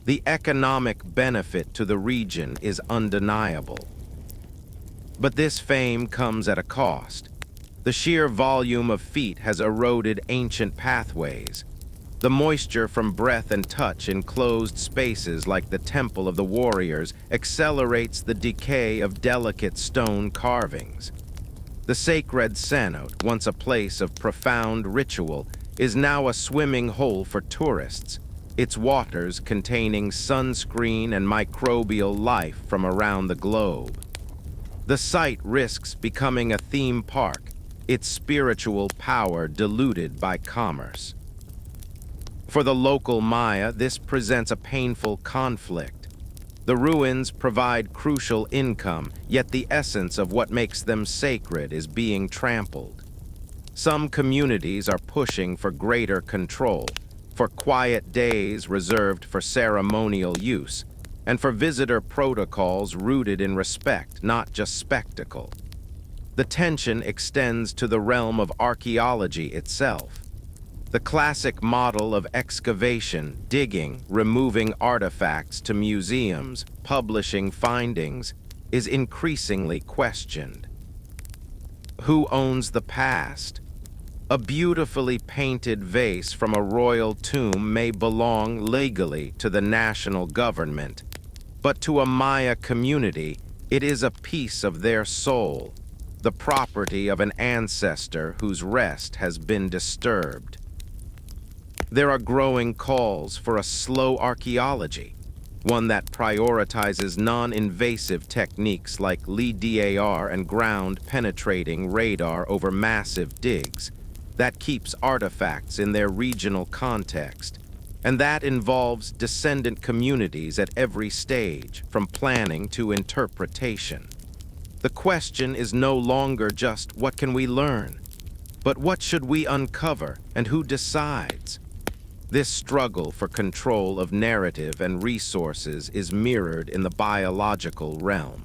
S1: The economic benefit to the region is undeniable. But this fame comes at a cost. The sheer volume of feet has eroded ancient pathways. The moisture from breath and touch in closed spaces like the Temple of the Warriors accelerates the decay of delicate stone carvings. The sacred cenote, once a place of profound ritual, is now a swimming hole for tourists, its waters containing sunscreen and microbial life from around the globe. The site risks becoming a theme park, its spiritual power diluted by commerce. For the local Maya, this presents a painful conflict. The ruins provide crucial income, yet the essence of what makes them sacred is being trampled. Some communities are pushing for greater control, for quiet days reserved for ceremonial use, and for visitor protocols rooted in respect, not just spectacle. The tension extends to the realm of archaeology itself. The classic model of excavation, digging, removing artifacts to museums, publishing findings, is increasingly questioned. Who owns the past? A beautifully painted vase from a royal tomb may belong legally to the national government, but to a Maya community, it is a piece of their soul, the property of an ancestor whose rest has been disturbed. There are growing calls for a slow archaeology, one that prioritizes non-invasive techniques like LiDAR and ground-penetrating radar over massive digs, that keeps artifacts in their regional context, and that involves descendant communities at every stage, from planning to interpretation. The question is no longer just what can we learn, but what should we uncover and who decides? This struggle for control of narrative and resources is mirrored in the biological realm.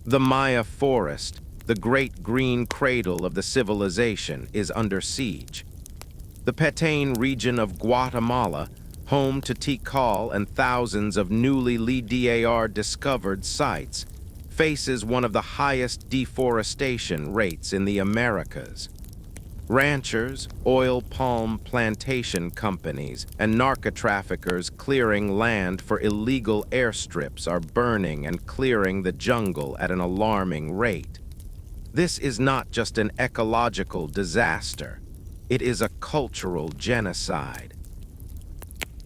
S1: The Maya forest, the great green cradle of the civilization, is under siege. The Petén region of Guatemala, home to Tikal and thousands of newly LiDAR discovered sites, faces one of the highest deforestation rates in the Americas. Ranchers, oil palm plantation companies, and narco-traffickers clearing land for illegal airstrips are burning and clearing the jungle at an alarming rate. This is not just an ecological disaster. It is a cultural genocide.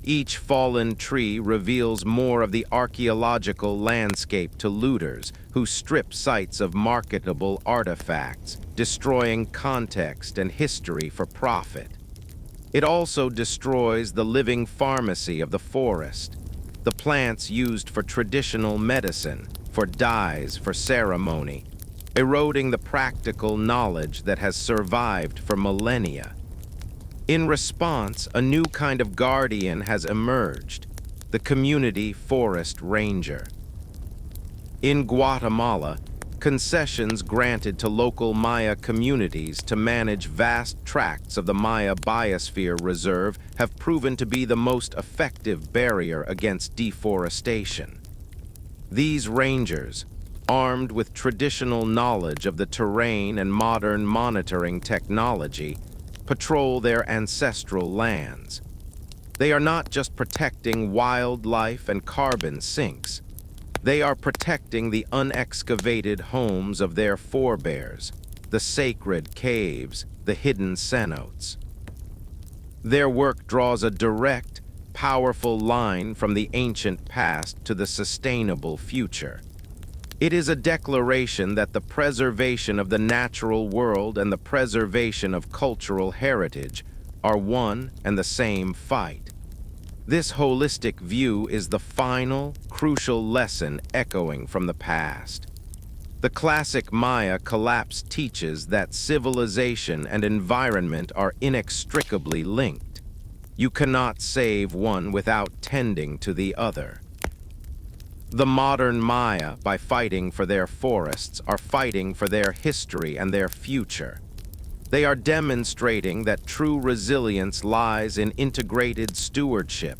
S1: Each fallen tree reveals more of the archaeological landscape to looters who strip sites of marketable artifacts, destroying context and history for profit. It also destroys the living pharmacy of the forest, the plants used for traditional medicine, for dyes, for ceremony, eroding the practical knowledge that has survived for millennia. In response, a new kind of guardian has emerged, the community forest ranger. In Guatemala, concessions granted to local Maya communities to manage vast tracts of the Maya Biosphere Reserve have proven to be the most effective barrier against deforestation. These rangers, armed with traditional knowledge of the terrain and modern monitoring technology, patrol their ancestral lands. They are not just protecting wildlife and carbon sinks. They are protecting the unexcavated homes of their forebears, the sacred caves, the hidden cenotes. Their work draws a direct, powerful line from the ancient past to the sustainable future. It is a declaration that the preservation of the natural world and the preservation of cultural heritage are one and the same fight. This holistic view is the final, crucial lesson echoing from the past. The classic Maya collapse teaches that civilization and environment are inextricably linked. You cannot save one without tending to the other. The modern Maya, by fighting for their forests, are fighting for their history and their future. They are demonstrating that true resilience lies in integrated stewardship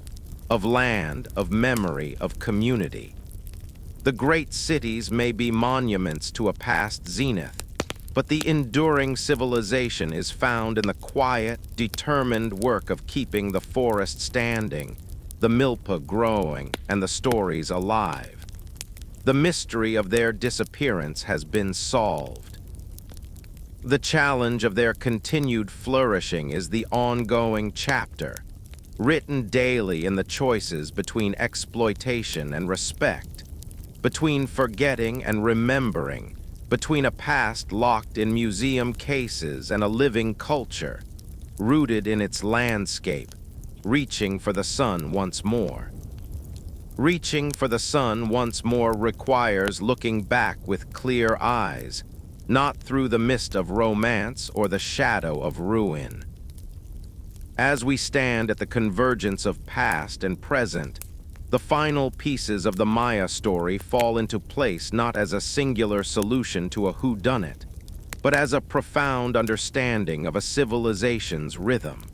S1: of land, of memory, of community. The great cities may be monuments to a past zenith, but the enduring civilization is found in the quiet, determined work of keeping the forest standing, the milpa growing, and the stories alive. The mystery of their disappearance has been solved. The challenge of their continued flourishing is the ongoing chapter, written daily in the choices between exploitation and respect. between forgetting and remembering, between a past locked in museum cases and a living culture, rooted in its landscape, reaching for the sun once more. Reaching for the sun once more requires looking back with clear eyes, not through the mist of romance or the shadow of ruin. As we stand at the convergence of past and present, the final pieces of the Maya story fall into place not as a singular solution to a whodunit, but as a profound understanding of a civilization's rhythm.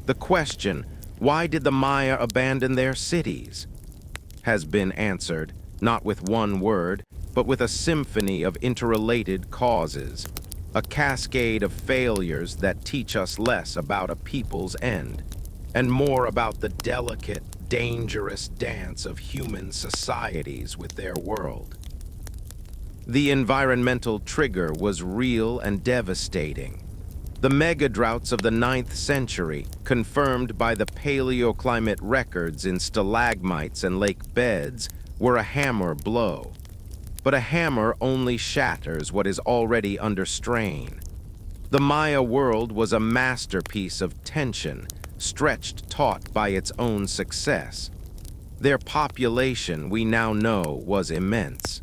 S1: The question, why did the Maya abandon their cities, has been answered, not with one word, but with a symphony of interrelated causes, a cascade of failures that teach us less about a people's end, and more about the delicate, dangerous dance of human societies with their world. The environmental trigger was real and devastating. The megadroughts of the 9th century, confirmed by the paleoclimate records in stalagmites and lake beds, were a hammer blow. But a hammer only shatters what is already under strain. The Maya world was a masterpiece of tension, stretched taut by its own success. Their population, we now know, was immense.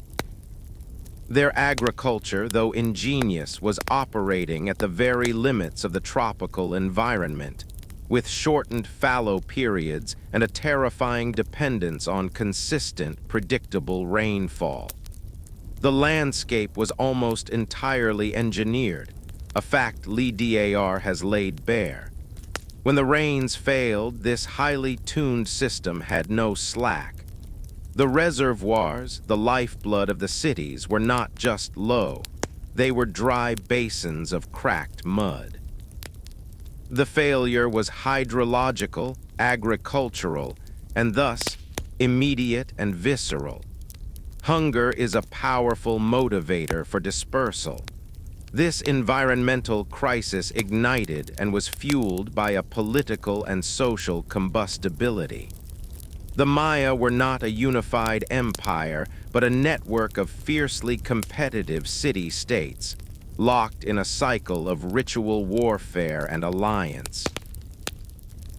S1: Their agriculture, though ingenious, was operating at the very limits of the tropical environment, with shortened fallow periods and a terrifying dependence on consistent, predictable rainfall. The landscape was almost entirely engineered, a fact LiDAR has laid bare. When the rains failed, this highly tuned system had no slack. The reservoirs, the lifeblood of the cities, were not just low. They were dry basins of cracked mud. The failure was hydrological, agricultural, and thus immediate and visceral. Hunger is a powerful motivator for dispersal. This environmental crisis ignited and was fueled by a political and social combustibility. The Maya were not a unified empire, but a network of fiercely competitive city-states, locked in a cycle of ritual warfare and alliance.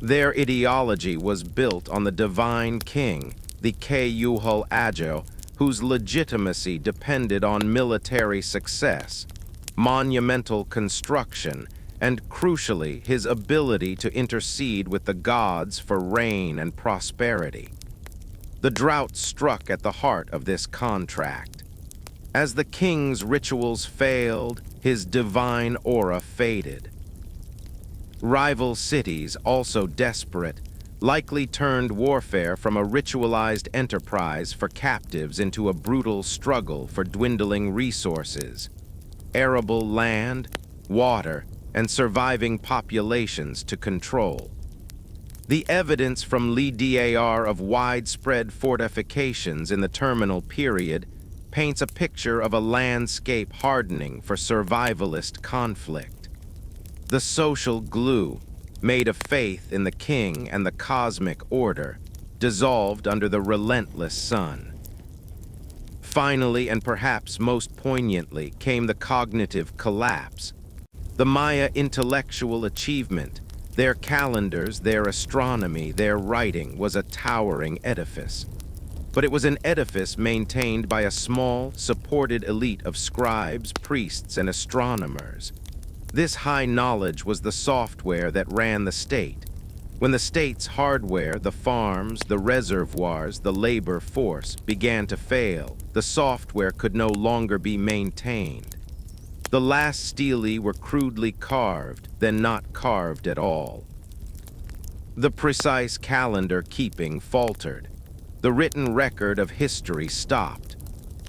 S1: Their ideology was built on the divine king, the Kayuhul Ajo, whose legitimacy depended on military success, monumental construction, and crucially, his ability to intercede with the gods for rain and prosperity. The drought struck at the heart of this contract. As the king's rituals failed, his divine aura faded. Rival cities, also desperate, likely turned warfare from a ritualized enterprise for captives into a brutal struggle for dwindling resources, arable land, water, and surviving populations to control. The evidence from LiDAR of widespread fortifications in the terminal period paints a picture of a landscape hardening for survivalist conflict. The social glue, made of faith in the king and the cosmic order, dissolved under the relentless sun. Finally, and perhaps most poignantly, came the cognitive collapse. The Maya intellectual achievement, their calendars, their astronomy, their writing, was a towering edifice. But it was an edifice maintained by a small, supported elite of scribes, priests, and astronomers. This high knowledge was the software that ran the state. When the state's hardware, the farms, the reservoirs, the labor force, began to fail, the software could no longer be maintained. The last stelae were crudely carved, then not carved at all. The precise calendar keeping faltered. The written record of history stopped.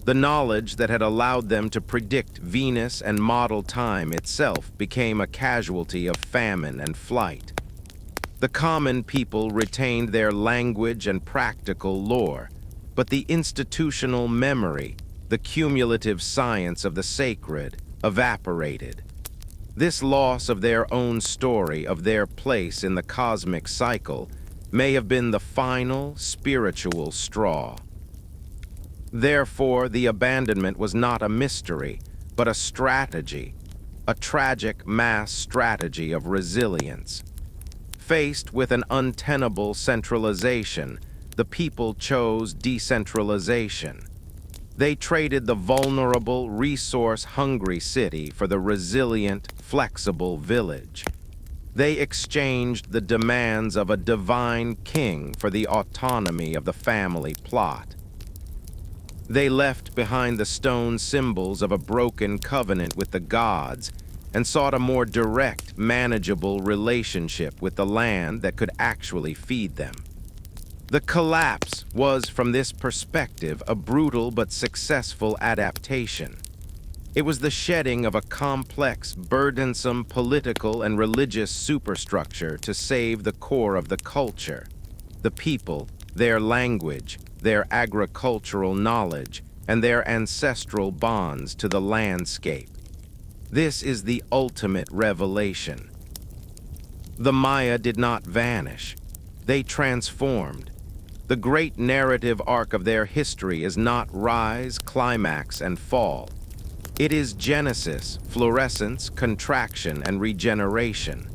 S1: The knowledge that had allowed them to predict Venus and model time itself became a casualty of famine and flight. The common people retained their language and practical lore, but the institutional memory, the cumulative science of the sacred, evaporated. This loss of their own story, of their place in the cosmic cycle, may have been the final spiritual straw. Therefore, the abandonment was not a mystery, but a strategy, a tragic mass strategy of resilience. Faced with an untenable centralization, the people chose decentralization. They traded the vulnerable, resource-hungry city for the resilient, flexible village. They exchanged the demands of a divine king for the autonomy of the family plot. They left behind the stone symbols of a broken covenant with the gods and sought a more direct, manageable relationship with the land that could actually feed them. The collapse was, from this perspective, a brutal but successful adaptation. It was the shedding of a complex, burdensome political and religious superstructure to save the core of the culture, the people, their language, their agricultural knowledge, and their ancestral bonds to the landscape. This is the ultimate revelation. The Maya did not vanish. They transformed. The great narrative arc of their history is not rise, climax, and fall. It is genesis, fluorescence, contraction, and regeneration.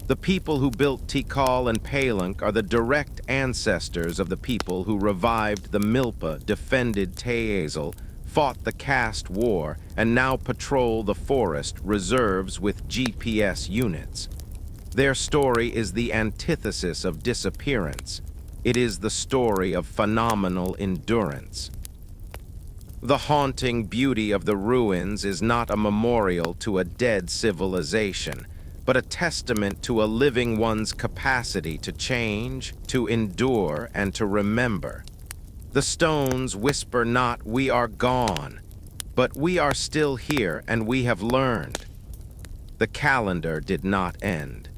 S1: The people who built Tikal and Palenque are the direct ancestors of the people who revived the Milpa, defended Teazal, fought the caste war, and now patrol the forest reserves with GPS units. Their story is the antithesis of disappearance. It is the story of phenomenal endurance. The haunting beauty of the ruins is not a memorial to a dead civilization, but a testament to a living one's capacity to change, to endure, and to remember. The stones whisper not, "We are gone," but "We are still here and we have learned." The calendar did not end.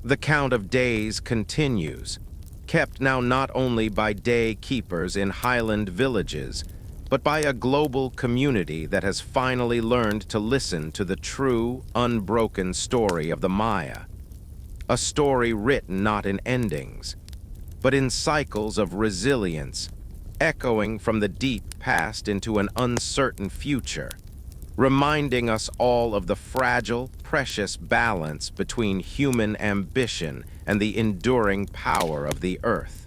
S1: The count of days continues, kept now not only by day keepers in highland villages, but by a global community that has finally learned to listen to the true, unbroken story of the Maya. A story written not in endings, but in cycles of resilience, echoing from the deep past into an uncertain future, reminding us all of the fragile, precious balance between human ambition and the enduring power of the earth.